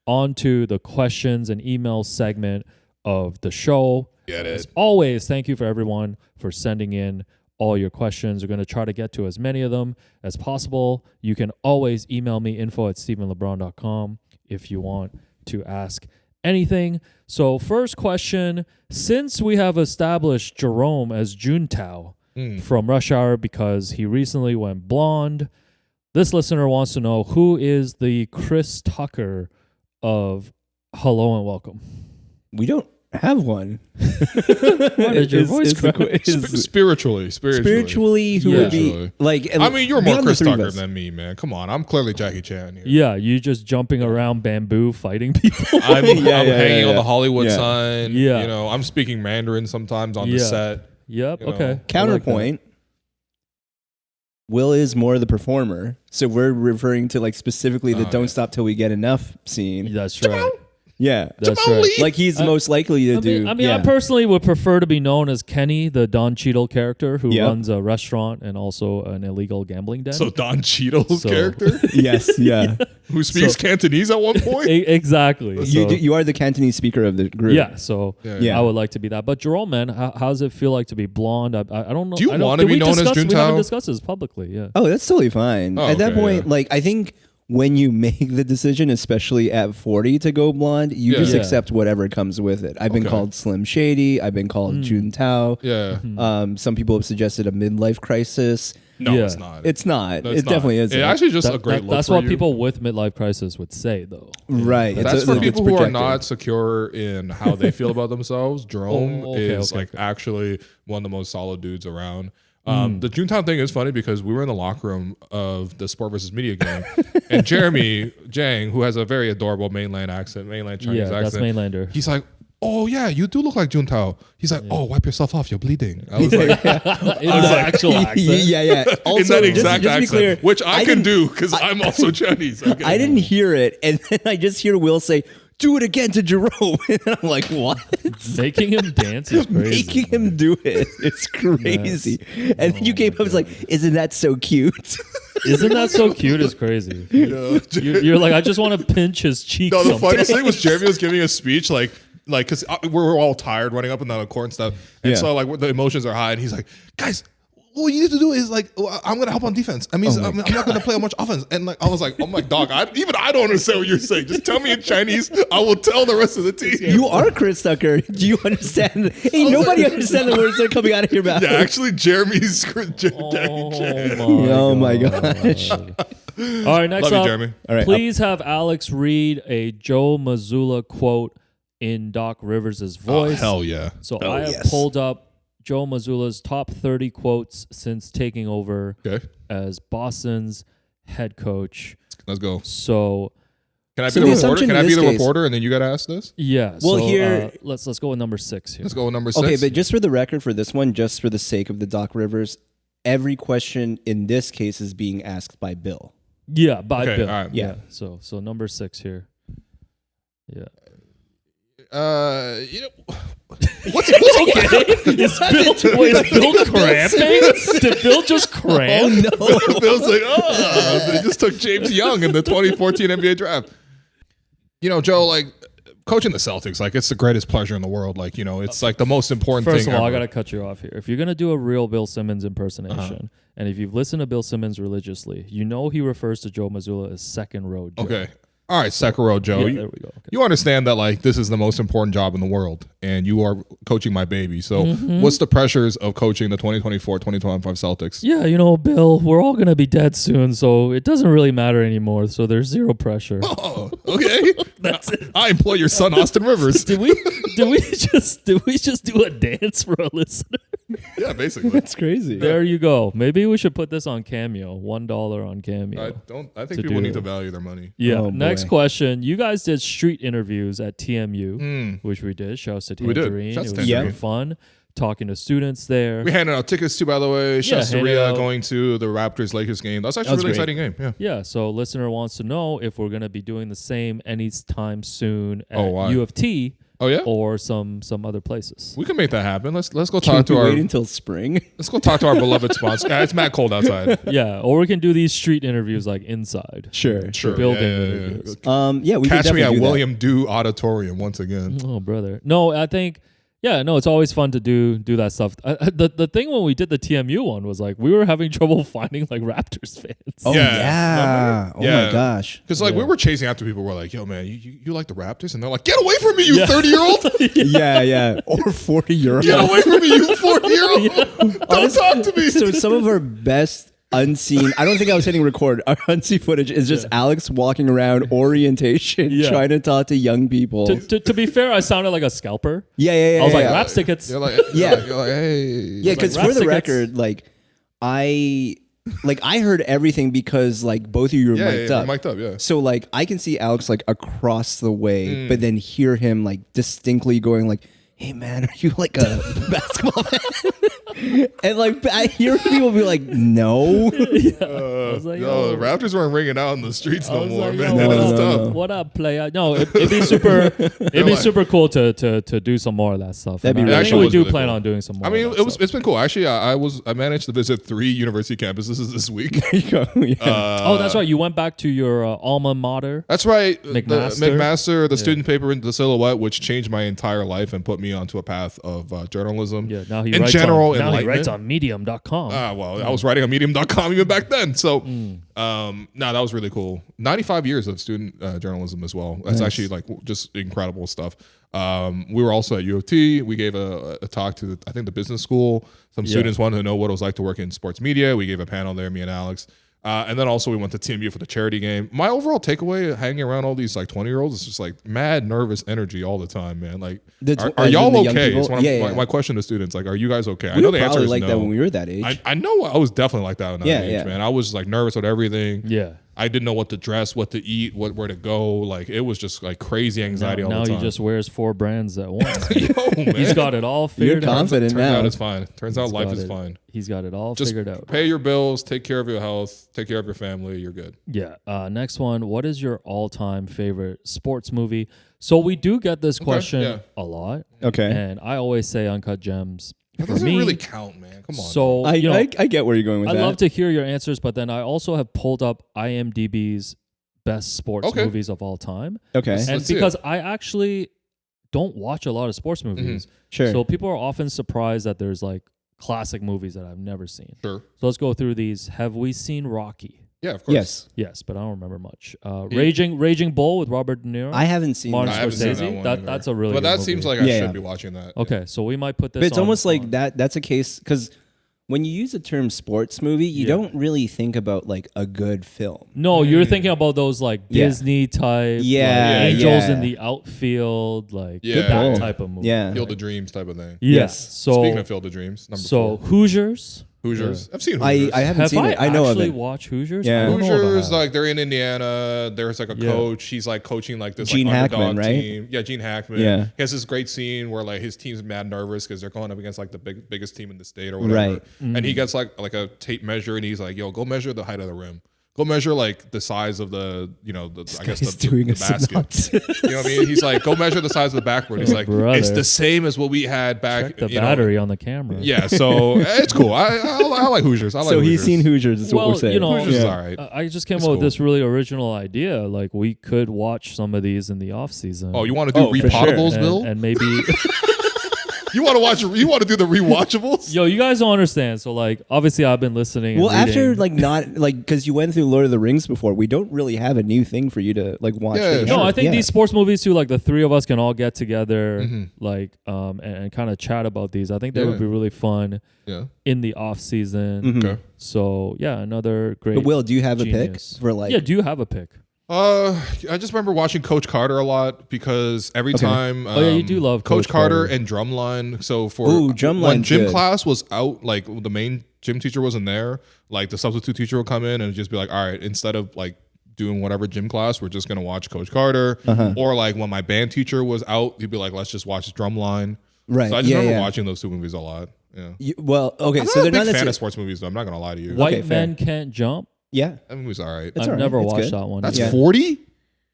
on to the questions and email segment of the show.
Get
As
it.
always, thank you for everyone for sending in all your questions. We're going to try to get to as many of them as possible. You can always email me info@stephenlebron.com if you want to ask anything. So first question, since we have established Jerome as Juntao from Rush Hour because he recently went blonde, this listener wants to know who is the Chris Tucker of Hello and Welcome.
We don't have one.
Why did your voice crack?
Spiritually.
Spiritually, who
Yeah.
would be like?
I mean, you're more
beyond the
Chris
three of
Tucker
us.
than me, man. Come on, I'm clearly Jackie Chan here.
Yeah, you just jumping around bamboo fighting people.
I'm
Yeah,
hanging on
yeah.
the Hollywood
Yeah.
sign.
Yeah.
You know, I'm speaking Mandarin sometimes on the
Yeah.
set.
Yep.
You know.
Okay. I like
Counterpoint. Will is more the performer, so we're referring to like specifically the
Oh,
"Don't
yeah.
Stop Till We Get Enough"
that.
scene.
That's right.
Yeah.
That's
Jamal
right.
Lee.
Like he's most likely to do.
I mean,
yeah.
I personally would prefer to be known as Kenny, the Don Cheadle character who
Yep.
runs a restaurant and also an illegal gambling den.
So Don Cheadle's
So-
character,
Yes, yeah.
who speaks Cantonese at one point.
Exactly. So,
You are the Cantonese speaker of the group.
yeah. So
Yeah.
I would like to be that. But Jerome, man, how does it feel like to be blonde? I don't know.
Do you
I don't-
wanna
did
be
we
known as
discuss- We
Juntao?
haven't discussed this publicly. Yeah.
Oh, that's totally fine.
Oh,
At that
okay,
point,
yeah.
like I think when you make the decision, especially at 40 to go blonde, you just
Yeah.
accept whatever comes with it. I've been
Okay.
called Slim Shady. I've been called Juntao.
Yeah.
Some people have suggested a midlife crisis.
No,
Yeah.
it's not.
It's not.
No, it's
it definitely
not.
isn't.
It actually just a great look
That's
for
what
you.
people with midlife crisis would say, though.
right.
That's
It's
for
it's
people who are
projected.
not secure in how they feel about themselves. Jerome
okay,
is
okay,
like actually one of the most solid dudes around. The Junetown thing is funny because we were in the locker room of the Sport versus Media game, and Jeremy Jang, who has a very adorable mainland Chinese
Yeah, that's
accent,
mainlander.
he's like, "Oh yeah, you do look like Juntao." He's like, "Oh, wipe yourself off, you're bleeding." I was like,
In the actual accent.
yeah. Also,
in that
just
exact
to be
accent,
clear,
which I can
didn't-
do because I'm also Chinese. Okay.
I didn't hear it, and then I just hear Will say, "Do it again to Jerome," and I'm like, "What?"
Making him dance is crazy.
Making him do it. It's crazy. And then you came up, it's like, "Isn't that so cute?"
Isn't that so cute? It's crazy. You're like, I just want to pinch his cheek.
No, the
sometimes.
funniest thing was Jeremy was giving a speech like because we're all tired running up and down the court and stuff, and
Yeah.
so like the emotions are high, and he's like, "Guys, what you need to do is like, I'm gonna help on defense. I mean, I'm not gonna play much offense." And like, I was like, "Oh my dog, I don't understand what you're saying. Just tell me in Chinese. I will tell the rest of the team."
You are Chris Tucker. Do you understand? Hey, nobody understands the words that are coming out of your mouth.
Yeah, actually, Jeremy's.
Oh my gosh.
All right, next
Love you,
up,
Jeremy.
All right,
please have Alex read a Joe Mazzulla quote in Doc Rivers' voice.
Hell yeah.
So I have
yes.
pulled up Joe Mazzulla's top 30 quotes since taking over
Okay,
as Boston's head coach.
let's go.
So
Can I
So
be
the
the reporter?
assumption
Can
in
I be
this
the
case-
reporter, and then you gotta ask this?
yeah,
Well,
so,
here-
let's go with number 6 here.
Let's go with number 6.
Okay, but just for the record for this one, just for the sake of the Doc Rivers, every question in this case is being asked by Bill.
Yeah, by
Okay,
Bill.
all right.
Yeah. So number 6 here. Yeah.
You know, what's okay?
Is Bill cramping? Did Bill just cramp?
Bill's like, oh, they just took James Young in the 2014 NBA draft. You know, Joe, like coaching the Celtics, like it's the greatest pleasure in the world. Like, you know, it's like the most important
First
thing
of all, I
ever.
got to cut you off here. If you're going to do a real Bill Simmons impersonation, and if you've listened to Bill Simmons religiously, you know he refers to Joe Mazzulla as second row Joe.
Okay. All right, second row, Joe.
Yeah, there we go. Okay.
You understand that like this is the most important job in the world, and you are coaching my baby. So, what's the pressures of coaching the 2024-2025 Celtics?
Yeah, you know, Bill, we're all going to be dead soon, so it doesn't really matter anymore. So there's zero pressure.
Oh, okay.
That's it.
I employ your son, Austin Rivers.
Did we just do a dance for a listener?
Yeah, basically.
That's crazy.
There you go. Maybe we should put this on Cameo. $1 on Cameo.
I think
To
people
do
need
that.
to value their money.
Yeah.
Oh,
Next
boy.
question. You guys did street interviews at TMU, which we did. Shouts to
We did.
Tangerine.
Shouts
It
to
was super
Tangerine.
fun talking to students there.
We handed out tickets too, by the way. Shouts to
handed
Rhea
out-
going to the Raptors-Lakers game. That's actually a
That was
really
great.
exciting game. Yeah.
Yeah, so listener wants to know if we're going to be doing the same anytime soon at
why?
U of T
Oh yeah.
or some other places.
We can make that happen. Let's go
Can
talk to
we
our
wait until spring?
beloved sponsor. Yeah, it's mad cold outside.
Yeah, or we can do these street interviews like inside.
Sure.
Sure.
Building
yeah.
interviews.
Yeah, we could
Catch me
definitely
at
do that.
William Dew Auditorium once again.
Oh, brother. No, I think, yeah, no, it's always fun to do that stuff. The thing when we did the TMU one was like we were having trouble finding like Raptors fans.
Oh
Yeah.
yeah. Oh
Yeah.
my gosh.
Because like
Yeah.
we were chasing after people. We're like, yo, man, you like the Raptors? And they're like, get away from me, you 30-year-old!
Yeah. Or 40-year-old.
Get away from me, you 40-year-old! Don't talk to me.
So some of our best unseen, I don't think I was hitting record. Our unseen footage is just Alex walking around orientation,
Yeah.
trying to talk to young people.
To be fair, I sounded like a scalper.
Yeah.
I was like,
yeah.
Raps tickets.
You're like,
Yeah.
You're like, hey.
Yeah, because
Raps
for the
tickets.
record, I heard everything because like both of you were mic'd up.
mic'd up, yeah.
So like I can see Alex like across the way, but then hear him like distinctly going like, "Hey man, are you like a basketball fan?" And like I hear people be like, no.
I was like,
No,
yo.
the Raptors weren't ringing out in the streets
I
no
was
more,
like,
man.
yo,
That
what
is
up,
tough.
what up, player? No, it'd be super. It'd be super cool to do some more of that stuff.
That'd be
And
really
I
cool.
actually
Was
do
really
plan
cool.
on doing some more.
I mean,
of that stuff.
it's been cool. Actually, I managed to visit 3 university campuses this week.
There you go. Yeah.
Oh, that's right. You went back to your alma mater.
That's right.
McMaster?
The McMaster, the student paper in the Silhouette, which changed my entire life and put me onto a path of journalism.
Yeah. Now he
in
writes
general,
on, now he
enlightenment.
writes on Medium.com.
Well, I was writing on Medium.com even back then. So, that was really cool. 95 years of student journalism as well. That's actually like just incredible stuff. We were also at U of T. We gave a talk to I think the business school. Some students wanted to know what it was like to work in sports media. We gave a panel there, me and Alex. And then also we went to TMU for the charity game. My overall takeaway hanging around all these like 20-year-olds is just like mad nervous energy all the time, man. Like, are y'all
the young
okay?
people?
It's one of
Yeah.
my question to students. Like, are you guys okay? I
We
know
were
the answer
probably
is
like
no.
that when we were that age.
I know I was definitely like that when I was
Yeah,
age,
yeah.
man. I was like nervous with everything.
Yeah.
I didn't know what to dress, what to eat, where to go. Like it was just like crazy anxiety all
Now
the
he
time.
just wears 4 brands at once.
Yo, man.
He's got it all
You're
figured out.
confident
Turns
now.
out it's fine. Turns out life
got
is
it.
fine.
He's got it all
Just
figured out.
pay your bills, take care of your health, take care of your family. You're good.
Yeah. Next one. What is your all-time favorite sports movie? So we do get this question
yeah.
a lot,
Okay.
and I always say Uncut Gems.
That
For
doesn't
me,
really count, man. Come on.
so
I,
you know,
I get where you're going with
I
that.
love to hear your answers, but then I also have pulled up IMDb's best sports
Okay.
movies of all time,
Okay.
and
Let's see
because I actually don't watch a lot of sports movies,
Sure.
so people are often surprised that there's like classic movies that I've never seen.
Sure.
So let's go through these. Have we seen Rocky?
Yeah, of course.
Yes.
Yes, but I don't remember much. Raging Bull with Robert De Niro.
I haven't seen
Martin
I
that.
haven't seen
Scorsese.
that one
That-
either.
that's a really
But
good
that
movie.
seems like I
Yeah,
should
yeah.
be watching that.
Okay, so we might put this.
But it's
on-
almost like
on-
that. That's a case because when you use the term sports movie, you don't really think about like a good film.
No, you're thinking about those like
Yeah.
Disney type,
Yeah,
like Angels
yeah.
in the Outfield, like
Yeah.
that
pull.
type of movie.
Yeah.
Field of Dreams type of thing.
Yeah.
Yes.
So
Speaking of Field of Dreams, number 4.
Hoosiers.
Hoosiers. I've seen Hoosiers.
I haven't
Have
seen
I
it. I know of
actually
it.
watched Hoosiers?
Yeah.
I don't know if I
Hoosiers,
have.
like they're in Indiana. There's like a
Yeah.
coach. He's like coaching like this
Gene
like underdog
Hackman, right?
team. Yeah, Gene Hackman.
Yeah.
He has this great scene where like his team's mad nervous because they're going up against like the biggest team in the state or whatever.
Right.
And he gets like a tape measure and he's like, "Yo, go measure the height of the rim. Go measure like the size of the I guess
He's
the
doing a
basket."
synopsis.
You know what I mean? He's like, "Go measure the size of the backboard." He's like,
Brother.
"It's the same as what we had back."
Check the
you know.
battery on the camera.
Yeah, so it's cool. I like Hoosiers. I like
So
Hoosiers.
he's seen Hoosiers. Is what
Well,
we're saying.
you know,
Hoosiers is
Yeah.
all right.
I just came
It's
up with
cool.
this really original idea. Like we could watch some of these in the off season.
Oh, you want to do
Oh, for sure.
repotables, Bill?
and maybe
You want to watch? You want to do the rewatchables?
yo, you guys don't understand. So like, obviously, I've been listening. And
Well, after
reading.
like not like because you went through Lord of the Rings before, we don't really have a new thing for you to like watch.
Yeah,
for
sure.
No, I think
Yeah.
these sports movies too, like the three of us can all get together,
Mm-hmm.
like, and kind of chat about these. I think that
Yeah.
would be really fun
Yeah.
in the off season.
Mhm.
Okay.
So yeah, another great.
But Will, do you have a
genius.
pick for like?
Yeah, do you have a pick?
I just remember watching Coach Carter a lot because every
Okay.
time.
Oh, yeah, you do love
Coach
Coach
Carter
Carter.
and Drumline. So for
Ooh,
when
Drumline's
gym
good.
class was out, like the main gym teacher wasn't there, like the substitute teacher would come in and just be like, "All right, instead of like doing whatever gym class, we're just gonna watch Coach Carter."
Uh-huh.
Or like when my band teacher was out, he'd be like, "Let's just watch Drumline."
Right.
So I just
yeah,
remember
yeah.
watching those two movies a lot. Yeah.
Well, okay,
I'm
so
not
they're
a big
not
fan of
necessarily.
sports movies, though. I'm not gonna lie to you.
White
fair.
Men Can't Jump.
Yeah,
That movie's all right.
It's
I've
all right.
never
It's
watched
good.
that one.
That's
Yeah.
40.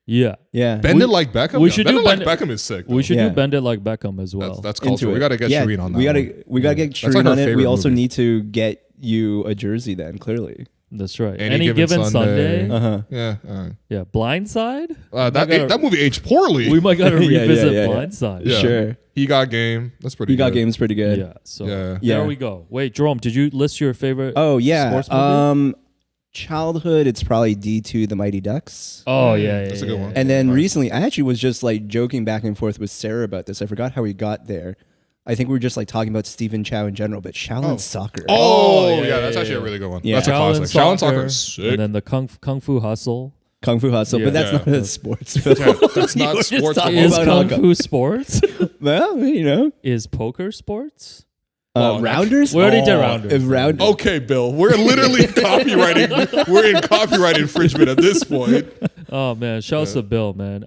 Yeah.
yeah.
Bend it like Beckham.
we should
Bend
do
it like
Bend It-
Beckham is sick.
We should
Yeah.
do Bend It Like Beckham as well.
That's
Into
culture. We
it.
got to get
Yeah,
Shireen on that.
we
one.
gotta get
That's
Shireen
like our
on it. We
favorite
also
movie.
need to get you a jersey. Then clearly,
That's right.
Any
Any
Given
given Sunday.
uh-huh.
Yeah. All right.
Yeah. Blindside.
That movie aged poorly.
We might gotta
Yeah,
revisit
yeah.
Blindside.
Yeah.
Sure.
He got game. That's pretty.
You got
good.
games pretty good.
Yeah. So
Yeah.
Yeah.
there we go. Wait, Jerome, did you list your favorite?
Oh yeah.
Sports movie?
Childhood, it's probably D2, The Mighty Ducks.
Oh yeah,
That's a good one.
And then
Nice.
recently, I actually was just like joking back and forth with Sarah about this. I forgot how we got there. I think we were just like talking about Stephen Chow in general, but Shaolin Soccer.
Oh,
yeah,
yeah, that's
yeah,
actually
yeah.
a really good one.
Yeah.
That's a classic. Shaolin Soccer is sick.
and then the Kung Fu Hustle.
Kung Fu Hustle,
Yeah.
but that's
Yeah.
not a sports film.
That's not
You were just
sports.
talking
Is
about
Kung
Kung
Fu sports?
Well, you know,
Is poker sports?
Oh,
Rounders.
We already did
Oh,
Rounders.
if round.
Okay, Bill. We're literally copywriting. We're in copyright infringement at this point.
Oh man, shout out to Bill, man.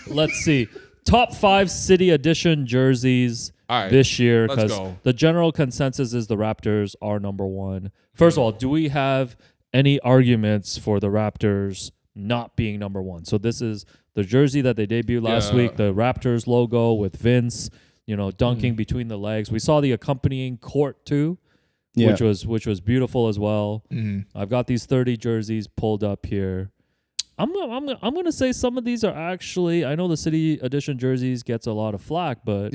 Let's see. Top 5 city edition jerseys
All right.
this year
Let's
because
go.
the general consensus is the Raptors are number one. First of all, do we have any arguments for the Raptors not being number one? So this is the jersey that they debuted last week, the Raptors logo with Vince, dunking between the legs. We saw the accompanying court too, which was beautiful as well. I've got these 30 jerseys pulled up here. I'm gonna say some of these are actually. I know the City Edition jerseys gets a lot of flack, but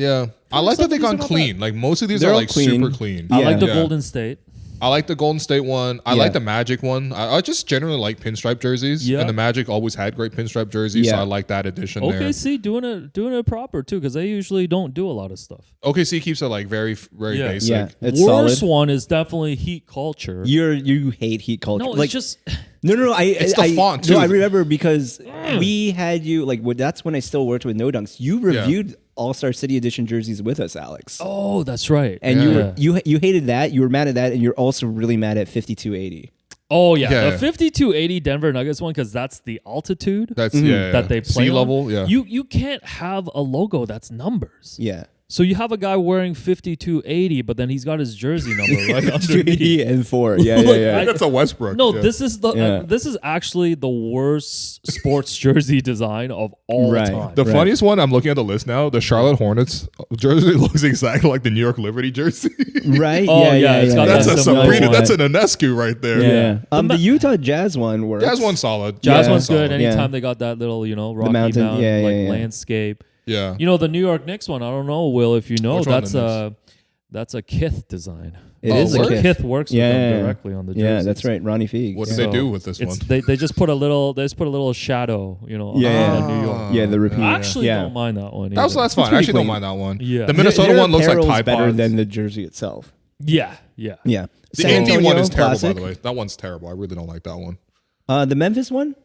I like that they gone clean. Like most of these are like
clean.
super clean.
I like the Golden State.
I like the Golden State one. I like the Magic one. I just generally like pinstripe jerseys.
Yeah.
And the Magic always had great pinstripe jerseys, so I like that addition there.
OKC doing it proper too, because they usually don't do a lot of stuff.
OKC keeps it like very basic.
Yeah, it's
Worst
solid.
one is definitely Heat culture.
You hate Heat culture.
No,
like,
it's just
No.
It's the font, too.
No, I remember because we had you that's when I still worked with No Dunks. You reviewed All-Star City Edition jerseys with us, Alex.
oh, that's right.
And you hated that. You were mad at that, and you're also really mad at 5280.
Oh yeah,
Yeah.
the 5280 Denver Nuggets one, because that's the altitude
That's
that they play
sea
on.
level. Yeah.
You can't have a logo that's numbers.
Yeah.
So you have a guy wearing 5280, but then he's got his jersey number right underneath.
280 and 4. Yeah.
That's a Westbrook.
No,
yeah.
this is this is actually the worst sports jersey design of all time.
The funniest one, I'm looking at the list now, the Charlotte Hornets jersey looks exactly like the New York Liberty jersey.
Right?
Oh, yeah, it's got
That's a
similar
Sabrina.
one.
That's an Ionescu right there.
Yeah. The Utah Jazz one works.
Jazz one's solid.
Jazz
Yeah.
one's good.
Solid.
Anytime they got that little, Rocky
mountain,
Mountain,
yeah.
landscape.
Yeah.
The New York Knicks one, I don't know, Will, if you know,
Which one,
that's
the
that's a Kith design.
It is a
Kith.
Kith.
Works with them directly on the jerseys.
Yeah, that's right. Ronnie Feig.
What did they do with this one?
They just put a little shadow, on New York.
Yeah, the repeat.
I actually
yeah.
don't mind that one.
That's
either.
fine. I
pretty
actually don't
clean.
mind that one.
Yeah.
The Minnesota
Their
one looks like
apparel's
Tide
better
Pods.
than the jersey itself.
Yeah.
Yeah.
The
San
Indy one is
Antonio,
terrible,
classic.
by the way. That one's terrible. I really don't like that one.
The Memphis one?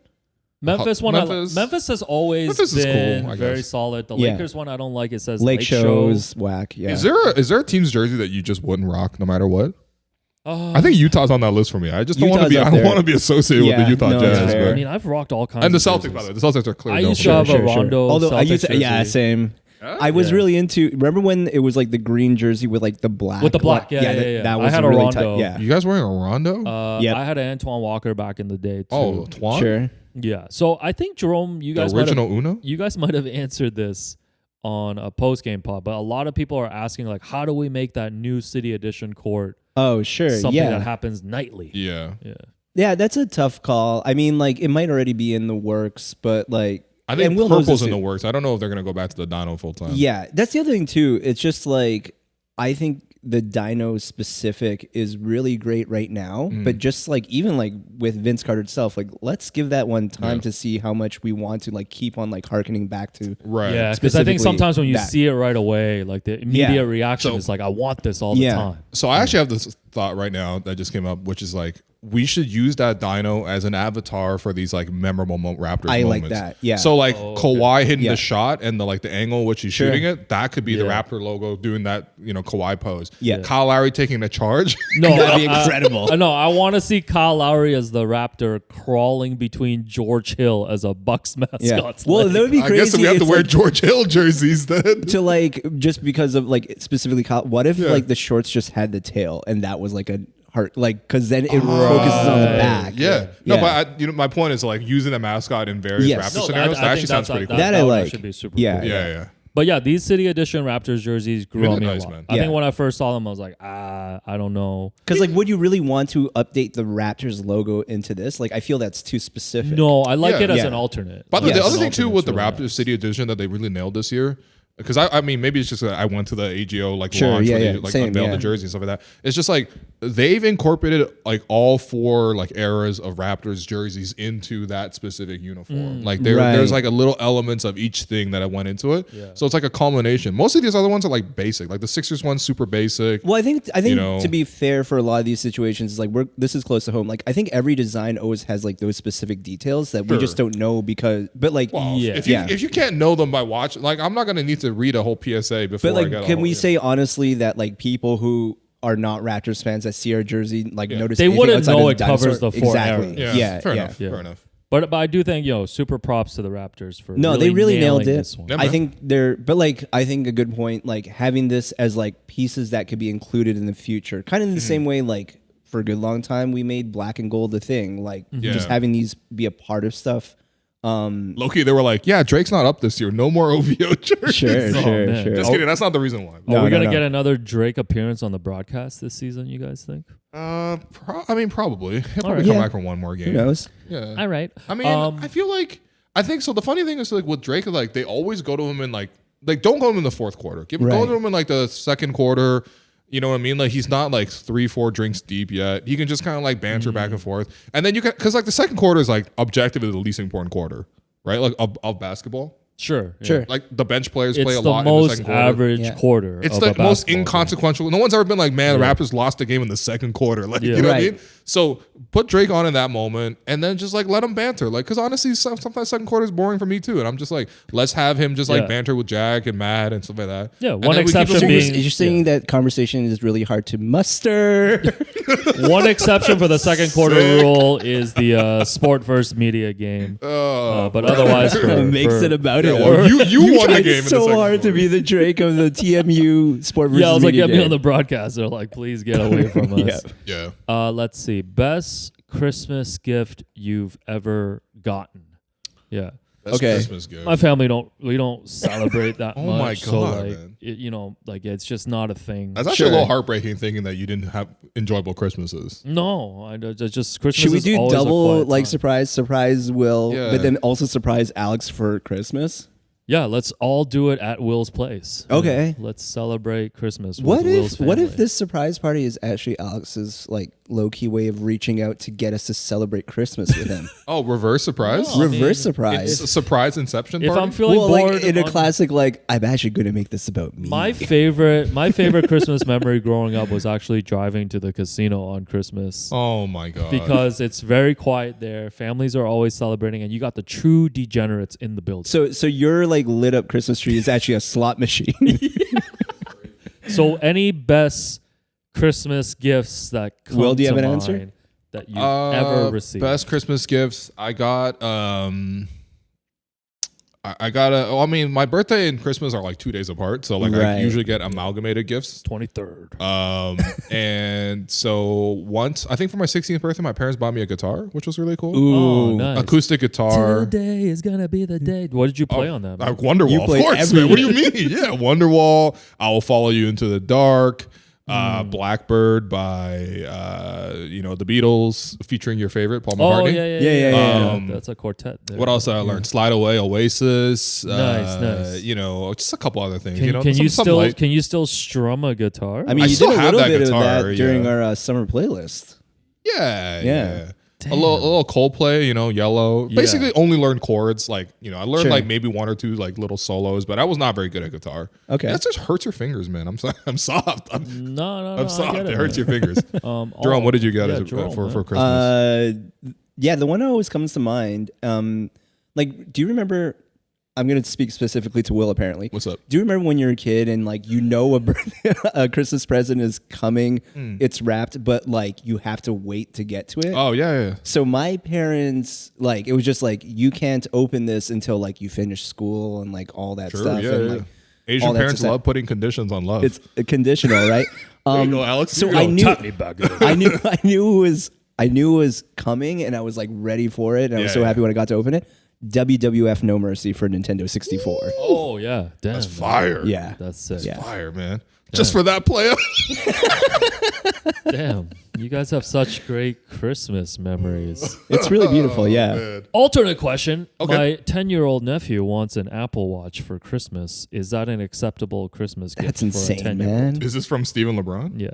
Memphis one. Memphis has always
Memphis is
been
cool, I
very
guess.
solid. The
Yeah.
Lakers one, I don't like. It says
Lake
Show.
Shows, whack. Yeah.
Is there a team's jersey that you just wouldn't rock no matter what? I think Utah's on that list for me. I just don't want to be.
Utah's
I
up
don't
there.
want to be associated with the Utah
no, it's
Jazz.
fair.
I mean, I've rocked all kinds.
And the
of
Celtics,
jerseys.
by the way, the Celtics are clearly.
I used to
dope.
have a Rondo.
Although I used to,
Celtics
same. I was really into. Remember when it was like the green jersey with like the black?
With the black, yeah.
That was
I had a
really
Rondo.
tight. Yeah,
You guys wearing a Rondo?
Yep.
I had an Antoine Walker back in the day too.
Oh, Twan?
sure.
Yeah. So I think Jerome, you
The
guys
original Uno?
you guys might have answered this on a post game pod, but a lot of people are asking like, how do we make that new City Edition court
Oh, sure.
something
Yeah.
that happens nightly?
Yeah.
Yeah, that's a tough call. I mean, like it might already be in the works, but like
I think
and Will knows
purple's
this
in the
too.
works. I don't know if they're going to go back to the Dino full time.
Yeah, that's the other thing too. It's just like I think the Dino specific is really great right now, but just like even like with Vince Carter itself, like let's give that one time to see how much we want to like keep on like harkening back to.
Right.
Yeah, because I think
Specifically
sometimes when you
that.
see it right away, like the immediate
Yeah.
reaction
So-
is like, I want this all the
Yeah.
time.
So I actually have this thought right now that just came up, which is like we should use that Dino as an avatar for these like memorable Raptors
I like
moments.
that, yeah.
So like Kawhi hitting
Yeah.
the shot and the like the angle which he's
Sure.
shooting it, that could be the
Yeah.
Raptor logo doing that, Kawhi pose.
Yeah.
Kyle Lowry taking the charge.
No,
That'd be incredible.
I want to see Kyle Lowry as the Raptor crawling between George Hill as a Bucks mascot's
Well,
leg.
that would be
I
crazy.
guess we have to
It's
wear
like,
George Hill jerseys then.
to like just because of like specifically what if like the shorts just had the tail and that was like a heart like because then it focuses on the back.
Yeah. No, but my point is like using a mascot in various
Yes.
Raptor
No,
scenarios. That actually sounds pretty cool.
That I
one
like.
should be super
Yeah.
cool.
Yeah.
But yeah, these City Edition Raptors jerseys grew
Really
on me
nice,
a lot.
man.
I
Yeah.
think when I first saw them, I was like, I don't know.
Because like, would you really want to update the Raptors logo into this? Like, I feel that's too specific.
No, I like
Yeah.
it as
Yeah.
an alternate.
By the way,
Yes.
the other
An
thing too
alternate's
with the
really
Raptors
nice.
City Edition that they really nailed this year, because I mean maybe it's just that I went to the AGO like
Sure,
launch
yeah,
where
yeah.
they like
Same,
unveiled
yeah.
the jersey and stuff like that. It's just like they've incorporated like all four like eras of Raptors jerseys into that specific uniform. Like
Right.
there's like a little elements of each thing that went into it.
Yeah.
So it's like a culmination. Most of these other ones are like basic. Like the Sixers one's super basic.
Well, I think
know.
to be fair for a lot of these situations, is like this is close to home. Like I think every design always has like those specific details that we just don't know because. But like,
Well,
Yeah.
if you can't know them by watching, like I'm not gonna need to read a whole PSA before
but
I
like,
get.
can
a
we
whole,
say honestly that like people who are not Raptors fans that see our jersey like notice
They
anything
wouldn't
outside
know
of
it
dinosaur?
covers the four
exactly.
eras.
Yeah, fair
yeah.
enough. Fair enough.
But I do think, super props to the Raptors for
No, they really
nailing
nailed it.
this one.
Yeah,
I
man.
think I think a good point, like having this as like pieces that could be included in the future, kind of in the same way, like for a good long time we made black and gold a thing, like just having these be a part of stuff.
Low-key, they were like, yeah, Drake's not up this year. No more OVO jerseys.
Sure.
man.
Just kidding. That's not the reason why.
Are we going to
no.
get another Drake appearance on the broadcast this season, you guys think?
I mean, probably. He'll probably
right.
come
Yeah.
back for one more game.
Who knows?
Yeah.
All right.
I mean, I think so. The funny thing is, like, with Drake, like, they always go to him in, like don't go to him in the fourth quarter. Go
Right.
to him in, like, the second quarter. You know what I mean? Like, he's not, like, 3-4 drinks deep yet. He can just kind of, like, banter back and forth. And then you can, because, like, the second quarter is, like, objectively the least important quarter, right? Like, of basketball.
Sure. yeah.
Sure.
Like, the bench players play
It's
a
the
lot in the
most
second quarter.
average quarter.
It's
of
the
a
most
basketball game.
inconsequential. No one's ever been like, man, the Raptors lost the game in the second quarter. Like,
Yeah.
you know what I
Right.
mean? So put Drake on in that moment and then just like let him banter. Like, because honestly, sometimes second quarter is boring for me too. And I'm just like, let's have him just like
Yeah.
banter with Jack and Matt and stuff like that.
Yeah,
And
one
then we keep
exception
it
So
moving.
being-
you're saying that conversation is really hard to muster.
One exception for the second quarter rule is the Sport First Media game. But otherwise,
Makes it about it.
well, you won the
tried
game in the
so
second
hard to
quarter.
be the Drake of the TMU Sport versus
Yeah, I was like,
Media
get me
game.
on the broadcast. They're like, please get away from us.
Yeah.
Yeah.
Let's see. Best Christmas gift you've ever gotten. Yeah.
That's
Okay.
Christmas gift.
My family don't celebrate that
Oh
much.
my
So
God,
like,
man.
it's just not a thing.
That's actually
Sure.
a little heartbreaking thinking that you didn't have enjoyable Christmases.
No, just Christmas.
Should we
is
do
always a
double
quiet
like
time.
surprise Will,
Yeah.
but then also surprise Alex for Christmas?
Yeah, let's all do it at Will's place.
Okay.
Let's celebrate Christmas with
What
Will's
if
family.
this surprise party is actually Alex's like low key way of reaching out to get us to celebrate Christmas with him?
Oh, reverse surprise?
No.
Reverse
It's
surprise.
a surprise inception
If
party?
I'm feeling
Well,
bored,
like in a
on-
classic, like I'm actually going to make this about me.
my favorite Christmas memory growing up was actually driving to the casino on Christmas.
Oh my God.
Because it's very quiet there. Families are always celebrating, and you got the true degenerates in the building.
So your like lit up Christmas tree is actually a slot machine.
So, any best Christmas gifts that come
Will, do you
to
have an
mind
answer?
that you've ever received?
Best Christmas gifts. I got I got I mean, my birthday and Christmas are like 2 days apart, so like I
Right.
usually get amalgamated gifts.
23rd.
And so once, I think for my 16th birthday, my parents bought me a guitar, which was really cool.
Oh, nice.
Acoustic guitar.
Today is gonna be the day. What did you play on that? man?
Wonderwall,
You
of
played
course, man. What do you mean? Yeah, Wonderwall. I Will Follow You Into the Dark. Blackbird by the Beatles, featuring your favorite Paul
Oh
McCartney.
Yeah.
That's a quartet. There.
What else did I learn? Slide Away, Oasis.
Nice.
Just a couple other things.
Can you
some
still
light-
can you still strum a guitar?
I mean,
I
you
still
did a
have
little
that
bit
guitar,
of that during
yeah.
our summer playlist.
Yeah. A little Coldplay, Yellow.
Yeah.
Basically, only learned chords. Like, I learned
Sure.
like maybe one or two like little solos, but I was not very good at guitar.
Okay.
That just hurts your fingers, man. I'm sorry. I'm soft.
No,
I'm soft.
I get
It hurts
man.
your fingers.
Jerome,
Jerome, what did you get
Jerome,
for
man.
Christmas?
Yeah, the one that always comes to mind. Like, do you remember? I'm going to speak specifically to Will. Apparently,
What's up?
Do you remember when you're a kid and like a Christmas present is coming? It's wrapped, but like you have to wait to get to it.
Oh yeah.
So my parents, like, it was just like you can't open this until like you finish school and like all that
Sure.
stuff.
Yeah.
and,
Yeah.
like,
Asian
all that
parents
stuff.
love putting conditions on love.
It's a conditional, right?
There you go, Alex.
So
Here you
I
go.
knew,
Tap me back.
I knew it was coming, and I was like ready for it, and I was
Yeah,
so
yeah.
happy when I got to open it. WWF No Mercy for Nintendo 64.
Oh yeah, damn.
That's
man.
fire.
Yeah,
That's sick.
Yeah.
Fire, man. Just for that player.
Damn, you guys have such great Christmas memories.
it's really beautiful. Yeah,
Man.
Alternate question.
Okay.
My 10-year-old nephew wants an Apple Watch for Christmas. Is that an acceptable Christmas gift
that's
for
insane,
a 10-year-old?
man.
Is this from Stephen LeBron?
Yeah.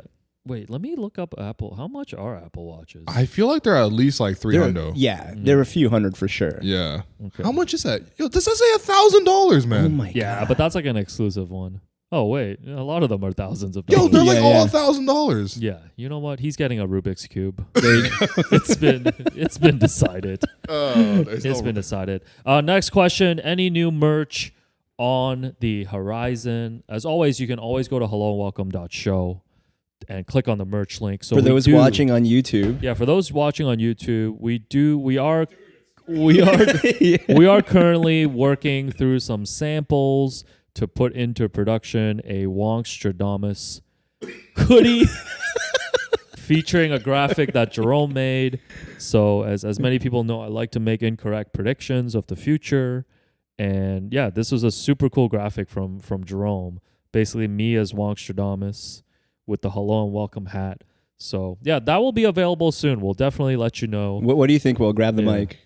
Wait, let me look up Apple. How much are Apple Watches?
I feel like they're at least like $300.
Yeah, there are a few hundred for sure.
Yeah.
Okay.
How much is that? Yo, this does say $1,000, man.
Oh my
Yeah,
god.
but that's like an exclusive one. Oh wait, a lot of them are thousands of
Yo,
dollars.
they're like
Yeah,
all
yeah.
$1,000.
Yeah, you know what? He's getting a Rubik's cube.
There you go.
It's been decided. It's been decided. Next question. Any new merch on the horizon? As always, you can always go to helloandwelcome.show and click on the merch link. So
For
we
those
do-
watching on YouTube,
yeah, for those watching on YouTube, we are we are currently working through some samples to put into production a Wongstradamus hoodie featuring a graphic that Jerome made. So as many people know, I like to make incorrect predictions of the future. And yeah, this was a super cool graphic from Jerome. Basically me as Wongstradamus with the hello and welcome hat. So yeah, that will be available soon. We'll definitely let you know.
What do you think, Will? Grab the mic.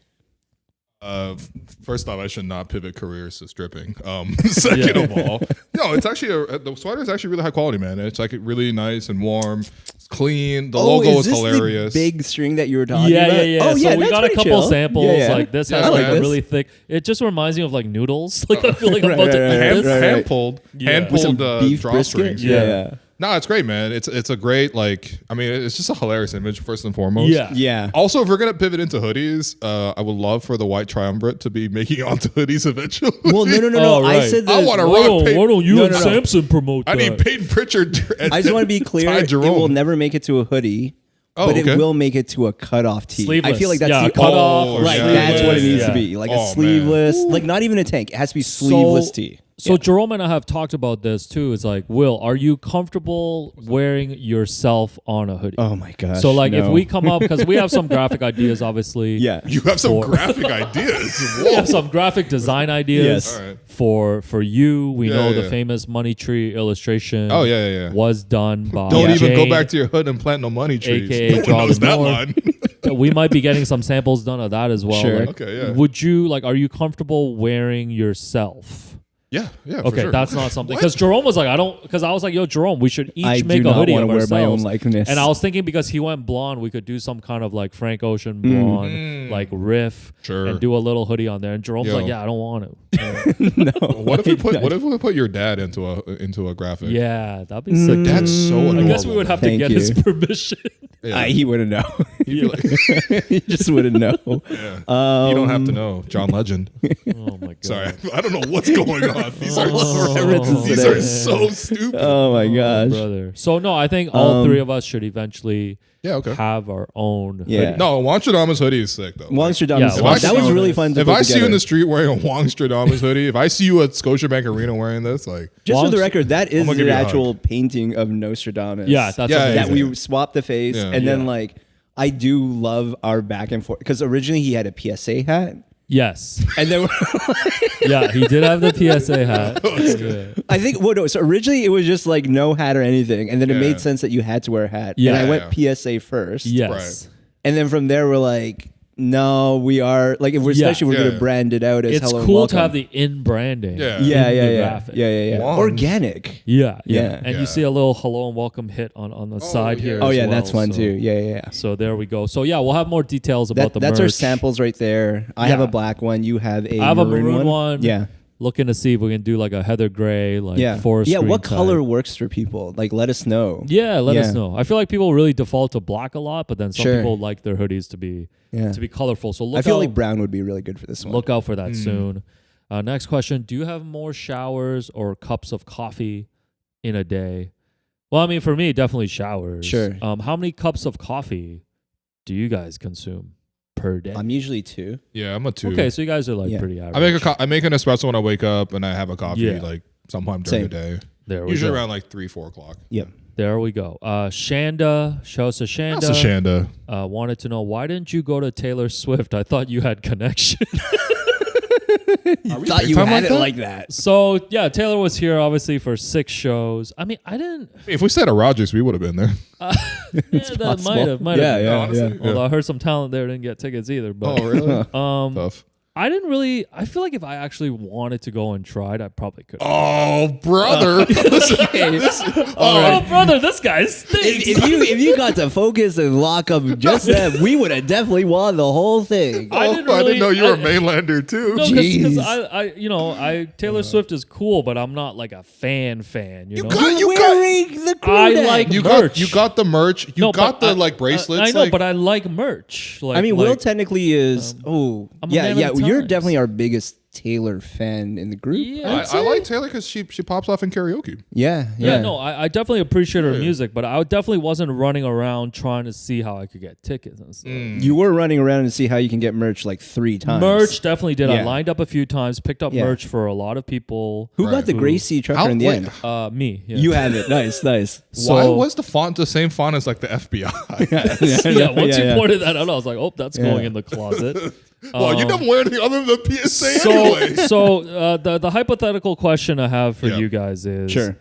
First off, I should not pivot careers to stripping. Second of all, no, it's actually the sweater is actually really high quality, man. It's like really nice and warm. It's clean. The logo is hilarious.
The big string that you were talking about?
Yeah.
Oh,
so
yeah,
we got a couple
chill.
samples.
Yeah.
Like this has like a really thick. It just reminds me of like noodles. Like I feel like I'm about to
hand pulled
beef
drawstrings.
Yeah.
No, it's great, man. It's a great, like, I mean, it's just a hilarious image first and foremost.
Yeah.
Also, if we're gonna pivot into hoodies, I would love for the white triumvirate to be making it onto hoodies eventually.
Well, no.
Oh,
I
right.
said
I
that.
want to
Why
rock.
don't you
No,
and
no.
Samson promote
I
that?
need Peyton Pritchard.
I just want to be clear.
Ty
It
Jerome.
will never make it to a hoodie.
Oh,
but
okay.
it will make it to a cutoff tee.
Sleeveless.
I feel like that's
Yeah,
the
cutoff or
right.
sleeveless.
That's what it needs to
Yeah.
be, like
Oh,
a
man.
sleeveless, like not even a tank. It has to be sleeveless tee.
So Jerome and I have talked about this too. It's like, Will, are you comfortable wearing yourself on a hoodie?
Oh my gosh.
So like if
no.
we come up, because we have some graphic ideas, obviously.
yeah,
You have some
For-
graphic ideas.
We
Whoa.
have some graphic design ideas
Yes.
All right.
for you. We
Yeah,
know
yeah.
the famous money tree illustration.
Oh, yeah.
Was done by
Don't even go
Jane,
back to your hood and plant no money trees.
AKA
No one
Draw
knows
the
that
North.
line.
We might be getting some samples done of that as well.
Sure.
Like,
Okay, yeah.
Would you like? Are you comfortable wearing yourself?
Yeah, for
Okay,
sure.
that's not something.
What?
Because Jerome was like, I don't. Because I was like, yo, Jerome, we should each
I
make
do
a
not
hoodie
want
of
to wear my own
ourselves.
likeness.
And I was thinking because he went blonde, we could do some kind of like Frank Ocean blonde, like riff,
Sure.
and do a little hoodie on there. And Jerome's
Yo.
like, yeah, I don't want to.
What if we put your dad into a graphic?
Yeah, that'd be sick.
That's so
I
adorable.
guess we would have to
Thank
get
you.
his permission.
Yeah.
he wouldn't know.
Yeah.
He just wouldn't know.
Yeah. You don't have to know. John Legend.
Oh my god.
Sorry, I don't know what's going on. These are
references
these
today.
are so stupid.
Oh my gosh.
Brother. So no, I think all three of us should eventually
Yeah, okay.
have our own.
Yeah.
hoodie.
No, Wongstradamus hoodie is sick though.
Wongstradamus.
Yeah,
that was really fun to
If
put
I see you in
together.
the street wearing a Wongstradamus hoodie, if I see you at Scotiabank Arena wearing this, like,
Just for the record, that is
I'm gonna give
the
you a
actual painting of Nostradamus.
Yeah, that's
Yeah,
amazing.
that
amazing.
we swapped the face,
Yeah.
and then
Yeah.
like I do love our back and forth because originally he had a PSA hat,
Yes.
and then
Yeah, he did have the PSA hat. Yeah.
I think so originally it was just like no hat or anything, and then it
Yeah.
made sense that you had to wear a hat.
Yeah.
and I
Yeah,
went PSA first.
Yes.
and then from there we're like, no, we are like if we're
Yeah.
especially we're
Yeah.
gonna brand it out as
It's
hello and
cool
welcome.
to have the in branding.
Yeah.
yeah,
in
yeah,
the
yeah,
graphic.
yeah.
Wands.
Organic.
Yeah.
Yeah.
And
Yeah.
you see a little hello and welcome hit on the side
yeah.
here.
Oh
as
yeah,
well,
that's fun
so-
too. Yeah.
So there we go. So yeah, we'll have more details about the
That's
merch.
our samples right there. I have
Yeah.
a black one. You have a
I have a
maroon
maroon one.
Yeah.
Looking to see if we can do like a heather gray, like forest
Yeah,
green
what
type.
color works for people? Like, let us know.
Yeah, let us
Yeah.
know. I feel like people really default to black a lot, but then some
Sure.
people like their hoodies to be
Yeah.
colorful. So look
I feel
out,
like brown would be really good for this one.
look out for that soon. Next question: do you have more showers or cups of coffee in a day? Well, I mean, for me, definitely showers.
Sure.
How many cups of coffee do you guys consume per day?
I'm usually 2.
Yeah, I'm a 2.
Okay, so you guys are like
Yeah.
pretty average.
I make an espresso when I wake up, and I have a coffee
Yeah.
like sometime during
Same.
the day.
there we
Usually
go.
around like 3-4 o'clock.
Yep.
There we go. Shanda, show us a Shanda.
That's a Shanda.
Wanted to know, why didn't you go to Taylor Swift? I thought you had connection.
Thought you
time
had
like
it
that?
like that.
So yeah, Taylor was here obviously for 6 shows. I mean, I didn't.
If we said a Rogers, we would have been there.
Yeah, that might have.
Yeah,
been.
yeah,
honestly.
yeah.
Although I heard some talent there didn't get tickets either. But
Oh, really? Tough.
I didn't really. I feel like if I actually wanted to go and tried, I probably could.
Oh, brother.
Oh, brother, this guy stinks.
If you got to focus and lock up just that, we would have definitely won the whole thing.
I
I
didn't
didn't
really-
know you were a
I-
mainlander too.
No,
Jeez.
because I Taylor Swift is cool, but I'm not like a fan. You know,
got-
You're wearing the crew
I
neck.
like-
You
merch.
got the merch. You
No,
got
but
the
I-
like bracelets.
I know,
like,
but I like merch. Like,
I mean,
like,
Will technically is.
I'm a man of the
You're
times.
definitely our biggest Taylor fan in the group.
Yeah.
I like Taylor because she pops off in karaoke.
Yeah.
No, I definitely appreciate her music, but I definitely wasn't running around trying to see how I could get tickets and stuff.
You were running around to see how you can get merch like 3 times.
Merch definitely did. I
Yeah.
lined up a few times, picked up merch for a lot of people.
Who got the Gracie trucker in the end?
Me. Yeah.
You have it. Nice.
Why was the font the same font as like the FBI?
Yeah, once you pointed that out, I was like, oh, that's going in the closet.
Well, you never wear anything other than the PSA anyway.
So the hypothetical question I have for you guys is,
Sure.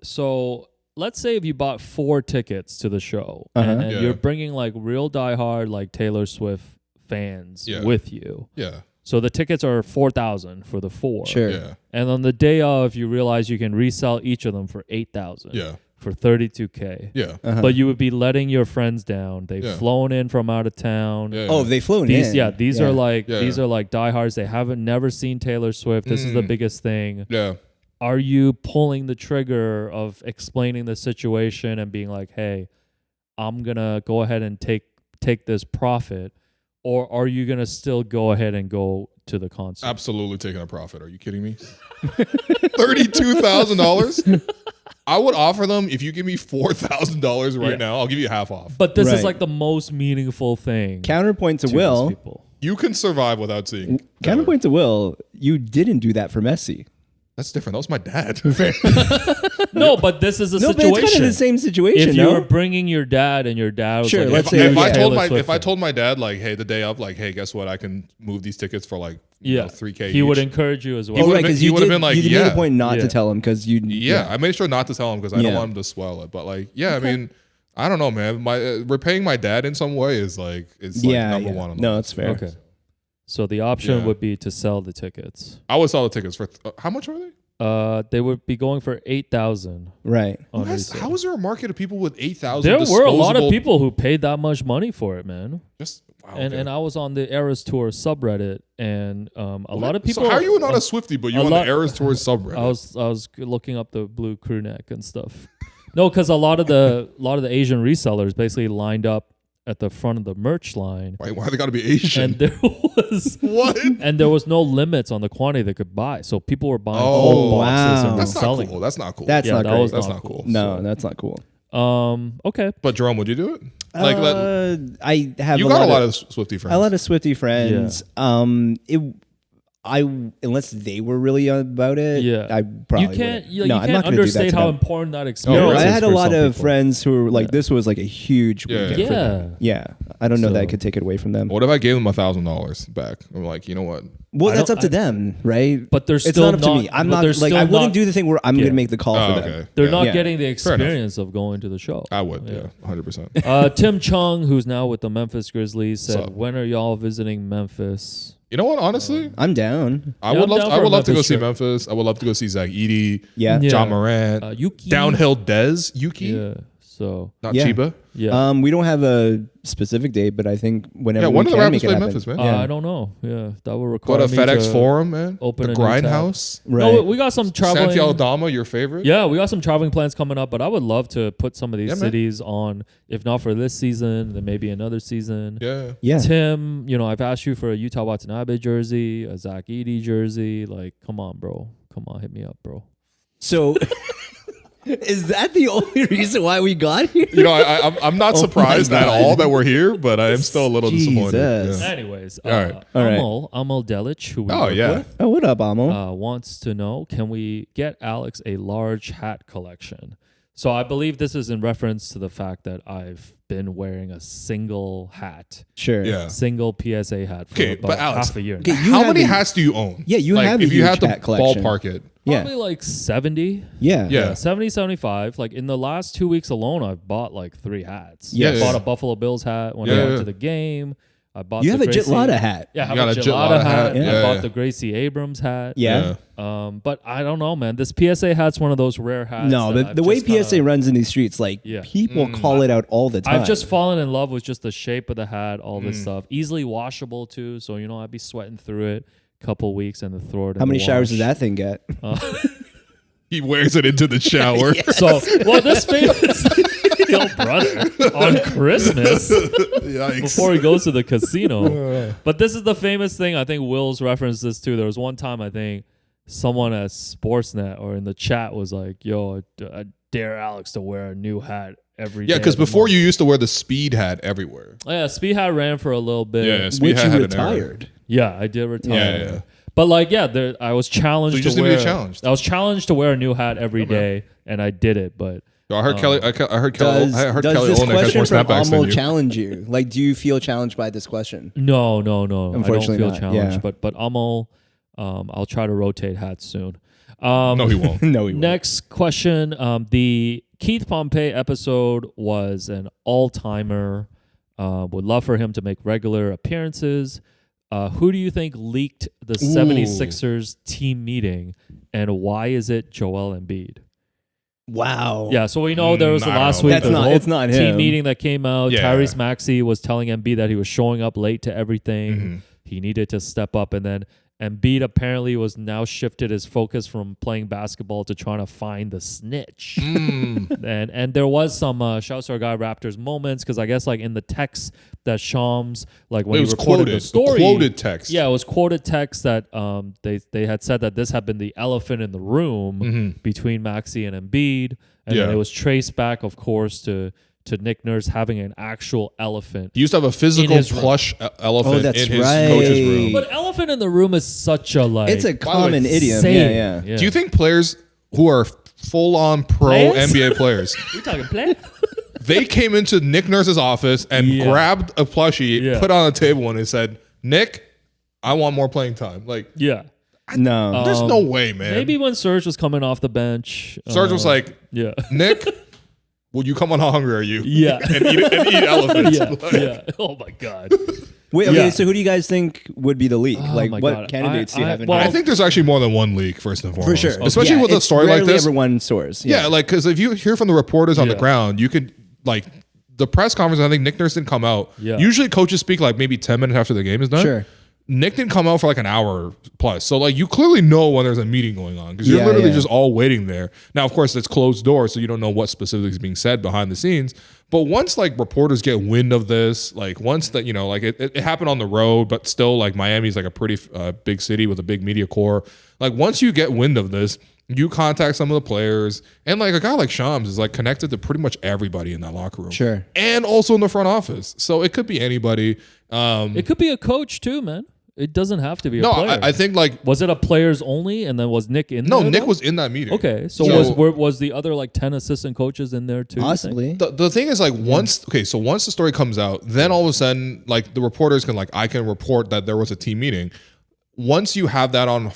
So let's say if you bought 4 tickets to the show and you're bringing like real diehard like Taylor Swift fans with you.
Yeah.
So the tickets are $4,000 for the 4.
Sure.
Yeah.
And on the day of, you realize you can resell each of them for $8,000.
Yeah.
For $32K.
Yeah.
But you would be letting your friends down. They've flown in from out of town.
Yeah.
Oh, they flown
These
in.
these are like diehards. They haven't never seen Taylor Swift. This is the biggest thing.
Yeah.
Are you pulling the trigger of explaining the situation and being like, "Hey, I'm gonna go ahead and take this profit," or are you gonna still go ahead and go to the concert?
Absolutely taking a profit. Are you kidding me? $32,000. I would offer them, if you give me $4,000 right now, I'll give you half off.
But this is
Right.
like the most meaningful thing.
Counterpoint to
to
Will.
these people.
You can survive without seeing.
Counterpoint to Will. You didn't do that for Messi.
That's different. That was my dad.
No, but this is a
No, but
situation.
it's kind of the same situation.
If you
no?
were bringing your dad and your dad was
Sure,
like,
let's
if
say
you're
if I
a
told
Taylor
my
Swift
if I
fan,
told my dad like, hey, the day up, like, hey, guess what? I can move these tickets for like you know, $3K.
he would
each.
encourage you as well.
He
Oh,
would've
right,
been-
because
he
you
would've
did,
been like,
you made
yeah.
a point not
Yeah.
to tell him because you.
Yeah, I made sure not to tell him because I don't
Yeah.
want him to swell it. But like, yeah, I mean, I don't know, man. My repaying my dad in some way is like number one. On the
No,
list.
it's fair.
Okay. So the option
Yeah.
would be to sell the tickets.
I would sell the tickets for how much are they?
They would be going for $8,000
Right.
on resale.
How is there a market of people with 8,000?
There were a lot of people who paid that much money for it, man.
Just wow,
And
okay.
and I was on the Eras Tour subreddit, and a lot of people.
So how are you not a Swiftie, but you on the Eras Tour subreddit?
I was looking up the blue crew neck and stuff. No, because a lot of the Asian resellers basically lined up at the front of the merch line,
Why they got to be Asian?
and there was
What?
and there was no limits on the quantity they could buy, so people were buying
Oh,
whole boxes
wow.
and
That's not
reselling.
cool. That's not cool.
That's
Yeah,
not
that
great.
was
That's
not
not cool.
No, that's not cool.
Okay.
But Jerome, would you do it? Like,
I have
you got a lot of Swiftie friends.
a lot of Swiftie friends. Unless they were really about it.
Yeah.
I probably
You can't
wouldn't. No, I'm
can't
not gonna do that
understate
to
how
them.
important that
No,
experience
I
is
had a
for
lot
some
of
people.
friends who were like, this was like a huge weekend for them.
Yeah.
Yeah, I don't know that I
So-
could take it away from them.
What if I gave them $1,000 back? I'm like, you know what?
Well,
I
that's
don't-
up to them, right?
But they're
it's
still
not up to me.
not-
I'm
but
not
they're
like
still
I wouldn't
not-
do the thing where I'm
Yeah.
gonna make the call
Oh,
for them.
okay.
They're
Yeah.
not
Yeah.
getting the
Fair enough.
experience of going to the show.
I would, yeah, 100%.
Tim Chung, who's now with the Memphis Grizzlies, said,
Sup?
"When are y'all visiting Memphis?"
You know what? Honestly,
I'm down.
I
Yeah,
would
I'm
love.
down
I
for
would
a
love to go
Memphis
see
trip.
Memphis. I would love to go see Zach Edey,
Yeah.
Yeah.
John Morant,
Yuki.
Downhill Dez, Yuki,
Yeah. So
not
Yeah.
Chiba.
yeah.
We don't have a specific date, but I think whenever
Yeah,
we
when do the
can
Raptors
make it
play
happen.
Memphis, man?
Yeah.
I don't know. Yeah, that would
Go
require
to
me
FedEx
to
Forum, man.
open
The
a new tab.
Grindhouse.
Right.
No, we got some traveling.
Santi Aldama, your favorite?
Yeah, we got some traveling plans coming up, but I would love to put some of these
Yeah, man.
cities on. If not for this season, then maybe another season.
Yeah.
Yeah.
Tim, I've asked you for a Utah Watanabe jersey, a Zach Edey jersey. Like, come on, bro. Come on, hit me up, bro.
So, is that the only reason why we got here?
You know, I'm not
Oh
surprised
my
at
God.
all that we're here, but I am still a little disappointed.
Jesus.
Yeah.
Anyways,
All right.
All right.
Amal Delic, who we
Oh,
work
yeah.
with,
Oh, what up, Amo?
wants to know, can we get Alex a large hat collection? So I believe this is in reference to the fact that I've been wearing a single hat,
Sure.
Yeah.
single PSA hat for
Okay,
about
but Alex,
half a year.
Okay,
now.
you
How
have
many
a-
hats do you own?
Yeah, you
like,
have a
if you
huge
had to
hat collection.
ballpark it.
Yeah.
Probably like 70.
Yeah.
Yeah.
70, 75. Like in the last 2 weeks alone, I've bought like 3 hats.
Yes.
I bought a Buffalo Bills hat when I
Yeah,
went
yeah.
to the game. I bought
You
the
have a
Gracie-
Jitlada hat.
Yeah, I have
You got
a
a
Jitlada
Jitlada
hat.
hat.
I
Yeah.
bought the Gracie Abrams hat.
Yeah.
But I don't know, man. This PSA hat's one of those rare hats.
No,
that
but
I've
the way
just kinda-
PSA runs in these streets, like
Yeah.
people call it out all the time.
I've just fallen in love with just the shape of the hat, all
Mm.
this stuff. Easily washable too, so I'd be sweating through it a couple weeks and then throw it in
How many
the
showers does
wash.
that thing get?
He wears it into the shower.
So, well, this famous kill brother on Christmas
Yikes.
before he goes to the casino. But this is the famous thing. I think Will's referenced this too. There was one time I think someone at Sportsnet or in the chat was like, "Yo, I dare Alex to wear a new hat every day."
Yeah, because
of the
before
month."
you used to wear the speed hat everywhere.
Oh, yeah, Speed Hat ran for a little bit.
Yeah, speed
Which
hat
you
had an era.
retired.
Yeah, I did retire.
Yeah.
But like, yeah, I was challenged
So you
to
just need to
wear.
be challenged.
I was challenged to wear a new hat every day, and I did it. But
Yo, I heard Kelly. I heard Kelly.
Does,
I heard
does
Kelly
this
Olynyk has
question
more
from
snapbacks than
Amel
you.
challenge you? Like, do you feel challenged by this question?
no,
Unfortunately
I don't feel
not,
challenged.
yeah.
But Amal, I'll try to rotate hats soon.
No, he won't.
No, he won't.
Next question. The Keith Pompey episode was an all-timer. Would love for him to make regular appearances. Who do you think leaked the 76ers team meeting, and why is it Joel Embiid?
Wow.
Yeah, so we know there was the
I don't
last
know.
week.
That's
there was a
not-
whole
it's not
team
him.
meeting that came out.
Yeah.
Tyrese Maxey was telling Embiid that he was showing up late to everything. He needed to step up, and then Embiid apparently was now shifted his focus from playing basketball to trying to find the snitch. And there was some shouts to our guy Raptors moments because I guess like in the text that Shams like when
It
he
was
reported
quoted.
the story,
Quoted text.
Yeah, it was quoted text that they had said that this had been the elephant in the room between Maxey and Embiid, and then
Yeah.
it was traced back, of course, to Nick Nurse having an actual elephant.
He used to have a physical
his room.
plush elephant
Oh, that's
in his
right.
coach's room.
But elephant in the room is such a like.
It's a common idiom.
saying.
Yeah.
Do you think players who are full-on pro
Players?
NBA players,
we talking play?
they came into Nick Nurse's office and
Yeah.
grabbed a plushie,
Yeah.
put it on the table, and they said, "Nick, I want more playing time." Like,
Yeah.
No.
there's no way, man.
Maybe when Serge was coming off the bench.
Serge was like,
Yeah.
"Nick, will you come on? How hungry are you?"
Yeah.
and eat elephants.
Yeah.
Like,
Yeah. Oh my God.
Wait, okay,
Yeah.
so who do you guys think would be the leak?
my
What
God.
candidates do you have in
well,
I
mind?
think there's actually more than one leak, first and foremost.
For sure.
Especially
Yeah,
with a
it's
story like
rarely
this.
ever one source.
Yeah, like, because if you hear from the reporters on the
Yeah.
ground, you could, like, the press conference, I think Nick Nurse didn't come out.
Yeah.
Usually coaches speak like maybe 10 minutes after the game is done.
Sure.
Nick didn't come out for like an hour plus. So, like, you clearly know when there's a meeting going on because you're
Yeah,
literally
yeah.
just all waiting there. Now, of course, it's closed doors, so you don't know what specifically is being said behind the scenes. But once, like, reporters get wind of this, like, once that, you know, like, it happened on the road, but still, like, Miami's like a pretty big city with a big media core. Like, once you get wind of this, you contact some of the players, and like a guy like Shams is like connected to pretty much everybody in that locker room.
Sure.
And also in the front office. So it could be anybody.
It could be a coach too, man. It doesn't have to be a
No,
player.
I think like,
was it a players only, and then was Nick in
no,
there?
Nick
though?
was in that meeting.
Okay, so was the other like 10 assistant coaches in there too? you think?
Possibly.
The thing is like once the story comes out, then all of a sudden like the reporters can like, I can report that there was a team meeting. Once you have that on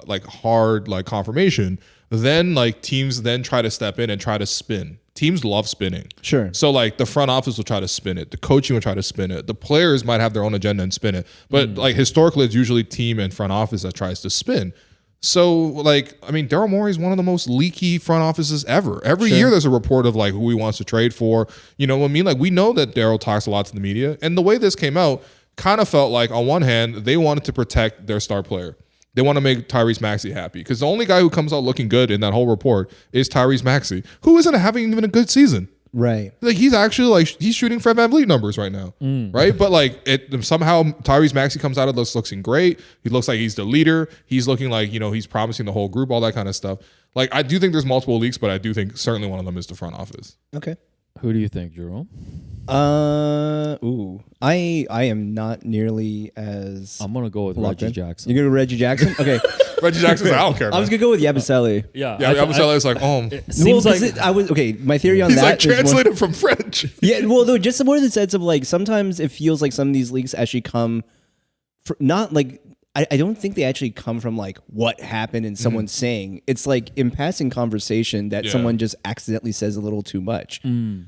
like hard like confirmation, then like teams then try to step in and try to spin. Teams love spinning.
Sure.
So like the front office will try to spin it. The coaching will try to spin it. The players might have their own agenda and spin it. But like historically, it's usually team and front office that tries to spin. So like, I mean, Daryl Morey is one of the most leaky front offices ever. Every year there's a report of like who he wants to trade for. You know what I mean? Like we know that Daryl talks a lot to the media. And the way this came out kind of felt like on one hand, they wanted to protect their star player. They want to make Tyrese Maxey happy because the only guy who comes out looking good in that whole report is Tyrese Maxey, who isn't having even a good season.
Right.
Like he's actually like he's shooting Fred VanVleet numbers right now, right? But like it somehow Tyrese Maxey comes out of this looking great. He looks like he's the leader. He's looking like he's promising the whole group, all that kind of stuff. Like I do think there's multiple leaks, but I do think certainly one of them is the front office.
Okay.
Who do you think, Jerome?
I am not nearly as
I'm gonna go with
locked
Reggie
in.
Jackson.
You're gonna go Reggie Jackson? Okay.
Reggie Jackson's I don't care.
I was
Man.
gonna go with Yabusele.
Yeah,
Yeah, Yabusele is like
seems like
I was okay. My theory on
he's
that
like
is more-
translated from French.
Yeah, well, though, just more in the sense of like sometimes it feels like some of these leaks actually come from not like I don't think they actually come from like what happened and someone saying. It's like in passing conversation that
Yeah.
someone just accidentally says a little too much.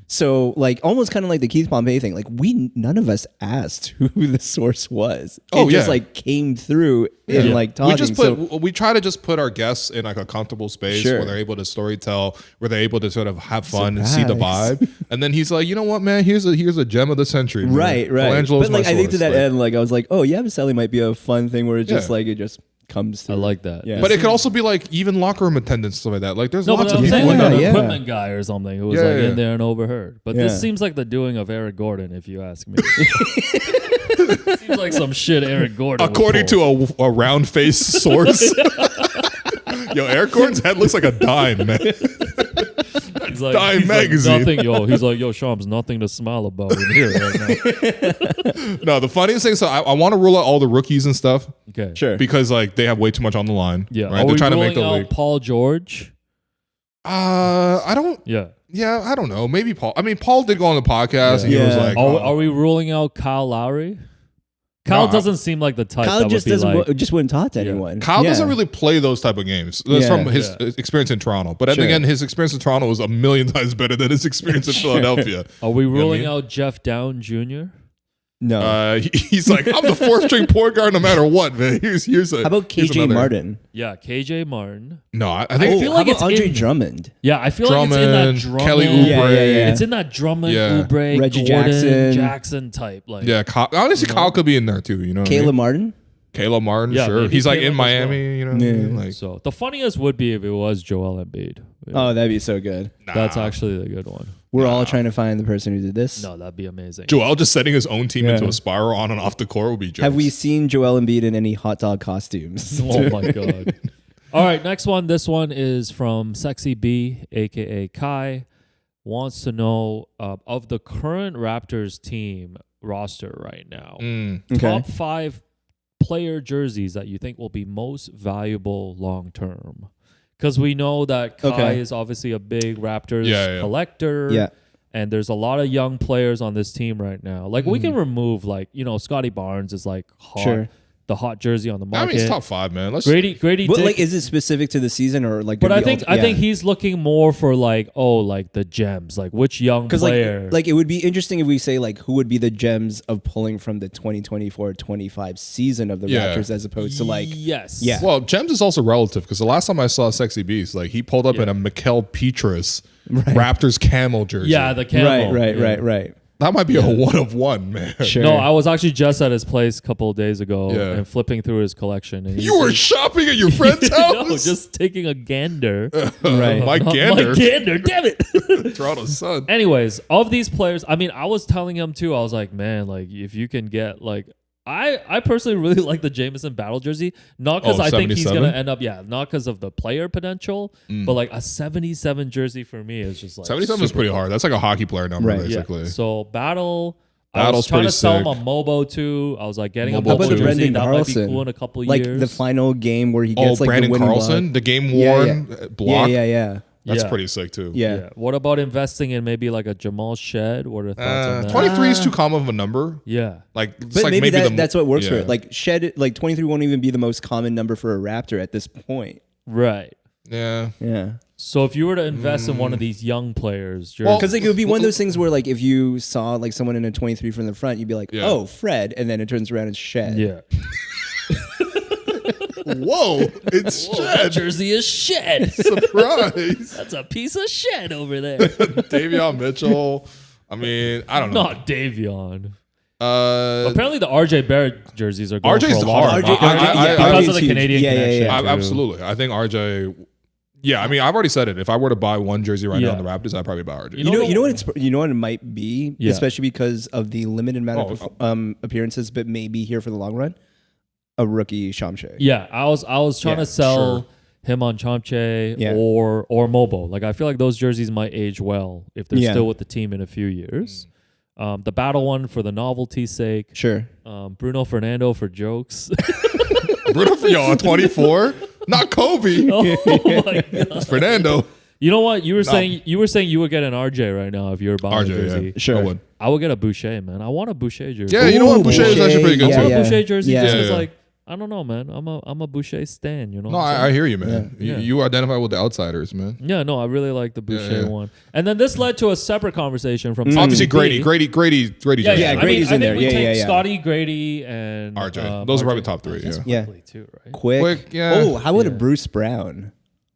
So like almost kind of like the Keith Pompey thing. Like none of us asked who the source was.
Oh,
it just
yeah.
like came through in like talking.
We try to just put our guests in like a comfortable space
Sure.
where they're able to storytell, where they're able to sort of have fun and see the
Surprise.
vibe. And then he's like, you know what, man? Here's a gem of the century. Man.
Right.
Michelangelo's
But like
my
I think to
source.
that
Like,
end, like I was like, oh, Yabusele might be a fun thing where it's just
Yeah.
like it just comes through.
I like that.
Yeah.
But it could also be like even locker room attendants, stuff like that. Like there's
No,
lots
but
of
I'm
people
saying
like
like
that.
an
yeah.
equipment guy or something who was
Yeah,
like
yeah.
in there and overheard. But
Yeah.
this seems like the doing of Eric Gordon, if you ask me. Seems like some shit Eric Gordon. would
According
pull.
to a round face source. Yo, Eric Gordon's head looks like a dime, man.
He's like,
Dime
he's like,
magazine.
nothing, he's like, yo, Shams, nothing to smile about in here right now.
No, the funniest thing, so I want to rule out all the rookies and stuff
Okay.
Sure.
because like they have way too much on the line.
Yeah.
Right?
Are
They're
we
trying to
ruling
make the
out
league.
Paul George?
I don't.
Yeah.
Yeah, I don't know. Maybe Paul. I mean, Paul did go on the podcast. And he
Yeah.
was like,
Are we ruling out Kyle Lowry? Kyle
No,
doesn't seem like the type
Kyle
that
just
would be
doesn't
like.
just wouldn't talk to anyone.
Kyle
Yeah.
doesn't really play those type of games. That's
Yeah.
from his experience in Toronto. But
Sure.
again, his experience in Toronto was a million times better than his experience in Philadelphia.
Are we
what I
ruling
mean?
out Jeff Down Jr.?
No.
He's like, I'm the fourth string point guard no matter what, man. Here's a.
How about
here's
KJ
another-
Martin?
Yeah, KJ Martin.
No, I think
feel
How
like
about
it's
Andre
in-
Drummond?
Yeah, I feel like it's in that
Drummond,
Drummond.
Kelly
Oubre.
Oubre.
Yeah.
It's in that Drummond,
Yeah.
Oubre,
Reggie
Gordon,
Jackson.
type. Like,
Yeah, honestly, Kyle could be in there too. You know, what I
Caleb
mean?
Martin?
Caleb Martin,
Yeah,
sure.
maybe
He's like
Caleb
in
as
Miami. You know, what I mean?
Yeah.
Like
So the funniest would be if it was Joel Embiid.
Oh, that'd be so good.
That's actually the good one.
We're all trying to find the person who did this.
No, that'd be amazing.
Joel just setting his own team
Yeah.
into a spiral on and off the court would be jokes.
Have we seen Joel Embiid in any hot dog costumes?
Oh my god. All right, next one. This one is from Sexy B, aka Kai. Wants to know of the current Raptors team roster right now.
Okay.
Top 5 player jerseys that you think will be most valuable long term. Because we know that Kai
Okay.
is obviously a big Raptors
Yeah.
collector.
Yeah.
And there's a lot of young players on this team right now. Like we can remove Scotty Barnes is like hot,
Sure.
the hot jersey on the
I
market.
mean, it's top 5, man. Let's.
Grady
But
Dick-
like, is it specific to the season or like?
but I think he's looking more for like the gems, like which young
because
player.
like it would be interesting if we say like who would be the gems of pulling from the 2024-25 season of the
Yeah.
Raptors as opposed to like
yes,
Yeah.
Well, Gems is also relative because the last time I saw Sexy Beast, like he pulled up in a Mikel Petrus Raptors camel jersey.
yeah, the camel.
right.
That might be a one of one, man.
Sure.
No, I was actually just at his place a couple of days ago
Yeah.
and flipping through his collection. And
You were shopping at your friend's house?
no, just taking a gander.
Right.
Mike
Not
Gander,
Mike Gander, damn it.
Toronto's son.
Anyways, of these players, I mean, I was telling him too. I was like, man, like if you can get like, I personally really like the Jameson Battle jersey, not because I think he's
77?
gonna end up, not because of the player potential, but like a 77 jersey for me is just like
77 is
super
pretty
cool.
hard. That's like a hockey player number,
Right.
Yeah.
basically.
So Battle. I was
Battle's
trying to
pretty
sell
sick.
him a Mobo too. I was like getting a
Mobo
How about
Mobo
the
too.
jersey
Brendan
that might be
Carlson?
cool in a couple
Like
years.
the final game where he gets like
Brandon
the winning
Carlson,
block.
the game
Yeah,
worn block.
Yeah.
That's
Yeah.
pretty sick too.
Yeah.
What about investing in maybe like a Jamal Shed? What are your thoughts on that?
23 is too common of a number.
Yeah.
Like, it's
But
like
maybe,
the-
that's what works for
yeah.
it. Like Shed, like 23 won't even be the most common number for a Raptor at this point.
Right.
Yeah.
Yeah.
So if you were to invest in one of these young players,
Well,
Because like it would be one of those things where like if you saw like someone in a 23 from the front, you'd be like,
Yeah.
oh, Fred, and then it turns around and Shed.
yeah,
Whoa, it's
that
Shed.
jersey is Shed.
Surprise.
That's a piece of Shed over there.
Davion Mitchell. I mean, I don't know.
Not Davion. Apparently the RJ Barrett jerseys are going
RJ's
for a lot
hard.
of money.
I-
because of
RJ's
the
huge.
Canadian
Yeah, yeah,
connection.
yeah.
too.
Absolutely. I think RJ. Yeah, I mean, I've already said it. If I were to buy one jersey right now
Yeah.
in the Raptors, I'd probably buy RJ.
You know
You know what it might be,
Yeah.
especially because of the limited amount of appearances, but maybe here for the long run, a rookie Shamshay.
Yeah, I was trying
Yeah,
to sell
sure.
him on Chomche
Yeah.
or Mobo. Like I feel like those jerseys might age well if they're
Yeah.
still with the team in a few years. The battle one for the novelty's sake.
Sure.
Bruno Fernando for jokes.
Bruno, yo, 24? Not Kobe.
Oh my god!
Fernando.
You know what you were saying? You were saying you would get an RJ right now if you were buying a jersey.
RJ, yeah.
Sure.
I would.
I would get a Boucher, man. I want a Boucher jersey.
Yeah, you know what?
Ooh,
Boucher is
Boucher,
actually pretty good
I want
too.
a Boucher jersey
Yeah.
just
Yeah,
'cause,
yeah.
like I don't know, man. I'm a Boucher stan. You know.
No,
what I'm
I
saying?
hear you, man.
Yeah.
You identify with the outsiders, man.
Yeah, no, I really like the Boucher
yeah.
one. And then this led to a separate conversation from
Obviously,
Sexy
Grady.
B. Yeah,
Yeah,
I
Grady's
mean,
in
I
there.
think we
Yeah,
take
yeah, yeah.
Scotty, Grady, and
RJ. Those are probably
RJ.
top three,
That's
yeah.
quickly too, right?
Quick.
Yeah.
Oh, how about a
Yeah.
Bruce Brown?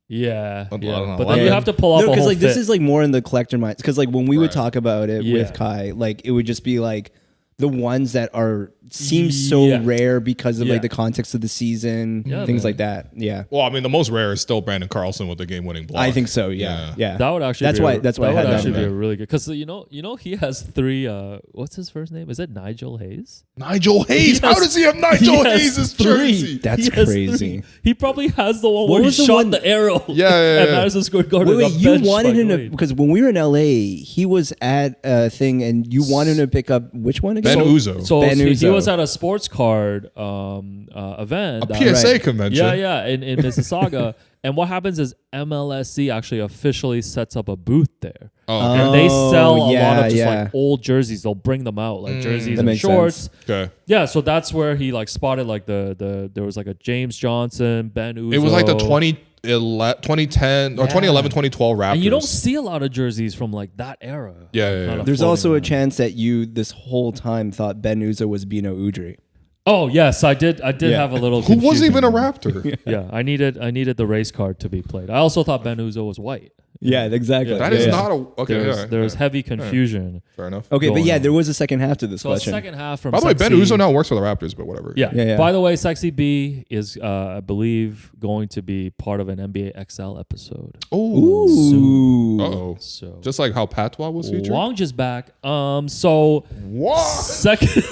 Yeah,
don't
yeah.
know.
But then you
Yeah.
have to pull up
No,
a
because
whole
like this
fit.
is like more in the collector minds. Because like when we would
Right.
talk about it
Yeah.
with Kai, like it would just be like the ones that are seems so
Yeah.
rare because of
Yeah.
like the context of the season,
Yeah,
things
man.
like that. Yeah.
Well, I mean, the most rare is still Brandon Carlson with the game-winning block.
I think so. Yeah.
That would actually
That's
be
why
a,
that's why I
that would
had that
actually
in
be
there.
a really good because he has 3 what's his first name? Is it Nigel Hayes?
Nigel Hayes.
He
How
has-
does he have
he
Nigel
has
Hayes'
3.
jersey?
That's
He has
crazy.
3. He probably has the one
What
where he
was the
shot
one-
the arrow
Yeah.
at Madison Square Garden.
Wait,
got
you
benched
wanted
by
him to,
Wade.
because when we were in LA, he was at a thing and you wanted him to pick up which one again?
Ben Uzo.
So
Ben
he
Uzo.
was at a sports card event.
A PSA
Right.
convention.
Yeah, in Mississauga. And what happens is MLSC actually officially sets up a booth there.
Oh, okay.
And they sell a lot
yeah,
of just
yeah.
like old jerseys. They'll bring them out, like jerseys
That
and
makes
shorts.
sense.
Okay.
Yeah, so that's where he like spotted like the there was like a James Johnson, Ben Uzo.
It was like the 2010 or 2011, 2012 Raptors.
And you don't see a lot of jerseys from like that era.
Yeah.
Kind of
There's
floating
also a
around.
chance that you this whole time thought Ben Uzo was Bino Udrih.
Oh yes, I did
Yeah.
have a little.
Who wasn't even a
confusion.
Raptor?
Yeah, I needed the race card to be played. I also thought Ben Uzo was white.
Yeah, exactly.
That is not a... Okay,
There's
yeah.
heavy confusion.
Fair enough.
Okay, but
going
yeah,
on.
there was a second half to this
So a
question.
second half from
By the way, Ben
Sexy-
Uzo now works for the Raptors, but whatever.
Yeah.
Yeah.
By the way, Sexy B is, I believe, going to be part of an NBA XL episode.
Oh.
Ooh.
Uh-oh.
So
Just like how Patois was featured?
Wong just back. So
What?
second.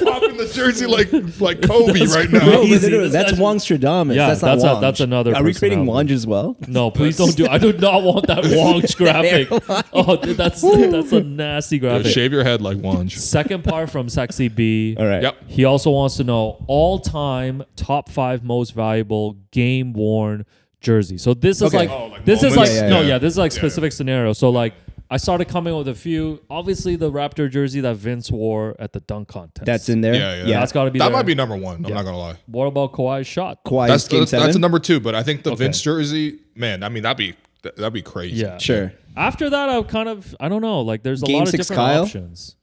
Popping the jersey like Kobe
That's
right
crazy.
now.
No,
Easy.
that's
That's-
Wongstradamus.
Yeah,
that's not
that's a-
Wong.
that's another
Are we creating
personality.
Wong as well?
No, please don't do. I do not want that Wong's graphic. Oh, dude, that's a nasty
Yeah,
graphic.
shave your head like Wanj.
Second part from Sexy B.
All right.
Yep.
He also wants to know all-time top 5 most valuable game-worn jersey. So this is
Okay.
like,
Oh, like
this is like
moments?
no,
Yeah.
yeah, this is like
Yeah.
specific scenario. So like I started coming up with a few. Obviously, the Raptor jersey that Vince wore at the dunk contest.
That's in there.
Yeah.
That's got to be
That
there.
might be number one. I'm
Yeah.
not going to lie.
What about Kawhi's shot?
Kawhi's game
That's
7.
a number 2, but I think the
Okay.
Vince jersey, man, I mean, that'd be crazy.
Yeah,
Sure.
After that, I don't know. Like, there's a
Game
lot of
6
different
Kyle?
options.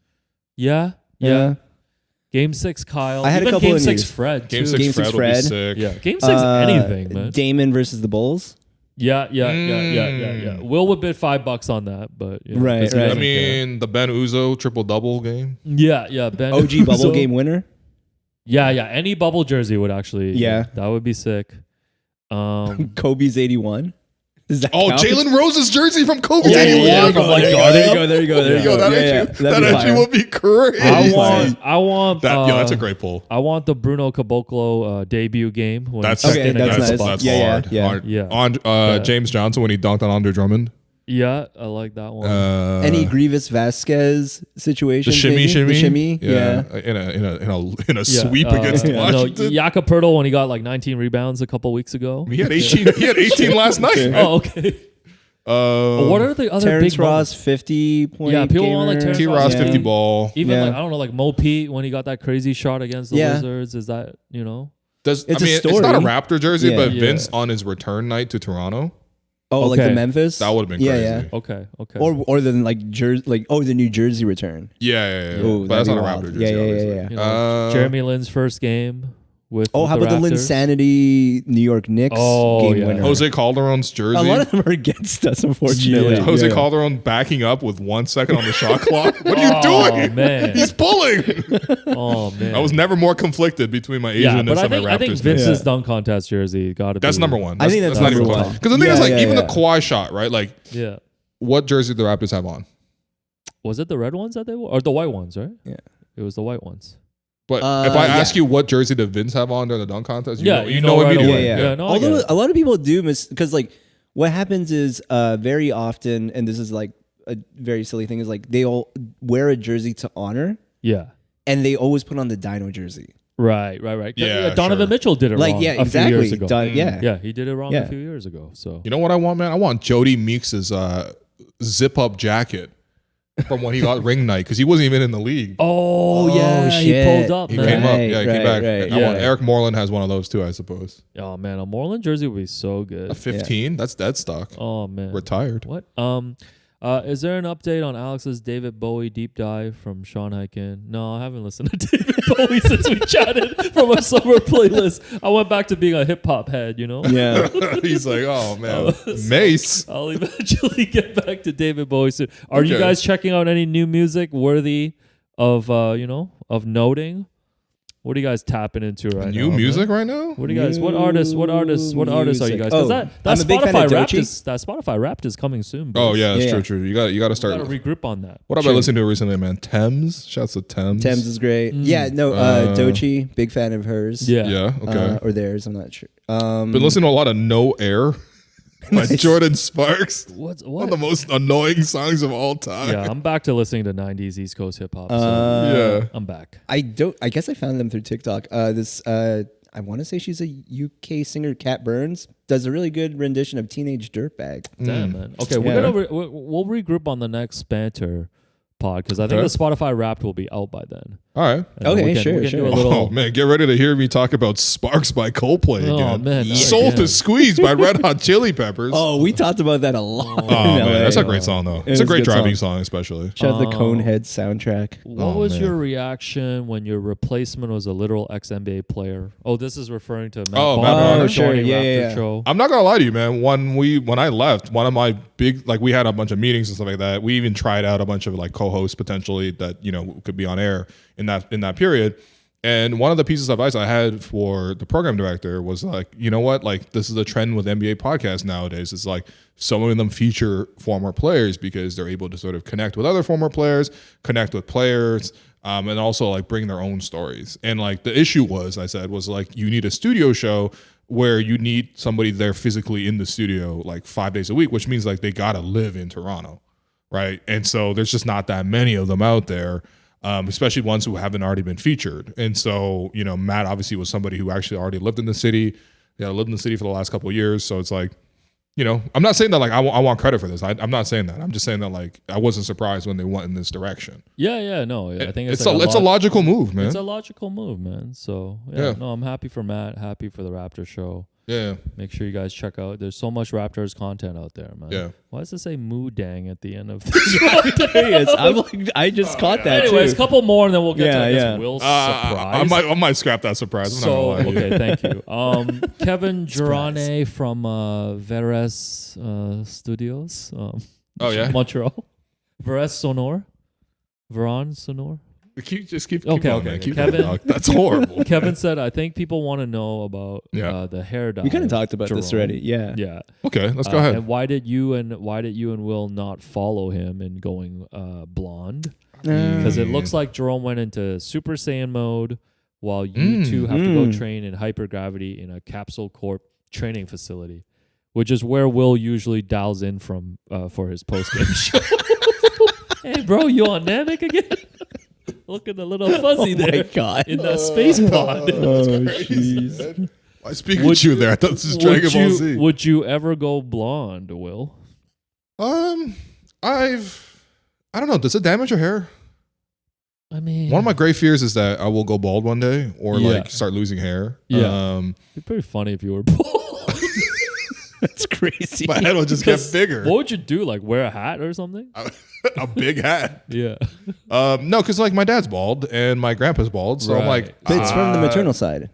Yeah.
Yeah.
Game 6 Kyle.
I had a
Even
couple
Game
in
6
these.
Fred
Game
too.
6
Game
Fred
6
would be
Fred.
sick.
Yeah. Game 6 anything, man.
Damon versus the Bulls.
Yeah. Will would bid $5 on that, but you know,
Right,
'cause he
right.
I
doesn't
mean, the Ben Uzo triple-double game.
care. Yeah. Ben
OG bubble
so-
game winner.
Yeah. Any bubble jersey would actually.
Yeah.
that would be sick.
Kobe's 81. Does that
Oh,
count?
Jalen Rose's jersey from Kobe's
Yeah,
81.
yeah, from like
there you go. There you go. There you
Yo,
go.
that
Yeah,
actually,
yeah.
that
That'd be
actually
fire.
would be crazy.
I want.
That, that's a great pull.
I want the Bruno Caboclo debut game. When
That's
he checked
Okay,
in
that's
against
nice.
the Bucks.
Yeah,
hard.
yeah.
Hard.
Yeah.
On
Yeah.
James Johnson when he dunked on Andre Drummond.
Yeah, I like that one.
Any Grievous Vasquez situation?
the shimmy.
The shimmy. Yeah.
In a sweep against Washington.
Jakob Poeltl when he got like 19 rebounds a couple weeks ago.
He had 18. He had 18 last night. Man.
Oh, okay. What are the other
Terrence
big
Ross,
moments?
50 point.
Yeah, people want, like,
gamer.
Terrence
T. Ross
Yeah.
50 ball.
Even
Yeah.
like I don't know, like Mo Pete when he got that crazy shot against the
Yeah.
Wizards. Is that
It's
a
it's not a
story.
Raptor jersey,
Yeah.
but
Yeah.
Vince on his return night to Toronto.
Oh, like the
Okay.
Memphis.
That would have been
Yeah,
crazy.
yeah.
okay?
Or the like Jersey, the New Jersey return.
Yeah.
Ooh,
But that's
that'd
not a
be
Raptor
wild.
jersey.
Yeah,
obviously.
You know,
Uh,
Jeremy Lin's first game with.
Oh,
with
how about the
Raptors.
Linsanity New York Knicks
Oh,
game
yeah.
winner?
Jose Calderon's jersey.
A lot of them are against us, unfortunately.
Yeah.
Jose
Yeah.
Calderon backing up with 1 second on the shot clock. What are you
Oh
doing?
man!
He's pulling.
Oh man!
I was never more conflicted between my
yeah,
Asianness
but
and my
I think
Raptors.
Vince's
Yeah.
dunk contest jersey got to be.
That's number one.
I think that's
not even
number
close.
one.
Because the thing
Yeah,
is, like,
yeah,
even
yeah.
the Kawhi shot, right? Like,
Yeah.
what jersey do the Raptors have on?
Was it the red ones that they wore or the white ones? Right.
Yeah.
It was the white ones.
But if I ask
yeah.
you what jersey did Vince have on during the dunk contest,
Yeah,
you know
right
immediately.
away.
Yeah.
no, I
Although
get it.
a lot of people do because like what happens is very often, and this is like a very silly thing, is like they all wear a jersey to honor,
Yeah.
and they always put on the Dino jersey.
Right.
Yeah,
Donovan
sure.
Mitchell did it
Like
wrong
yeah,
a few
exactly.
years ago.
Yeah.
Yeah, he did it wrong
Yeah.
a few years ago. So
You know what I want, man? I want Jody Meeks's zip up jacket from when he got ring night because he wasn't even in the league.
Oh yeah, he
shit.
pulled up,
He
man.
came up.
Right,
Yeah, he came
right,
back.
right.
I want
Yeah.
Eric Moreland has one of those too, I suppose.
Oh man, a Moreland jersey would be so good.
A 15? That's dead stock.
Oh man.
Retired.
What? Is there an update on Alex's David Bowie deep dive from Sean Hyken? No, I haven't listened to David Bowie since we chatted from a summer playlist. I went back to being a hip hop head, you know?
Yeah.
He's like, oh man, Mace.
I'll eventually get back to David Bowie soon. Are you
Okay.
guys checking out any new music worthy of of noting? What are you guys tapping into right now?
New music right now?
What do you guys? What artists are you guys?
Oh,
That
I'm a big fan of Doechii.
That Spotify Wrapped is coming soon. Bro.
Oh yeah, that's
Yeah.
true. You got to start.
Gotta regroup on that.
What have I listened to recently, man? Thames. Shouts to Thames.
Thames is great. Yeah, no, Doechii, big fan of hers.
Yeah.
Yeah. Okay.
Or theirs, I'm not sure.
Been listening to a lot of No Air by Jordan Sparks.
What?
One of the most annoying songs of all time.
Yeah, I'm back to listening to 90s East Coast hip hop.
Yeah.
I'm back.
I guess I found them through TikTok. I want to say she's a UK singer, Kat Burns, does a really good rendition of Teenage Dirtbag.
Damn, man. Okay,
Yeah.
we'll regroup on the next banter pod because I think the Spotify Wrapped will be out by then.
All right.
And then
Okay,
we
sure.
can do a little,
Oh man, get ready to hear me talk about Sparks by Coldplay again.
Oh man,
Soul to Squeeze by Red Hot Chili Peppers.
Oh, we talked about that a lot.
Oh,
in
man,
LA.
that's a great song though. It's
is
a
a
great
good
driving
song.
song, especially.
Shout out the Conehead soundtrack.
What
Oh,
was
man.
your reaction when your replacement was a literal ex-NBA player? Oh, this is referring to Matt
Oh,
Barnes
Matt Barnes.
Sure,
joining
yeah,
Raptor
yeah.
show.
I'm not gonna lie to you, man. When I left, one of my big we had a bunch of meetings and stuff like that. We even tried out a bunch of co-hosts potentially that could be on air in that period. And one of the pieces of advice I had for the program director was you know what? This is a trend with NBA podcasts nowadays. It's some of them feature former players because they're able to sort of connect with other former players, connect with players, and also bring their own stories. And the issue was you need a studio show where you need somebody there physically in the studio 5 days a week, which means they gotta live in Toronto, right? And so there's just not that many of them out there. Especially ones who haven't already been featured. And so, Matt obviously was somebody who actually already lived in the city. Lived in the city for the last couple of years. So it's I'm not saying that I want credit for this. I'm not saying that. I'm just saying that I wasn't surprised when they went in this direction.
Yeah, no. I think
it's a logical move, man.
It's a logical move, man. So
Yeah.
no, I'm happy for Matt. Happy for the Raptor show.
Yeah.
Make sure you guys check out. There's so much Raptors content out there, man.
Yeah.
Why does it say Moo Dang at the end of this?
Serious. I just caught that
Anyways,
too.
couple more, and then we'll get to I guess,
Yeah.
Will's
I
surprise.
might scrap that surprise. I'm
So
not gonna lie to you.
okay, thank you. Kevin Jerome from Veres Studios.
Oh, yeah?
Montreal. Veres Sonor. Veron Sonor.
Keep
Okay,
going,
okay.
man. Keep
Kevin-
going, dog. That's horrible.
Kevin said, "I think people want to know about
Yeah.
the hair dye."
We kind of talked about this
Jerome.
already. Yeah.
Yeah.
Okay, let's go ahead.
And why did you and Will not follow him in going blonde?
Mm.
Because it looks like Jerome went into Super Saiyan mode, while you two have to go train in hypergravity in a Capsule Corp training facility, which is where Will usually dials in from for his post game show. Hey, bro, you on Namek again? Looking a little fuzzy there.
Oh my God.
In the space pod.
Oh, jeez.
I speak with you there. I thought this was Dragon Ball Z.
Would you ever go blonde, Will?
I don't know. Does it damage your hair?
I mean,
One of my great fears is that I will go bald one day or
Yeah.
start losing hair.
Yeah. it'd be pretty funny if you were bald.
That's crazy.
My head will just get bigger.
What would you do? Like wear a hat or something?
A big hat.
Yeah.
No, because my dad's bald and my grandpa's bald. So I'm
Right.
like,
But it's from the maternal side.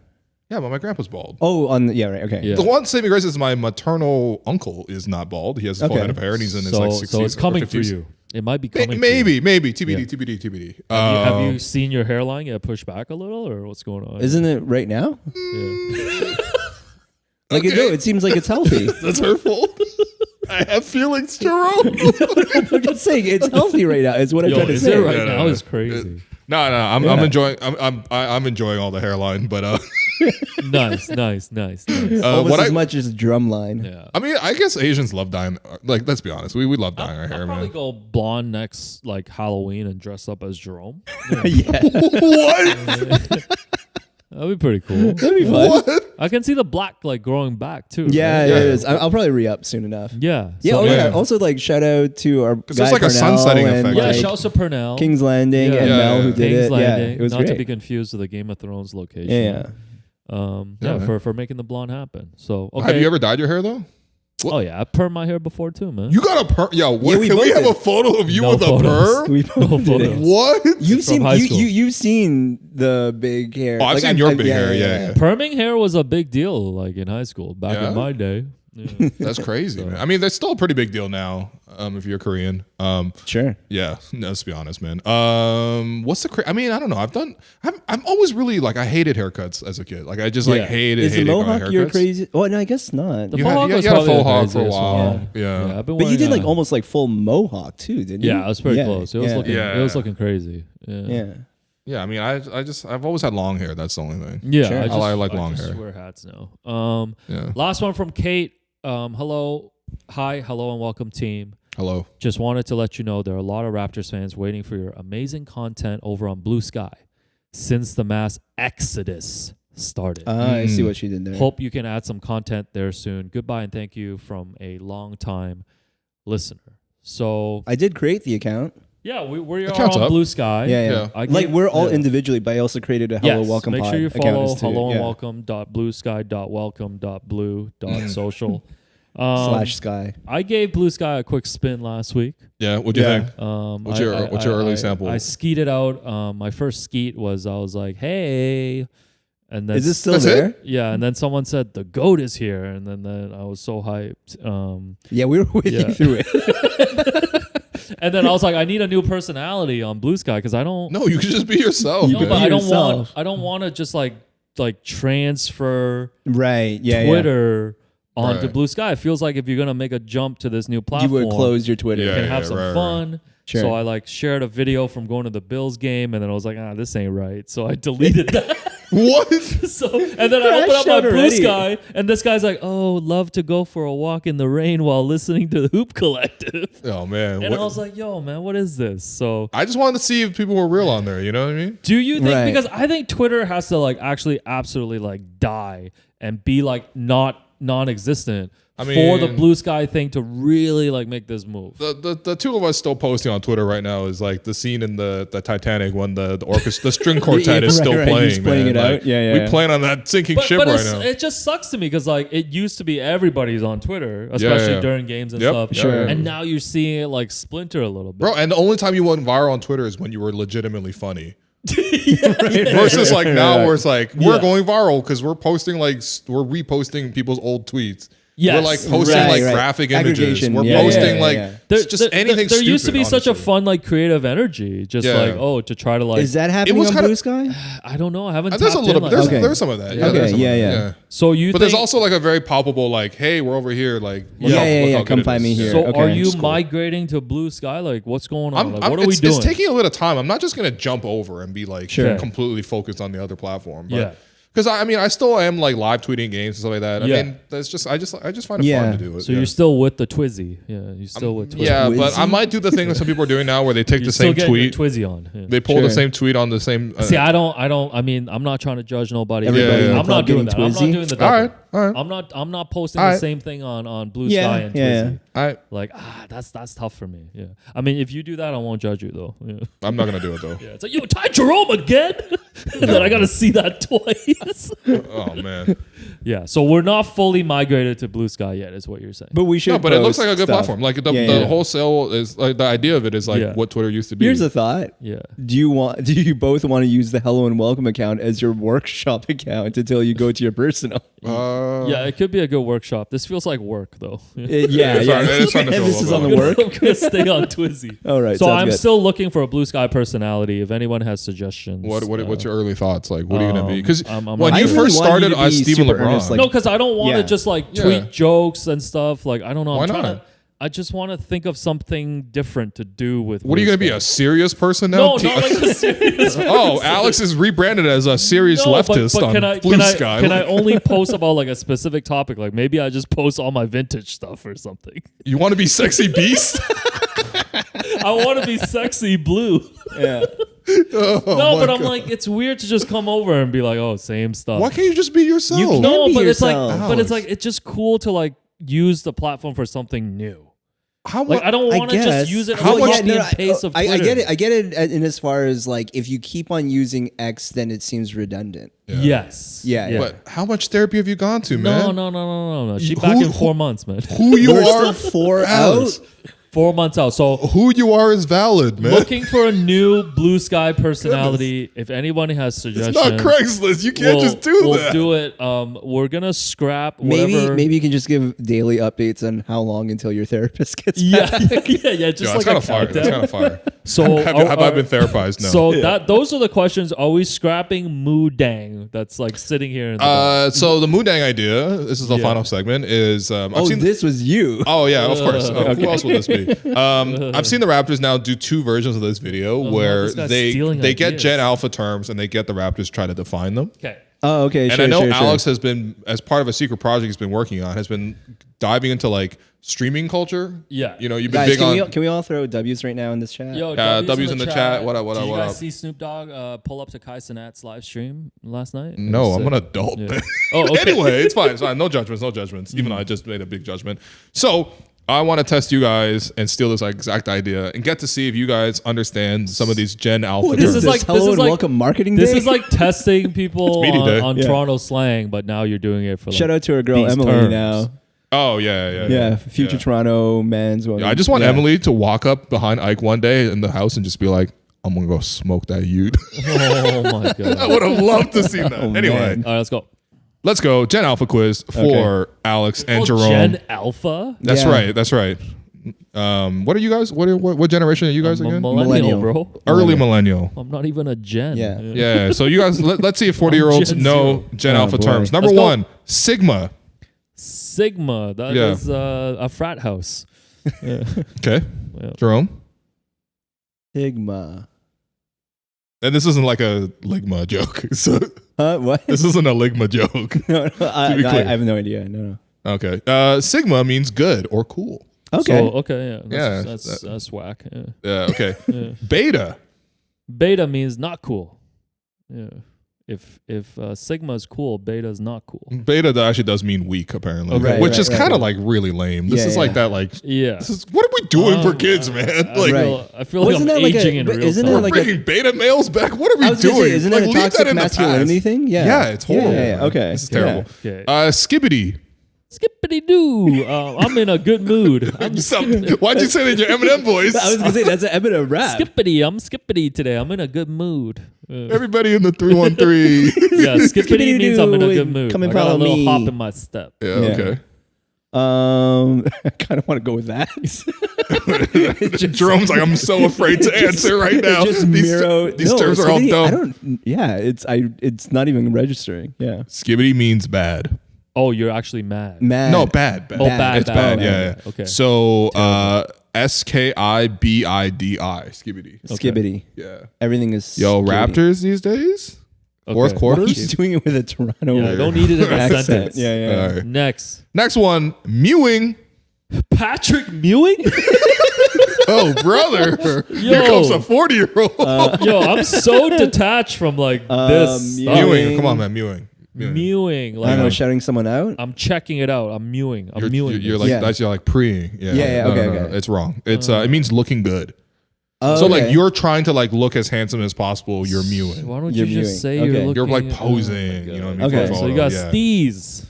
yeah, but my grandpa's bald.
Oh, yeah, right. Okay.
Yeah.
The one saving grace is my maternal uncle is not bald. He has a full
Okay.
head of hair and he's in his
So,
60s.
so it's
or
coming for
50s.
you. It might be coming.
Maybe,
For you.
TBD.
Have you seen your hairline get pushed back a little, or what's going on?
Isn't it right now?
Yeah.
Like,
Okay.
no, it seems like it's healthy.
That's hurtful. I have feelings, Jerome.
I'm just saying it's healthy right now. Is what I'm
Yo,
trying to
is
say.
it right
No,
now?
no.
Is crazy.
No, I'm
Yeah.
enjoying. I'm enjoying all the hairline, but
Nice.
Almost
what
as
I
much as drumline.
Yeah.
I mean, I guess Asians love dyeing. Like, let's be honest, we love dyeing our
I'll
hair,
probably
man.
go blonde next like Halloween and dress up as Jerome.
Yeah.
What?
That'd be pretty cool.
That'd be fun.
What?
I can see the black like growing back too.
Yeah,
right?
it is. I'll probably re-up soon enough.
Yeah.
Yeah,
So-
oh yeah.
yeah.
Also, like, shout out to our guy
there's like a
Purnell
sunsetting
and,
effect.
Yeah,
like,
shouts to Purnell.
King's Landing and
Yeah,
Mel
yeah.
who did
King's
it.
Landing.
Yeah, it was
Not
great.
to be confused with the Game of Thrones location.
Yeah.
Yeah.
For making the blonde happen. So okay.
Have you ever dyed your hair though?
Oh yeah, I perm my hair before too, man.
You got a perm? Yo, what,
Yeah, we
can we
both
have
did.
a photo of you
No
with a
photos.
perm?
We both did it.
photos.
What?
You've
From
seen
high school.
you've seen the big hair.
Oh, I've
Like,
seen your big hair, yeah.
Perming hair was a big deal, like in high school back
Yeah?
in my day. Yeah.
That's crazy, man. I mean, that's still a pretty big deal now. If you're Korean,
Sure.
yeah. No, let's be honest, man. What's the? I mean, I don't know. I'm always really like I hated haircuts as a kid. Like I just like hated.
Is the
hated going
mohawk your
haircuts.
crazy? Oh, no, I guess not.
The
You
mohawk
had
was
a
probably
faux
the
hawk for a
craziest
while.
one.
Yeah.
I've been
But you did
wearing
like almost like full mohawk too, didn't you?
Yeah, it was pretty close. It was looking.
Yeah.
It was looking crazy. Yeah.
Yeah.
Yeah, I mean, I've always had long hair. That's the only thing.
Yeah,
Sure.
I like long hair.
Wear hats now.
Yeah.
Last one from Kate. Hello, hi, hello, and welcome, team.
Hello.
Just wanted to let you know there are a lot of Raptors fans waiting for your amazing content over on Blue Sky since the mass exodus started.
I see what she did there.
Hope you can add some content there soon. Goodbye and thank you from a long-time listener. So
I did create the account.
yeah, we are
Account's
on
up.
Blue Sky.
Yeah.
I
Like
gave-
we're all
yeah.
individually, but I also created a Hello
Yes,
Welcome
make
Pod
sure you
account
follow
as too.
hello and
Yeah.
welcome.bluesky.welcome.blue.social.
/sky.
I gave Blue Sky a quick spin last week.
Yeah. What'd you think?
What's
What's your early sample?
I skeeted out. My first skeet was I was like, hey. And then
Is this still
That's
there?
it?
yeah, and then someone said the goat is here, and then I was so hyped.
Yeah, we were with
Yeah.
you through it.
And then I was like, I need a new personality on Blue Sky because I don't.
No, you could just be yourself.
You
No,
man.
but
be
I don't want.
yourself.
I don't want to just like transfer
Right. Yeah.
Twitter onto
Right.
Blue Sky. It feels like if you're gonna make a jump to this new
Yeah. You
platform,
would close your Twitter.
Yeah.
and have some
right,
fun.
Sure.
So I like shared a video from going to the Bills game, and then I was like, this ain't right. So I deleted that.
What?
So and then I
Crashed
opened up my
out
Blue
already.
Sky, and this guy's like, "Oh, love to go for a walk in the rain while listening to the Hoop Collective."
Oh man.
And I was like, "Yo, man, what is this?" So
I just wanted to see if people were real on there. You know what I mean?
do you think?
Right.
Because I think Twitter has to like actually absolutely like die and be like non-existent
I
for the
mean-
Blue Sky thing to really like make this move.
The two of us still posting on Twitter right now is like the scene in the Titanic when the orchestra, the string quartet is
Right,
still
right,
playing.
just playing
man.
it out.
Like,
Yeah,
we
yeah.
playing on that sinking ship
but
right
it's-
now.
it just sucks to me because like it used to be everybody's on Twitter, especially
yeah.
during games and
Yep.
stuff.
Sure.
And now you're seeing it like splinter a little bit.
Bro, and the only time you went viral on Twitter is when you were legitimately funny. Versus like now where it's like we're
Yeah.
going viral because we're posting like we're reposting people's old tweets.
Yes.
We're like posting
Right,
like
right.
graphic images.
Aggregation.
We're
Yeah,
posting
yeah,
like
yeah.
it's just anything
There
stupid,
used to be such a
honestly.
fun like creative energy, just
Yeah.
like to try to like.
Is that happening
was
on
kinda-
Blue Sky?
I don't know. I haven't.
There's a
tapped
little
in
bit.
like
There's,
that.
there's some of that.
Yeah.
there's
Okay,
some of
yeah,
that,
yeah.
So you.
But
think,
there's also like a very palpable like, hey, we're over here. Like, look
Yeah,
how,
yeah,
look
yeah,
how
come
good it
find me
is.
here.
So
Okay.
are you
It's cool.
migrating to Blue Sky? Like what's going on? Like, what are we
it's,
doing?
It's taking a little time. I'm not just gonna jump over and be like
Sure.
completely focused on the other platform. But,
Yeah.
Because I mean, I still am like live tweeting games and stuff like that. I
Yeah.
mean, that's just I just find it
Yeah.
fun to do it.
So
yeah.
you're still with the Twizzy. Yeah, you're still with Twizzy.
Yeah, but I
Twizzy?
might do the thing that some people are doing now where they take
You're
the
still
same
getting your
tweet,
Twizzy on. Yeah.
they pull
Sure.
the same tweet on the same.
See, I don't. I mean, I'm not trying to judge nobody.
Everybody
in the
I'm
club
not doing that.
getting
I'm not
Twizzy?
doing the
all
double.
right, all right,
I'm not posting
All
the
right.
same thing on Blue
Yeah,
Sky and
yeah.
Twizzy.
all right.
Like that's tough for me. Yeah. I mean, if you do that, I won't judge you though. Yeah.
I'm not gonna do it though.
Yeah. It's like, yo, Ty Jerome again? And then I got to see that twice.
Oh man,
Yeah. So we're not fully migrated to Blue Sky yet, is what you're saying.
But we should.
no, but it looks
post
like a good
stuff.
platform. Like the
Yeah.
wholesale is like the idea of it is like
Yeah.
what Twitter used to be.
Here's a thought.
Yeah.
Do you both want to use the Hello and Welcome account as your workshop account until you go to your personal?
Yeah, it could be a good workshop. This feels like work, though.
Yeah,
It's
yeah.
starting- it is starting to feel a
Emphasis
little
on
bit.
the work.
I'm gonna stay on Twizzy.
All right.
So
sounds
I'm
good.
still looking for a Blue Sky personality. If anyone has suggestions,
What's your early thoughts? Like, what are you gonna be? Because
I'm
when
not
you
sure.
first
I really want you
started
to
as
be
Stephen
super
LeBron,
earnest, like-
No, because I don't want to
Yeah.
just like
Yeah.
tweet jokes and stuff. Like I don't know.
Why
I'm trying
not?
to. I just want to think of something different to do with.
what are you
Blue
gonna be,
Sky.
a serious person now?
No, not like a serious.
Oh, Alex is rebranded as a serious
No,
leftist on Blue Sky.
Can I only post about like a specific topic? Like maybe I just post all my vintage stuff or something.
You want to be sexy beast?
I want to be sexy blue.
Yeah.
Oh,
No,
my
but I'm
God.
like, it's weird to just come over and be like, oh, same stuff.
Why can't you just be yourself?
You
No,
be
but it's like,
yourself.
but it's
Alex.
like, it's just cool to like use the platform for something new.
How
Like I don't
I
want to just
guess.
use it as
How
a
much-
copy and paste of
I
Twitter.
get it. I get it. In as far as like, if you keep on using X, then it seems redundant.
Yes.
Yeah.
But how much therapy have you gone to, man?
No. She
Who-
back in
who-
4 months, man.
Who you
We're
are?
still 4
Alex.
out.
4 months out. So
Who you are is valid, man.
looking for a new blue sky personality. If anyone has suggestions,
It's not Craigslist. You can't just do
we'll
that.
do it. We're gonna scrap whatever.
Maybe you can just give daily updates on how long until your therapist gets
Yeah,
back.
yeah. Just
Yo,
like
that's kind
a
of fire. That's
countdown.
kind of fire.
So
Have I been therapized? No.
So those are the questions. Are we scrapping Moodang? That's like sitting here. In the
So the Moodang idea, this is the
Yeah.
final segment, is
Oh, this was you.
Oh yeah, of course. Who else would this be? I've seen the Raptors now do two versions of this video where
this guy's
they
stealing
get
ideas.
Gen Alpha terms and they get the Raptors try to define them.
okay.
Oh, okay.
And I know Alex has been, as part of a secret project he's been working on, has been diving into like streaming culture.
Yeah.
You know, you've been
Guys,
big on.
can we all throw W's right now in this chat?
Yo,
W's in the chat. What up? What
Did
up?
you
What
guys
up?
see Snoop Dogg pull up to Kai Cenat's live stream last night?
No, I'm
Sick.
an adult.
Yeah.
Man.
Oh, okay.
Anyway, it's fine. It's fine. No judgments. No judgments. Even though I just made a big judgment. So I want to test you guys and steal this exact idea and get to see if you guys understand some of these Gen Alpha
What
terms.
is
is
this?
like-
Hello
this is
and
like-
welcome marketing
This
day?
is like testing people
Media day.
on
Yeah.
Toronto slang, but now you're doing it for like
Shout out to our girl
these
Emily
terms.
now.
Oh yeah.
Yeah, future Toronto men's.
Yeah, I just want Emily to walk up behind Ike one day in the house and just be like, "I'm gonna go smoke that you'd."
Oh my
I
god!
would have loved to see that.
Oh,
Anyway,
man.
All right, let's go.
let's go. Gen Alpha quiz for Alex and
Oh,
Jerome.
Gen Alpha.
That's
Yeah.
right. That's right. What are you guys? What generation are you guys
I'm a
again?
millennial,
Millennial.
bro.
Early millennial.
I'm not even a Gen.
Yeah.
Yeah. So you guys, let's see if 40-year-olds
Gen
know
Zero.
Gen
Oh,
Alpha
boy.
terms. Number
Let's go.
one, Sigma.
Sigma. That
Yeah.
is a frat house. Yeah.
Okay.
Yeah.
Jerome.
Sigma.
And this isn't like a Ligma joke. So
What?
this isn't a Ligma joke.
No,
be
I
clear.
have no idea. No.
Okay. Sigma means good or cool.
Okay.
So, okay. Yeah.
Yeah,
That's whack. Yeah.
Yeah. Okay.
Yeah.
Beta.
Beta means not cool. Yeah. If Sigma is cool, Beta is not cool.
Beta actually does mean weak, apparently,
Okay.
which
Right,
is
right,
kind of
right.
like really lame. This
Yeah,
is like
yeah.
that. Like,
Yeah.
this is what are we doing for kids, man? Like,
I feel like
Wasn't
I'm
that like a-
aging in
but
real
isn't
time.
it
we're
like a-
bringing beta males back. What are we
I was gonna
doing?
say, isn't
Like,
it a
leave
toxic
that in the
masculinity
past.
thing? Yeah.
Yeah, it's horrible.
Yeah. Okay.
This is terrible.
Okay.
Skibbity.
Skippity doo. I'm in a good mood. I'm
Why'd you say that in your Eminem voice?
I was gonna say that's an Eminem rap.
skippity. I'm skippity today. I'm in a good mood.
Everybody in the 313.
Yeah, skippity means I'm in a good mood.
Come and
I got a
follow
little
me.
hop in my step.
Yeah,
Yeah.
okay.
I kind of want to go with that.
Jerome's like, I'm so afraid to answer right now.
It's just
These
Miro.
terms are all
Skibbity, I
dumb.
don't. Yeah, it's not even registering. Yeah,
Skibbity means bad.
Oh, you're actually mad.
mad.
No, bad.
Oh, bad.
It's bad.
bad.
Yeah.
Okay.
So, Skibidi. Skibbity.
Skibbity.
Yeah.
Everything is.
Yo,
skibbity.
Raptors these days? Fourth
Okay.
quarters?
He's doing it with a Toronto
Yeah, don't need it in a
accent.
sentence.
Yeah.
All right.
Next,
Next one, mewing.
Patrick Mewing.
Oh, brother. Here comes a 40-year-old.
Yo, I'm so detached from like this.
Mewing.
stuff.
Mewing. Come on, man. Mewing.
Mewing.
I don't
Like
know, shouting someone out.
I'm checking it out. I'm mewing. I'm mewing.
You're
this.
like,
Yeah.
that's you're like preeing. Yeah.
Yeah,
No,
okay,
no, no,
okay.
It's wrong. It's it means looking good.
Oh,
So like
okay.
you're trying to like look as handsome as possible. You're mewing.
Why don't
You're
you
mewing.
just say
Okay.
you're looking?
You're like
oh my
posing. You know what I mean?
Okay.
for a
So you
photo,
got
yeah.
steez.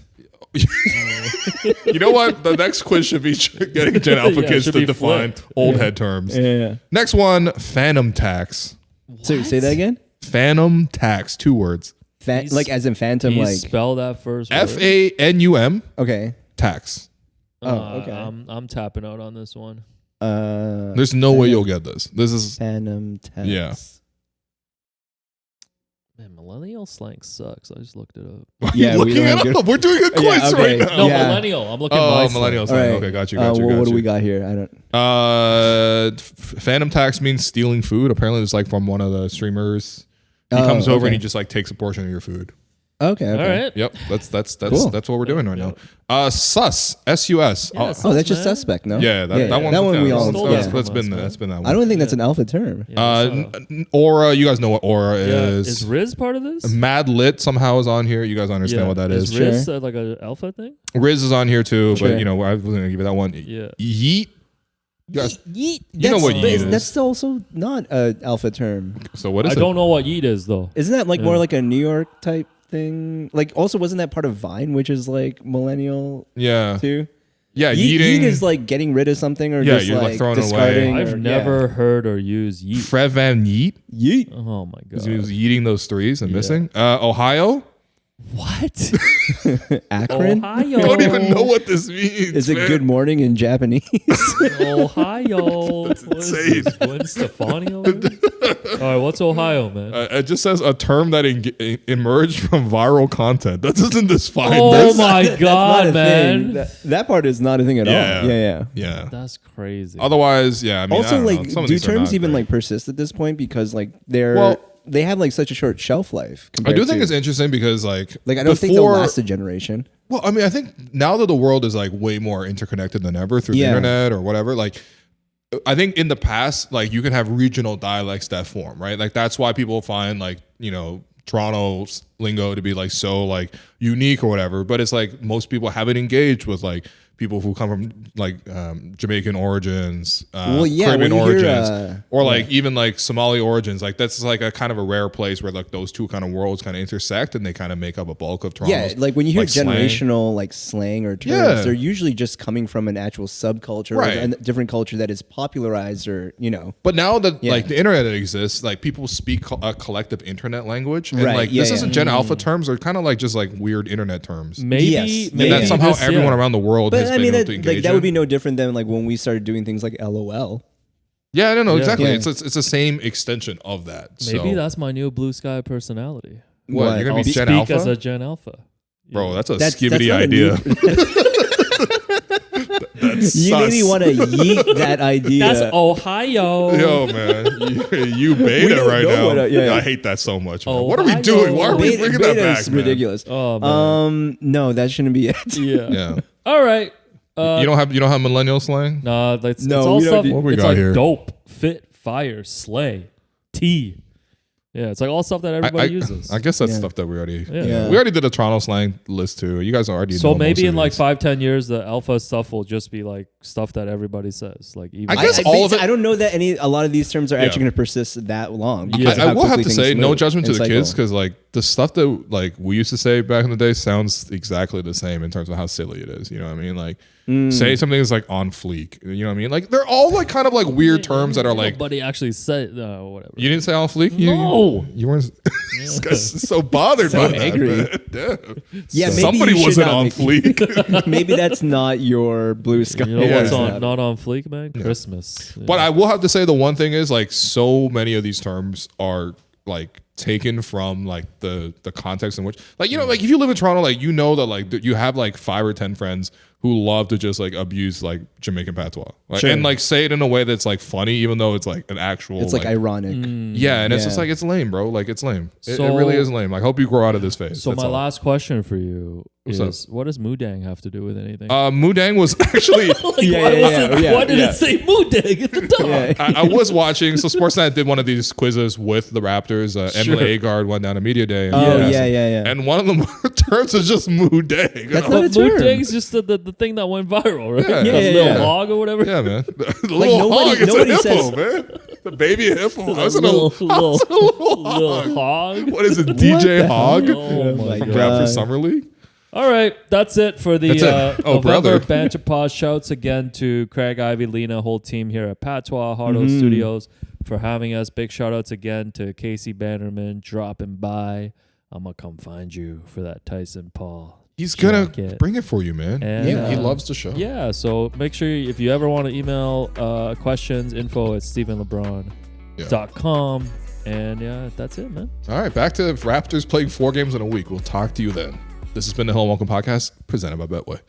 You know what? The next quiz should be getting Gen Alpha
Yeah, it
kids
should
to
be
define
flipped.
old head terms.
Yeah.
Next one, phantom tax.
So say that again.
Phantom tax, 2 words.
Like as in phantom.
Can you
Like
spell that first? word?
FANUM
okay.
tax.
Okay.
I'm tapping out on this one.
There's no way you'll get this. This is
Phantom tax.
Yeah.
Man, millennial slang sucks. I just looked it up.
Why are
Yeah,
you
we
looking
don't
it
have good-
up. We're doing a quiz
Yeah, okay.
right now.
No,
Yeah.
millennial. I'm looking at
Oh,
my slang.
millennials.
All right.
Okay, got you.
What do we got here? I don't.
Phantom tax means stealing food. Apparently, it's like from one of the streamers. He comes over and he just like takes a portion of your food.
Okay.
All right.
Yep, that's
Cool.
what we're doing right now. Sus, SUS.
Yeah,
Oh, that's just
man.
suspect, no?
Yeah, that one.
That one we all.
Stole
Yeah.
that
That's
from
been
us,
that's been that
I
one.
don't think that's an alpha term.
Yeah,
Aura. You guys know what Aura
yeah.
is.
Is Riz part of this?
Mad Lit somehow is on here. You guys understand
Yeah.
what that is.
Is Riz like a alpha thing?
Riz is on here too,
Sure.
but you know I was gonna give you that one.
Yeah.
Yeet. You guys,
Yeet.
You know what
That's-
yeet is.
That's also not an alpha term.
so what is
I
it?
don't know what yeet is though.
Isn't that like
Yeah.
more like a New York type thing? Like also wasn't that part of Vine, which is like millennial
Yeah.
too?
Yeah,
yeet is like getting rid of something or
Yeah,
just
you're, like,
like
throwing it away.
discarding.
I've never heard or used yeet.
Fred Van Yeet.
Yeet.
Oh my god.
He was eating those threes and missing. Ohio.
What?
Akron.
Ohio.
I don't even know what this means.
Is it
man.
good morning in Japanese?
Ohio. That's
insane.
Gwen Stefani over there? All right, what's Ohio, man?
It just says a term that emerged from viral content. That doesn't define
Oh
this.
my
That's not
god,
a
man.
thing. That part is not a thing at
Yeah.
all. Yeah.
Yeah.
That's crazy.
Otherwise, yeah. I mean, I
Also,
don't know.
like,
Some of
do
these are
terms
not
even
great.
like persist at this point because like they have like such a short shelf life?
I do think
compared
it's
to,
interesting because like
like I don't think they'll last a generation.
Well, I mean, I think now that the world is like way more interconnected than ever through the internet or whatever, like I think in the past, like you can have regional dialects that form, right? Like that's why people find like, you know, Toronto's lingo to be like so like unique or whatever. But it's like most people haven't engaged with like people who come from like Jamaican origins, Caribbean origins, or like even like Somali origins. Like that's like a kind of a rare place where like those two kind of worlds kind of intersect and they kind of make up a bulk of Toronto's.
Yeah, like when you hear
slang.
generational like slang or terms,
Yeah.
they're usually just coming from an actual subculture
Right.
or a different culture that is popularized or, you know.
But now that like the internet exists, like people speak a collective internet language, and
Right,
like
yeah,
this
yeah.
isn't Gen Alpha terms; they're kind of like just like weird internet terms.
maybe,
Yes.
maybe
And that somehow
this-
everyone
yeah.
around the world
But
has
I
been
mean,
able to engage
that would be
in.
no different than like when we started doing things like LOL.
Yeah, I don't know exactly.
Yeah.
It's the same extension of that.
Maybe
so.
that's my new blue sky personality.
What, you're gonna
I'll
be Gen
speak
Alpha,
as a Gen Alpha.
bro. That's a
That's
skibbity
not a
idea.
You maybe want to yeet that idea.
That's Ohio.
Yo, man, you beta
don't
right
know
now.
what yeah.
I hate that so much. Man.
Oh,
What are we
I
doing?
know.
Why are we
Beta-
bringing that
beta
back?
is
man?
ridiculous.
Oh man.
No, that shouldn't be it.
Yeah.
Yeah.
All right.
you don't have millennial slang.
Nah, it's
No,
all
we don't
stuff.
do-
What we
It's
got
like
here?
dope, fit, fire, slay, tea. Yeah, it's like all stuff that everybody uses.
I guess that's
Yeah.
stuff that we already
Yeah.
we already did a Toronto slang list too. You guys already
So
know
maybe
most
in
of
like
these.
5-10 years, the alpha stuff will just be like stuff that everybody says. Like even
I guess all of it-
I don't know that a lot of these terms are
Yeah.
actually going to persist that long.
Yeah.
because of
I
how
will have
quickly
to
things
say, no
move
judgment to
and
the kids,
cycle.
because like the stuff that like we used to say back in the day sounds exactly the same in terms of how silly it is. You know what I mean? Like say something is like on fleek. You know what I mean? Like they're all like kind of like weird terms that are like.
nobody actually said whatever.
You didn't say on fleek.
No.
you weren't. This guy's so bothered
So
by
angry.
that. Man.
Yeah, maybe
somebody
you should
wasn't
not
on
make-
fleek.
Maybe that's not your blue sky.
You know
Yeah.
what's
Yeah.
not on fleek, man? Christmas. Yeah.
But I will have to say the one thing is like so many of these terms are like taken from like the context in which like you know like if you live in Toronto like you know that like you have like 5 or 10 friends who love to just like abuse like Jamaican patois like,
Sure.
and like say it in a way that's like funny even though it's like an actual
It's like ironic.
yeah and it's
Yeah.
just like it's lame bro like it's lame it
So-
really is lame. I hope you grow out of this phase.
So
That's
my
all.
last question for you
What's
is, what does Moodang have to do with anything?
Moodang was actually
Like,
Yeah,
why,
yeah,
was
yeah,
it,
yeah,
why did
yeah.
it say Moodang at the top?
Yeah.
I was watching. So Sportsnet did one of these quizzes with the Raptors. Emily Agard went down to media day. And
Oh,
asked
yeah,
it.
yeah, yeah.
And one of the terms is just mood day.
That's
But
not a term.
Moodang's just the thing that went viral, right?
Yeah.
The
Yeah,
little
yeah.
hog or whatever.
Yeah, man. The little
nobody-
hog. It's a
nobody
hippo,
says-
man. The baby hippo. I was a
little
little
hog.
What is it? DJ
the
Hog
Oh my
from
god.
Raptors Summer League.
All right, that's it for the
That's it. Oh,
November
brother.
Banter Pod. Shouts again to Craig, Ivy, Lena, whole team here at Patois Hardo
Mm-hmm.
Studios for having us. Big shout outs again to Casey Bannerman dropping by. I'm gonna come find you for that Tyson Paul.
He's gonna
jacket.
bring it for you, man.
And,
He loves the show.
Yeah, so make sure if you ever want to email questions, info at stephenlebron.com. And yeah, that's it, man.
All right, back to Raptors playing 4 games in a week. We'll talk to you then. This has been the Hello and Welcome podcast presented by Betway.